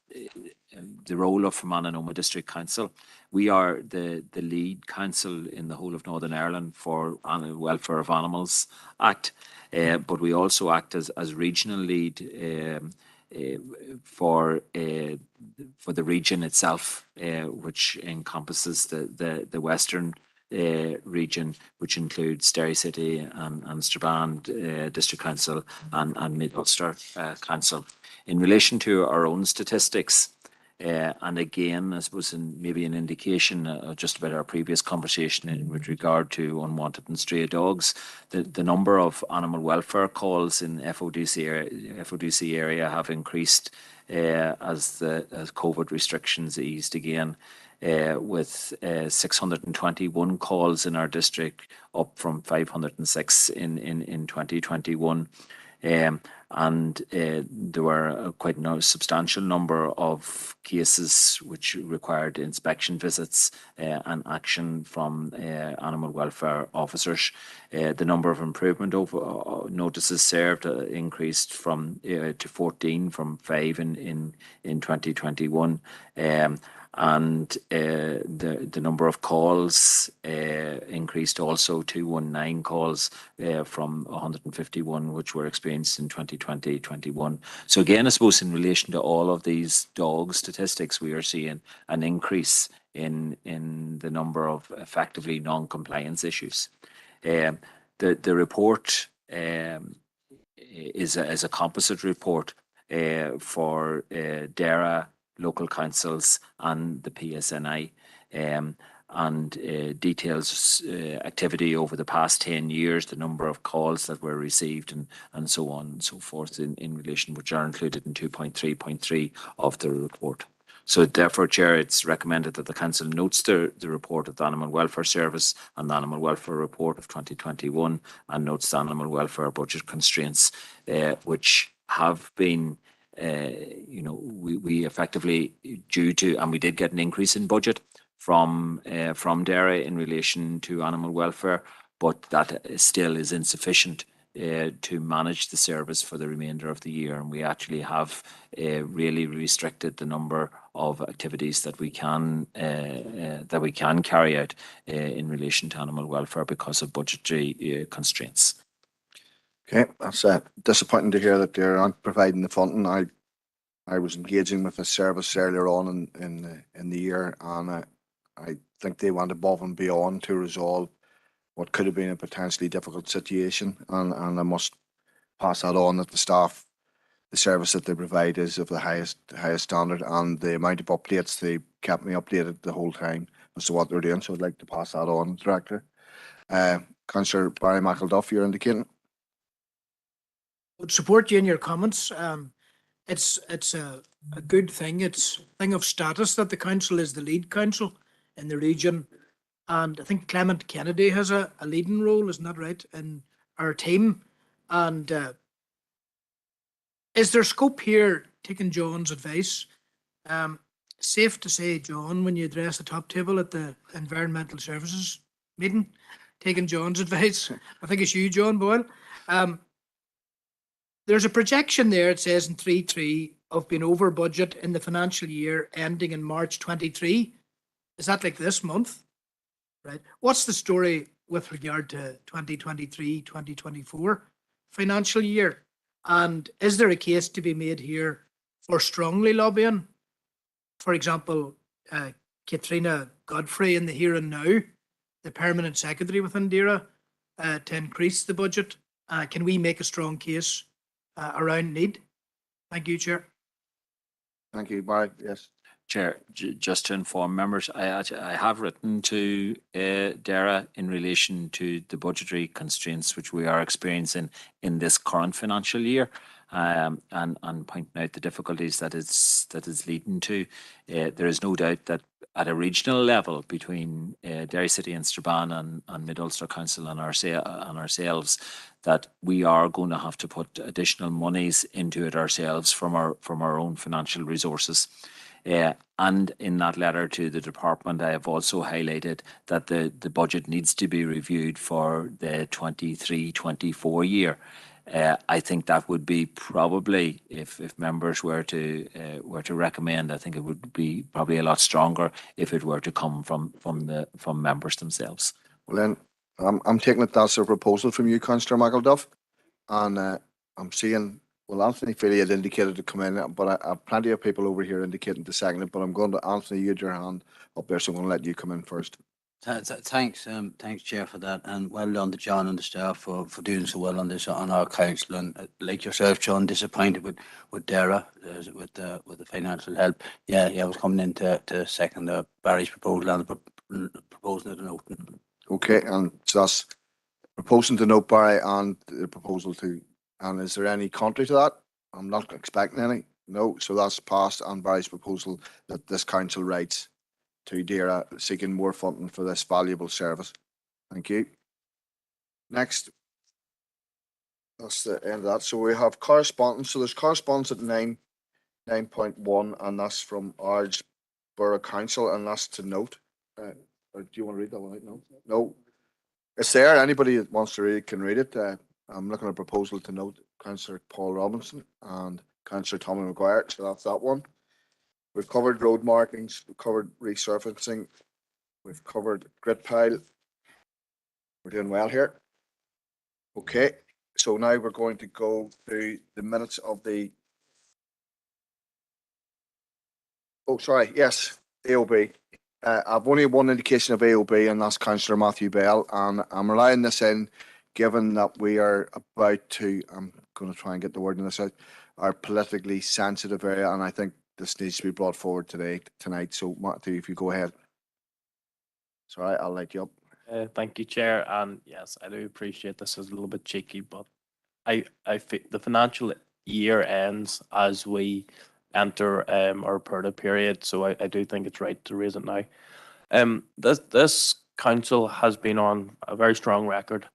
the role of Fermanagh and Omagh District Council. We are the lead council in the whole of Northern Ireland for Animal Welfare of Animals Act, but we also act as regional lead for the region itself, which encompasses the western region, which includes Derry City and Strabane District Council and Mid-Ulster Council. In relation to our own statistics, and again, I suppose maybe an indication just about our previous conversation with regard to unwanted and stray dogs, the number of animal welfare calls in FODC area have increased as COVID restrictions eased again, with 621 calls in our district, up from 506 in 2021. And there were quite a substantial number of cases which required inspection visits and action from animal welfare officers. The number of improvement notices served increased to 14 from 5 in 2021. And the number of calls increased also to 119 calls from 151 which were experienced in 2020-21. So again, I suppose in relation to all of these dog statistics, we are seeing an increase in the number of effectively non-compliance issues. The report is a composite report for DAERA, local councils and the PSNI, and details activity over the past 10 years, the number of calls that were received and so on and so forth in relation, which are included in 2.3.3 of the report. So therefore, Chair, it's recommended that the Council notes the report of the Animal Welfare Service and the Animal Welfare Report of 2021 and notes the animal welfare budget constraints, which have been, we effectively due to, and we did get an increase in budget from DAERA in relation to animal welfare, but that still is insufficient to manage the service for the remainder of the year. And we actually have really restricted the number of activities that we can carry out in relation to animal welfare because of budgetary constraints. Okay, that's disappointing to hear that they aren't providing the funding. I was engaging with the service earlier on in the year, and I think they went above and beyond to resolve what could have been a potentially difficult situation, and I must pass that on that the staff, the service that they provide is of the highest standard, and the amount of updates, they kept me updated the whole time as to what they're doing. So I'd like to pass that on, Director. Councillor Barry McElduff, you're indicating. Would support you in your comments. It's a good thing. It's a thing of status that the council is the lead council in the region. And I think Clement Kennedy has a leading role, isn't that right, in our team? And is there scope here, taking John's advice? Safe to say, John, when you address the top table at the Environmental Services meeting, taking John's advice, I think it's you, John Boyle. There's a projection there, it says in 3.3, of being over budget in the financial year ending in March 23. Is that like this month? Right. What's the story with regard to 2023, 2024 financial year? And is there a case to be made here for strongly lobbying? For example, Katrina Godfrey in the here and now, the permanent secretary within DAERA, to increase the budget. Can we make a strong case around need? Thank you, Chair. Thank you, Barry. Yes. Chair, just to inform members, I have written to DAERA in relation to the budgetary constraints which we are experiencing in this current financial year, and pointing out the difficulties that is leading to. There is no doubt that at a regional level between Derry City and Strabane and Mid-Ulster Council and ourselves, that we are going to have to put additional monies into it ourselves from our own financial resources. And in that letter to the department, I have also highlighted that the budget needs to be reviewed for the 23-24 year. I think that would be probably, if members were to recommend, I think it would be probably a lot stronger if it were to come from members themselves. Well then, I'm taking it that's a proposal from you, Councillor McElduff, and I'm seeing. Well, Anthony Feely had indicated to come in, but I have plenty of people over here indicating to second it. But I'm going to, Anthony, you had your hand up there, so I'm going to let you come in first. Thanks, Chair, for that, and well done to John and the staff for doing so well on this on our council. And like yourself, John, disappointed with DAERA with the financial help. Yeah, I was coming in to second Barry's proposal and proposing it and open. Okay, and so that's proposing to note Barry and the proposal to. And is there any contrary to that? I'm not expecting any. No, so that's passed on Barry's proposal that this council writes to DAERA seeking more funding for this valuable service. Thank you. Next. That's the end of that. So we have correspondence. So there's correspondence at 9.1, and that's from Ards Borough Council, and that's to note. Or do you want to read that one out? No. No. It's there. Anybody that wants to read it can read it. I'm looking at a proposal to note Councillor Paul Robinson and Councillor Tommy Maguire. So that's that one. We've covered road markings, we've covered resurfacing, we've covered grit pile. We're doing well here. Okay, so now we're going to go through the minutes of the. Oh, sorry, yes, AOB. I've only one indication of AOB, and that's Councillor Matthew Bell, and I'm relying this in. Given that we are about to, I'm going to try and get the word in this out, our politically sensitive area, and I think this needs to be brought forward tonight. So, Matthew, if you go ahead. Sorry, I'll let you up. Thank you, Chair. And yes, I do appreciate this is a little bit cheeky, but I think the financial year ends as we enter our Purda period. So I do think it's right to raise it now. This council has been on a very strong record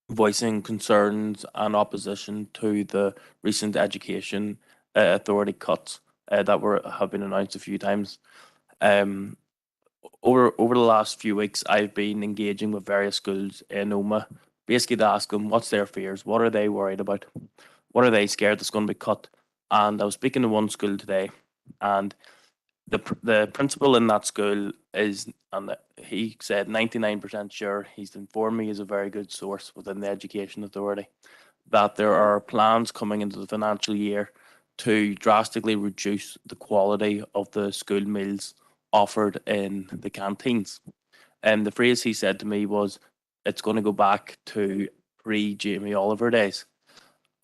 voicing concerns and opposition to the recent education authority cuts that have been announced a few times. Over the last few weeks, I've been engaging with various schools in Omagh, basically to ask them what's their fears, what are they worried about, what are they scared that's going to be cut. And I was speaking to one school today, and the principal in that school is, and he said 99% sure, he's informed me, is a very good source within the Education Authority, that there are plans coming into the financial year to drastically reduce the quality of the school meals offered in the canteens. And the phrase he said to me was, it's going to go back to pre-Jamie Oliver days.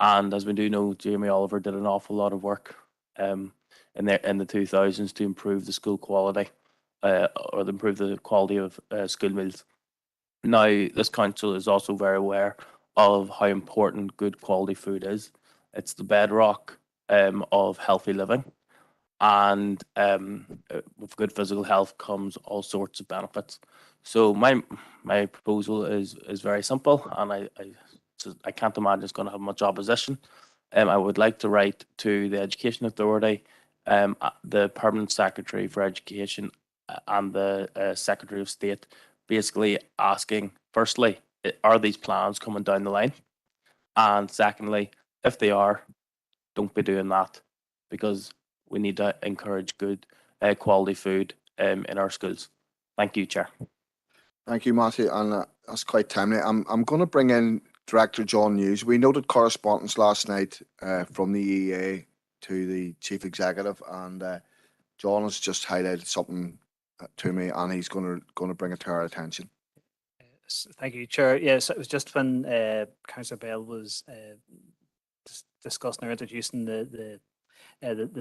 And as we do know, Jamie Oliver did an awful lot of work in the 2000s to improve the school quality or improve the quality of school meals. Now, this council is also very aware of how important good quality food is. It's the bedrock of healthy living. And with good physical health comes all sorts of benefits. So my proposal is very simple, and I can't imagine it's going to have much opposition. I would like to write to the Education Authority, the Permanent Secretary for Education, and the Secretary of State, basically asking, firstly, are these plans coming down the line? And secondly, if they are, don't be doing that, because we need to encourage good quality food in our schools. Thank you, Chair. Thank you, Matthew, and that's quite timely. I'm going to bring in Director John News. We noted correspondence last night from the EEA to the Chief Executive, and John has just highlighted something to me, and he's going to bring it to our attention. Thank you, Chair. Yes, it was just when Councillor Bell was discussing or introducing the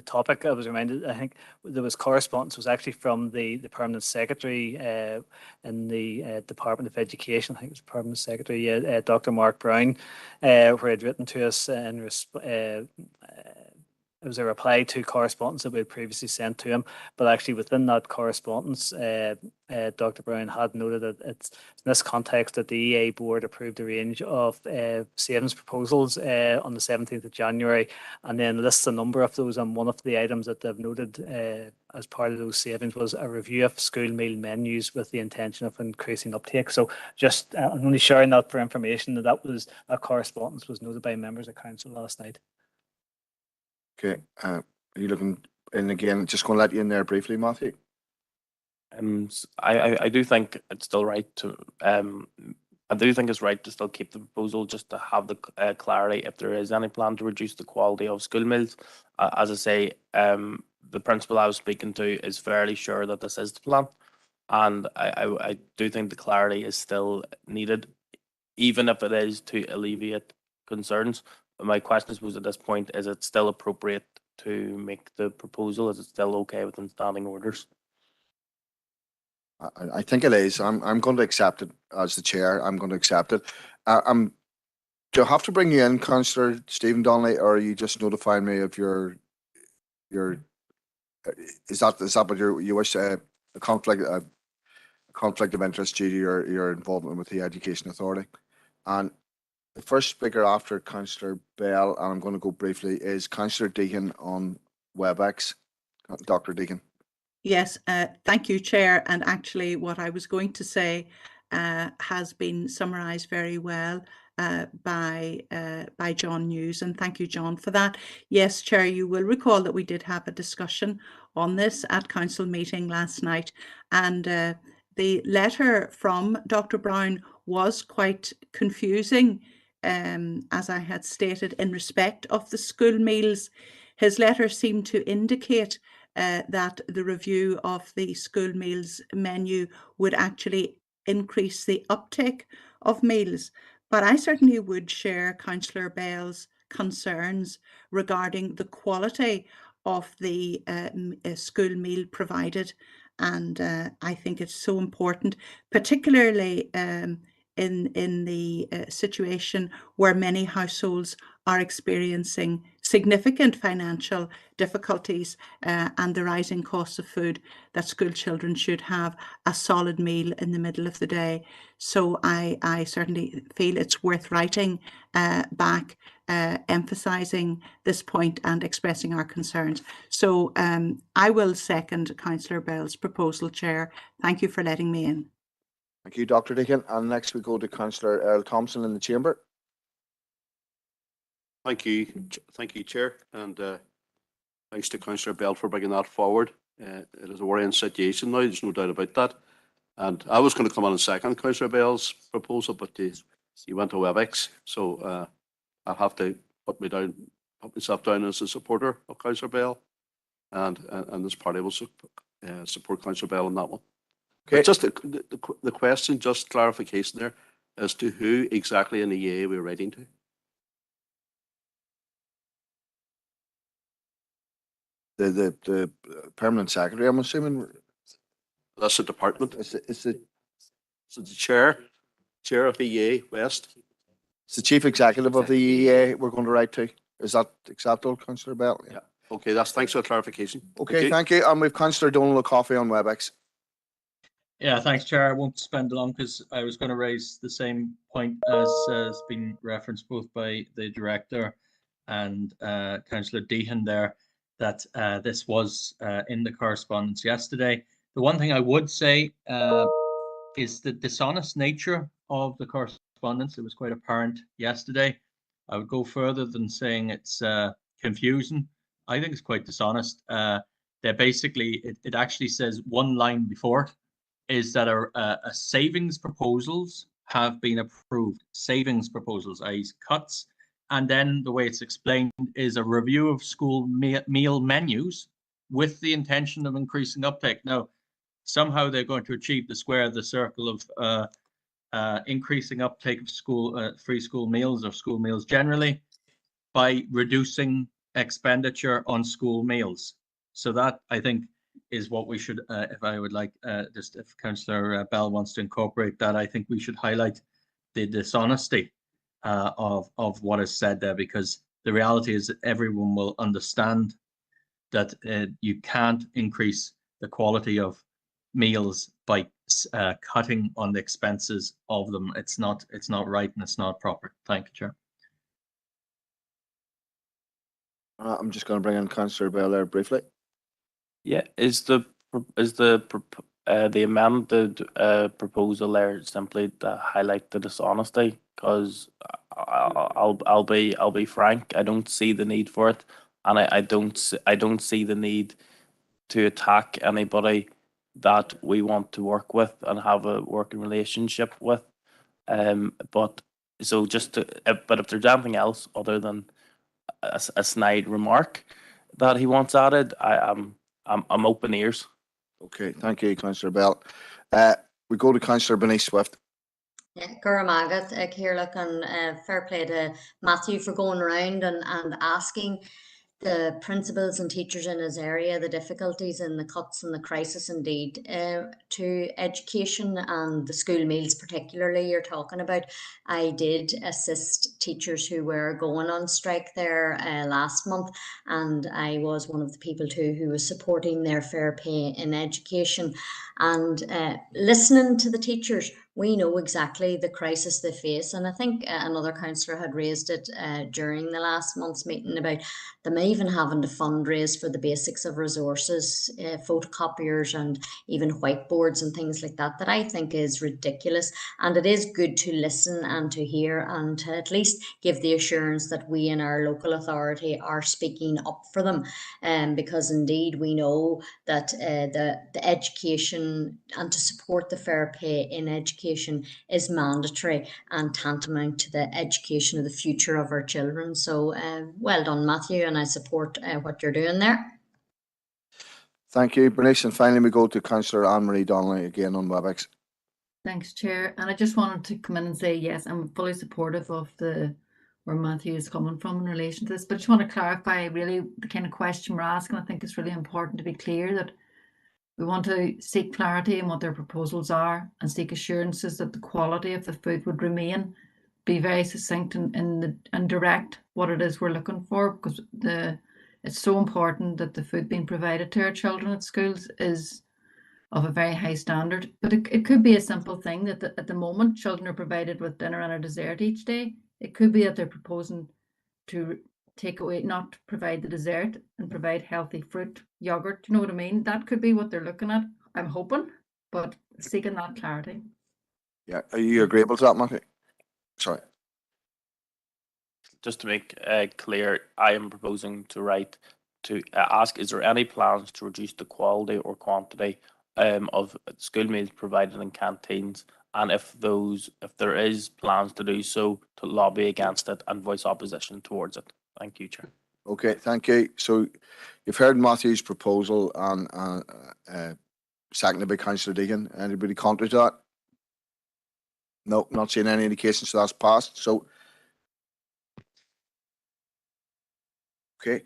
topic, I was reminded, I think there was correspondence was actually from the Permanent Secretary in the Department of Education. I think it was Permanent Secretary, Dr. Mark Brown, where he had written to us in it was a reply to correspondence that we had previously sent to him. But actually within that correspondence, Dr. Brown had noted that it's in this context that the EA board approved a range of savings proposals on the 17th of January, and then lists a number of those. And one of the items that they've noted as part of those savings was a review of school meal menus with the intention of increasing uptake. So just I'm only sharing that for information that correspondence was noted by members of council last night. Okay, are you looking in again? Just going to let you in there briefly, Matthew. I do think it's still right to I do think it's right to still keep the proposal, just to have the clarity if there is any plan to reduce the quality of school meals. As I say, the principal I was speaking to is fairly sure that this is the plan, and I do think the clarity is still needed, even if it is to alleviate concerns. My question is, at this point, is it still appropriate to make the proposal? Is it still okay within standing orders? I think it is. I'm going to accept it as the chair. I'm going to accept it. Do I have to bring you in, Councillor Stephen Donnelly, or are you just notifying me of your is that what you wish a conflict of interest due to your involvement with the Education Authority? And the first speaker after Councillor Bell, and I'm going to go briefly, is Councillor Deegan on WebEx. Dr. Deegan. Yes, thank you, Chair. And actually, what I was going to say has been summarised very well by John News, and thank you, John, for that. Yes, Chair, you will recall that we did have a discussion on this at council meeting last night, and the letter from Dr. Brown was quite confusing. As I had stated, in respect of the school meals, his letter seemed to indicate that the review of the school meals menu would actually increase the uptake of meals. But I certainly would share Councillor Bell's concerns regarding the quality of the school meal provided. And I think it's so important, particularly in the situation where many households are experiencing significant financial difficulties and the rising costs of food, that school children should have a solid meal in the middle of the day. So I certainly feel it's worth writing back, emphasising this point and expressing our concerns. So I will second Councillor Bell's proposal, Chair. Thank you for letting me in. Thank you, Dr. Deacon. And next we go to Councillor Earl Thompson in the chamber. Thank you, Chair, and thanks to Councillor Bell for bringing that forward. It is a worrying situation now, there's no doubt about that. And I was going to come on and second Councillor Bell's proposal, but you went to WebEx, so I'll have to put myself down as a supporter of Councillor Bell, and this party will support Councillor Bell on that one. Okay. But just the question, just clarification there as to who exactly in the EA we're writing to. The permanent secretary, I'm assuming. That's the department. Is it the chair of EA West? It's the chief executive of the EA we're going to write to. Is that acceptable, Councillor Bell? Yeah. Okay, thanks for the clarification. Okay, thank you. And we've Councillor Donald O'Coffey on WebEx. Yeah, thanks, Chair. I won't spend long because I was going to raise the same point as has been referenced both by the director and Councillor Deehan there, that this was in the correspondence yesterday. The one thing I would say is the dishonest nature of the correspondence. It was quite apparent yesterday. I would go further than saying it's confusing. I think it's quite dishonest. They're basically, it actually says one line before is that a savings proposals have been approved. Savings proposals, i.e. cuts. And then the way it's explained is a review of school meal menus with the intention of increasing uptake. Now, somehow they're going to achieve the square of the circle of increasing uptake of free school meals or school meals generally by reducing expenditure on school meals. So that, I think, is what we should, if I would like, just if Councillor Bell wants to incorporate that, I think we should highlight the dishonesty of what is said there, because the reality is that everyone will understand that you can't increase the quality of meals by cutting on the expenses of them. It's not right and it's not proper. Thank you, Chair. I'm just going to bring in Councillor Bell there briefly. Yeah, is the amended proposal there simply to highlight the dishonesty? Because I'll be frank, I don't see the need for it, and I don't see the need to attack anybody that we want to work with and have a working relationship with. But if there's anything else other than a snide remark that he wants added, I'm open ears. Okay, thank you, Councillor Bell. We go to Councillor Bernice Swift. Yeah, Guramagat, Kirlik, and fair play to Matthew for going around and asking the principals and teachers in his area the difficulties and the cuts and the crisis indeed to education and the school meals particularly you're talking about. I did assist teachers who were going on strike there last month, and I was one of the people too who was supporting their fair pay in education. And listening to the teachers, we know exactly the crisis they face. And I think another councillor had raised it during the last month's meeting about them even having to fundraise for the basics of resources, photocopiers and even whiteboards and things like that, that I think is ridiculous. And it is good to listen and to hear and to at least give the assurance that we in our local authority are speaking up for them. Because indeed we know that the education and to support the fair pay in education is mandatory and tantamount to the education of the future of our children. So well done, Matthew, and I support what you're doing there. Thank you, Bernice. And finally, we go to Councillor Anne-Marie Donnelly again on WebEx. Thanks, Chair. And I just wanted to come in and say, yes, I'm fully supportive of where Matthew is coming from in relation to this, but I just want to clarify really the kind of question we're asking. I think it's really important to be clear that we want to seek clarity in what their proposals are and seek assurances that the quality of the food would remain be very succinct and direct what it is we're looking for, because it's so important that the food being provided to our children at schools is of a very high standard. But it could be a simple thing that at the moment children are provided with dinner and a dessert each day. It could be that they're proposing to take away, not provide the dessert and provide healthy fruit, yogurt. You know what I mean? That could be what they're looking at. I'm hoping, but seeking that clarity. Yeah, are you agreeable to that, Matthew? Sorry. Just to make clear, I am proposing to write to ask, is there any plans to reduce the quality or quantity of school meals provided in canteens? And if there is plans to do so, to lobby against it and voice opposition towards it. Thank you, Chair. Okay, thank you. So you've heard Matthew's proposal and seconded by Councillor Deegan. Anybody contrary to that? No, not seeing any indications, so that's passed. So, okay.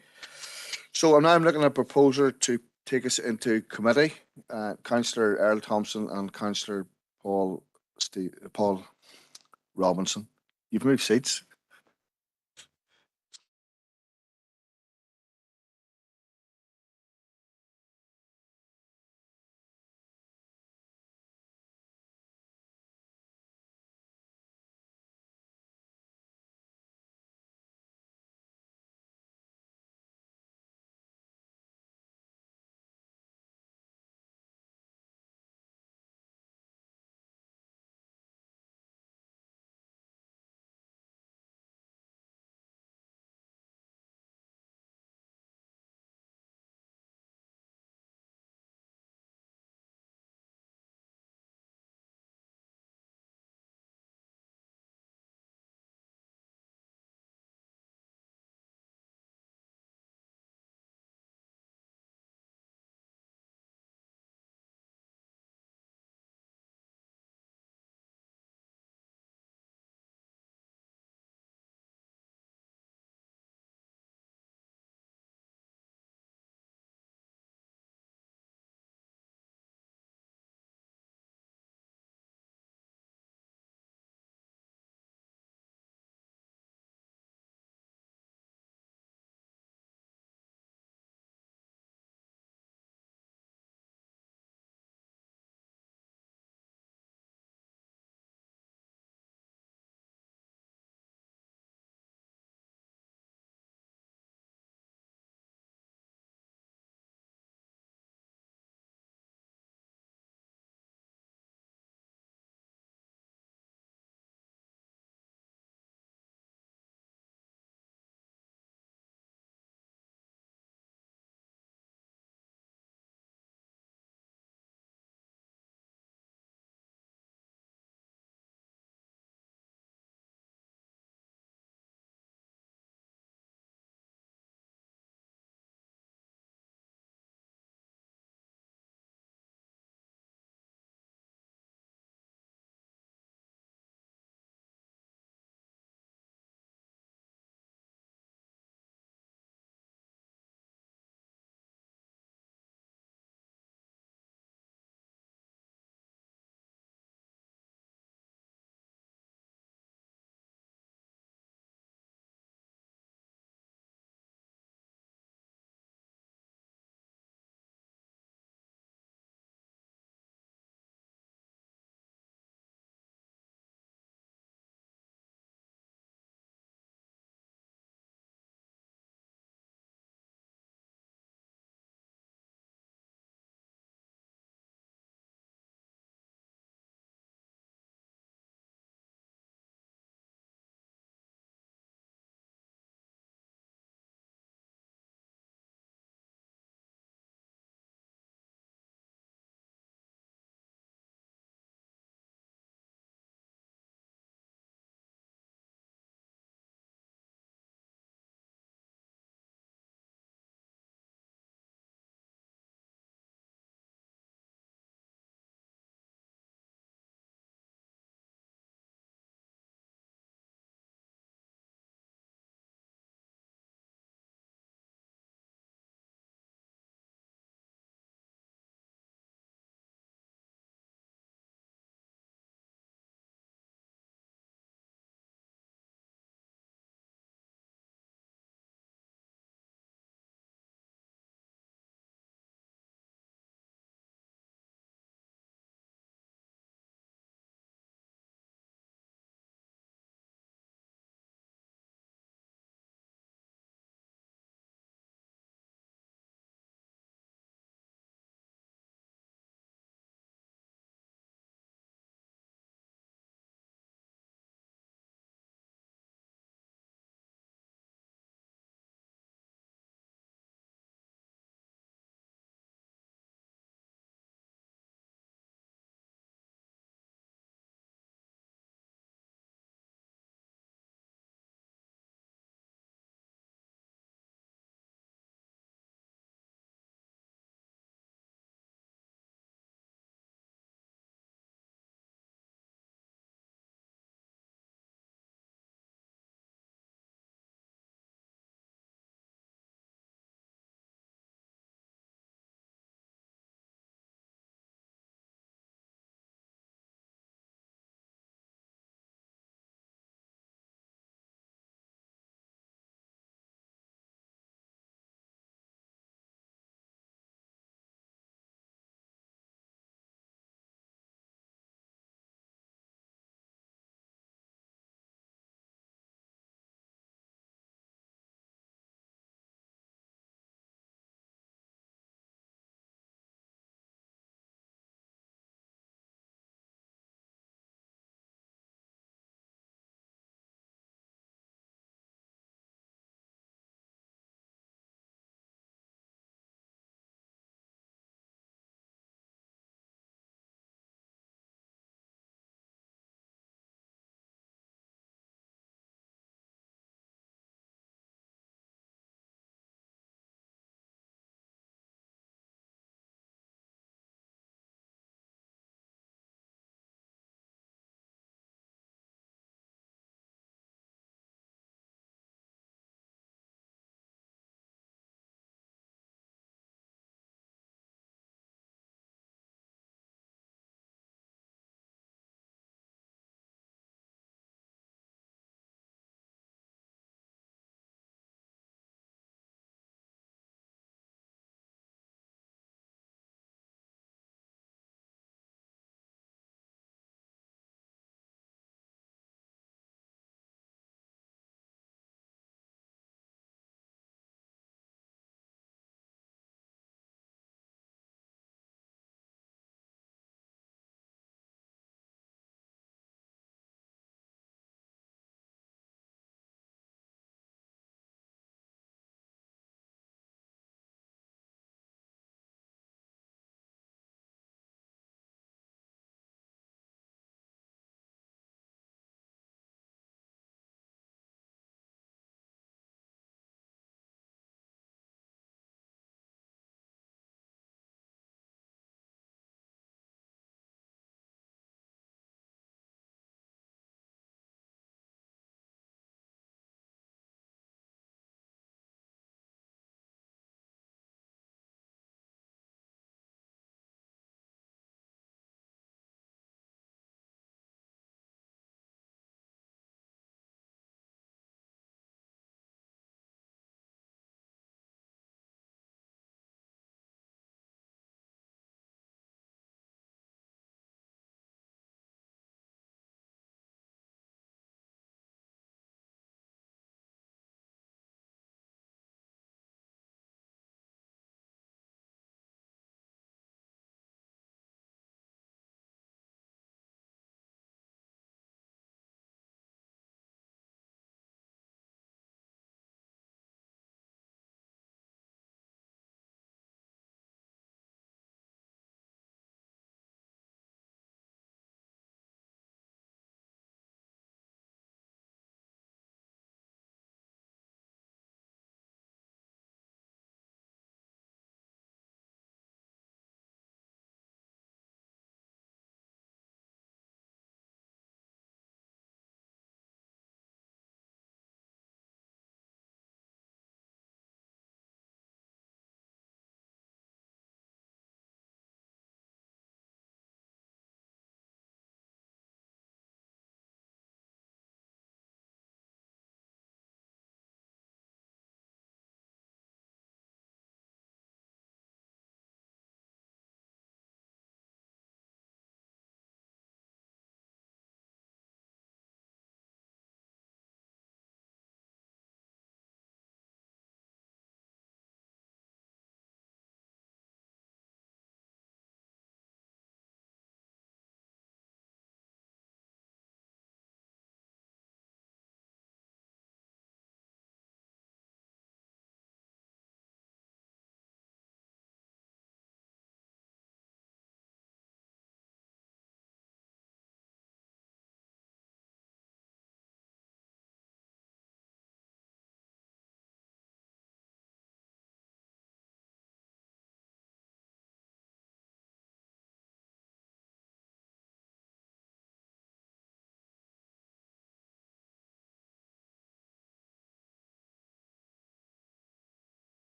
So now I'm looking at a proposer to take us into committee. Councillor Earl Thompson and Councillor Paul Robinson. You've moved seats.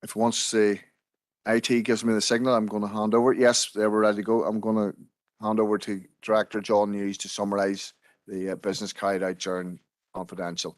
if once the IT gives me the signal, I'm going to hand over. Yes, they were ready to go. I'm going to hand over to Director John Hughes to summarise the business carried out during confidential.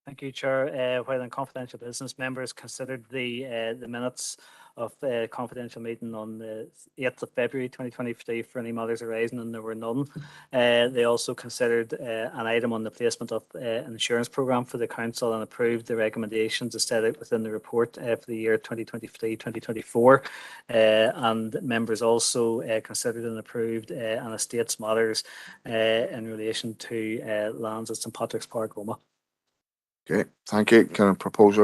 Thank you, Chair. While in confidential business, members considered the minutes of the confidential meeting on the 8th of February 2023 for any matters arising, and there were none. They also considered an item on the placement of an insurance programme for the council and approved the recommendations as set out within the report for the year 2023-2024. And members also considered and approved an estates matters in relation to lands at St Patrick's Park, Omagh. Okay, thank you. Can I propose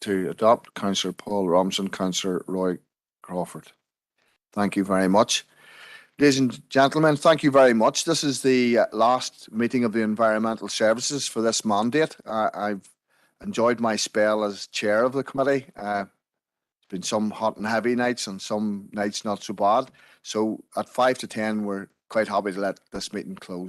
to adopt? Councillor Paul Robinson, Councillor Roy Crawford. Thank you very much. Ladies and gentlemen, thank you very much. This is the last meeting of the Environmental Services for this mandate. I've enjoyed my spell as chair of the committee. It's been some hot and heavy nights and some nights not so bad. So at 5 to 10, we're quite happy to let this meeting close.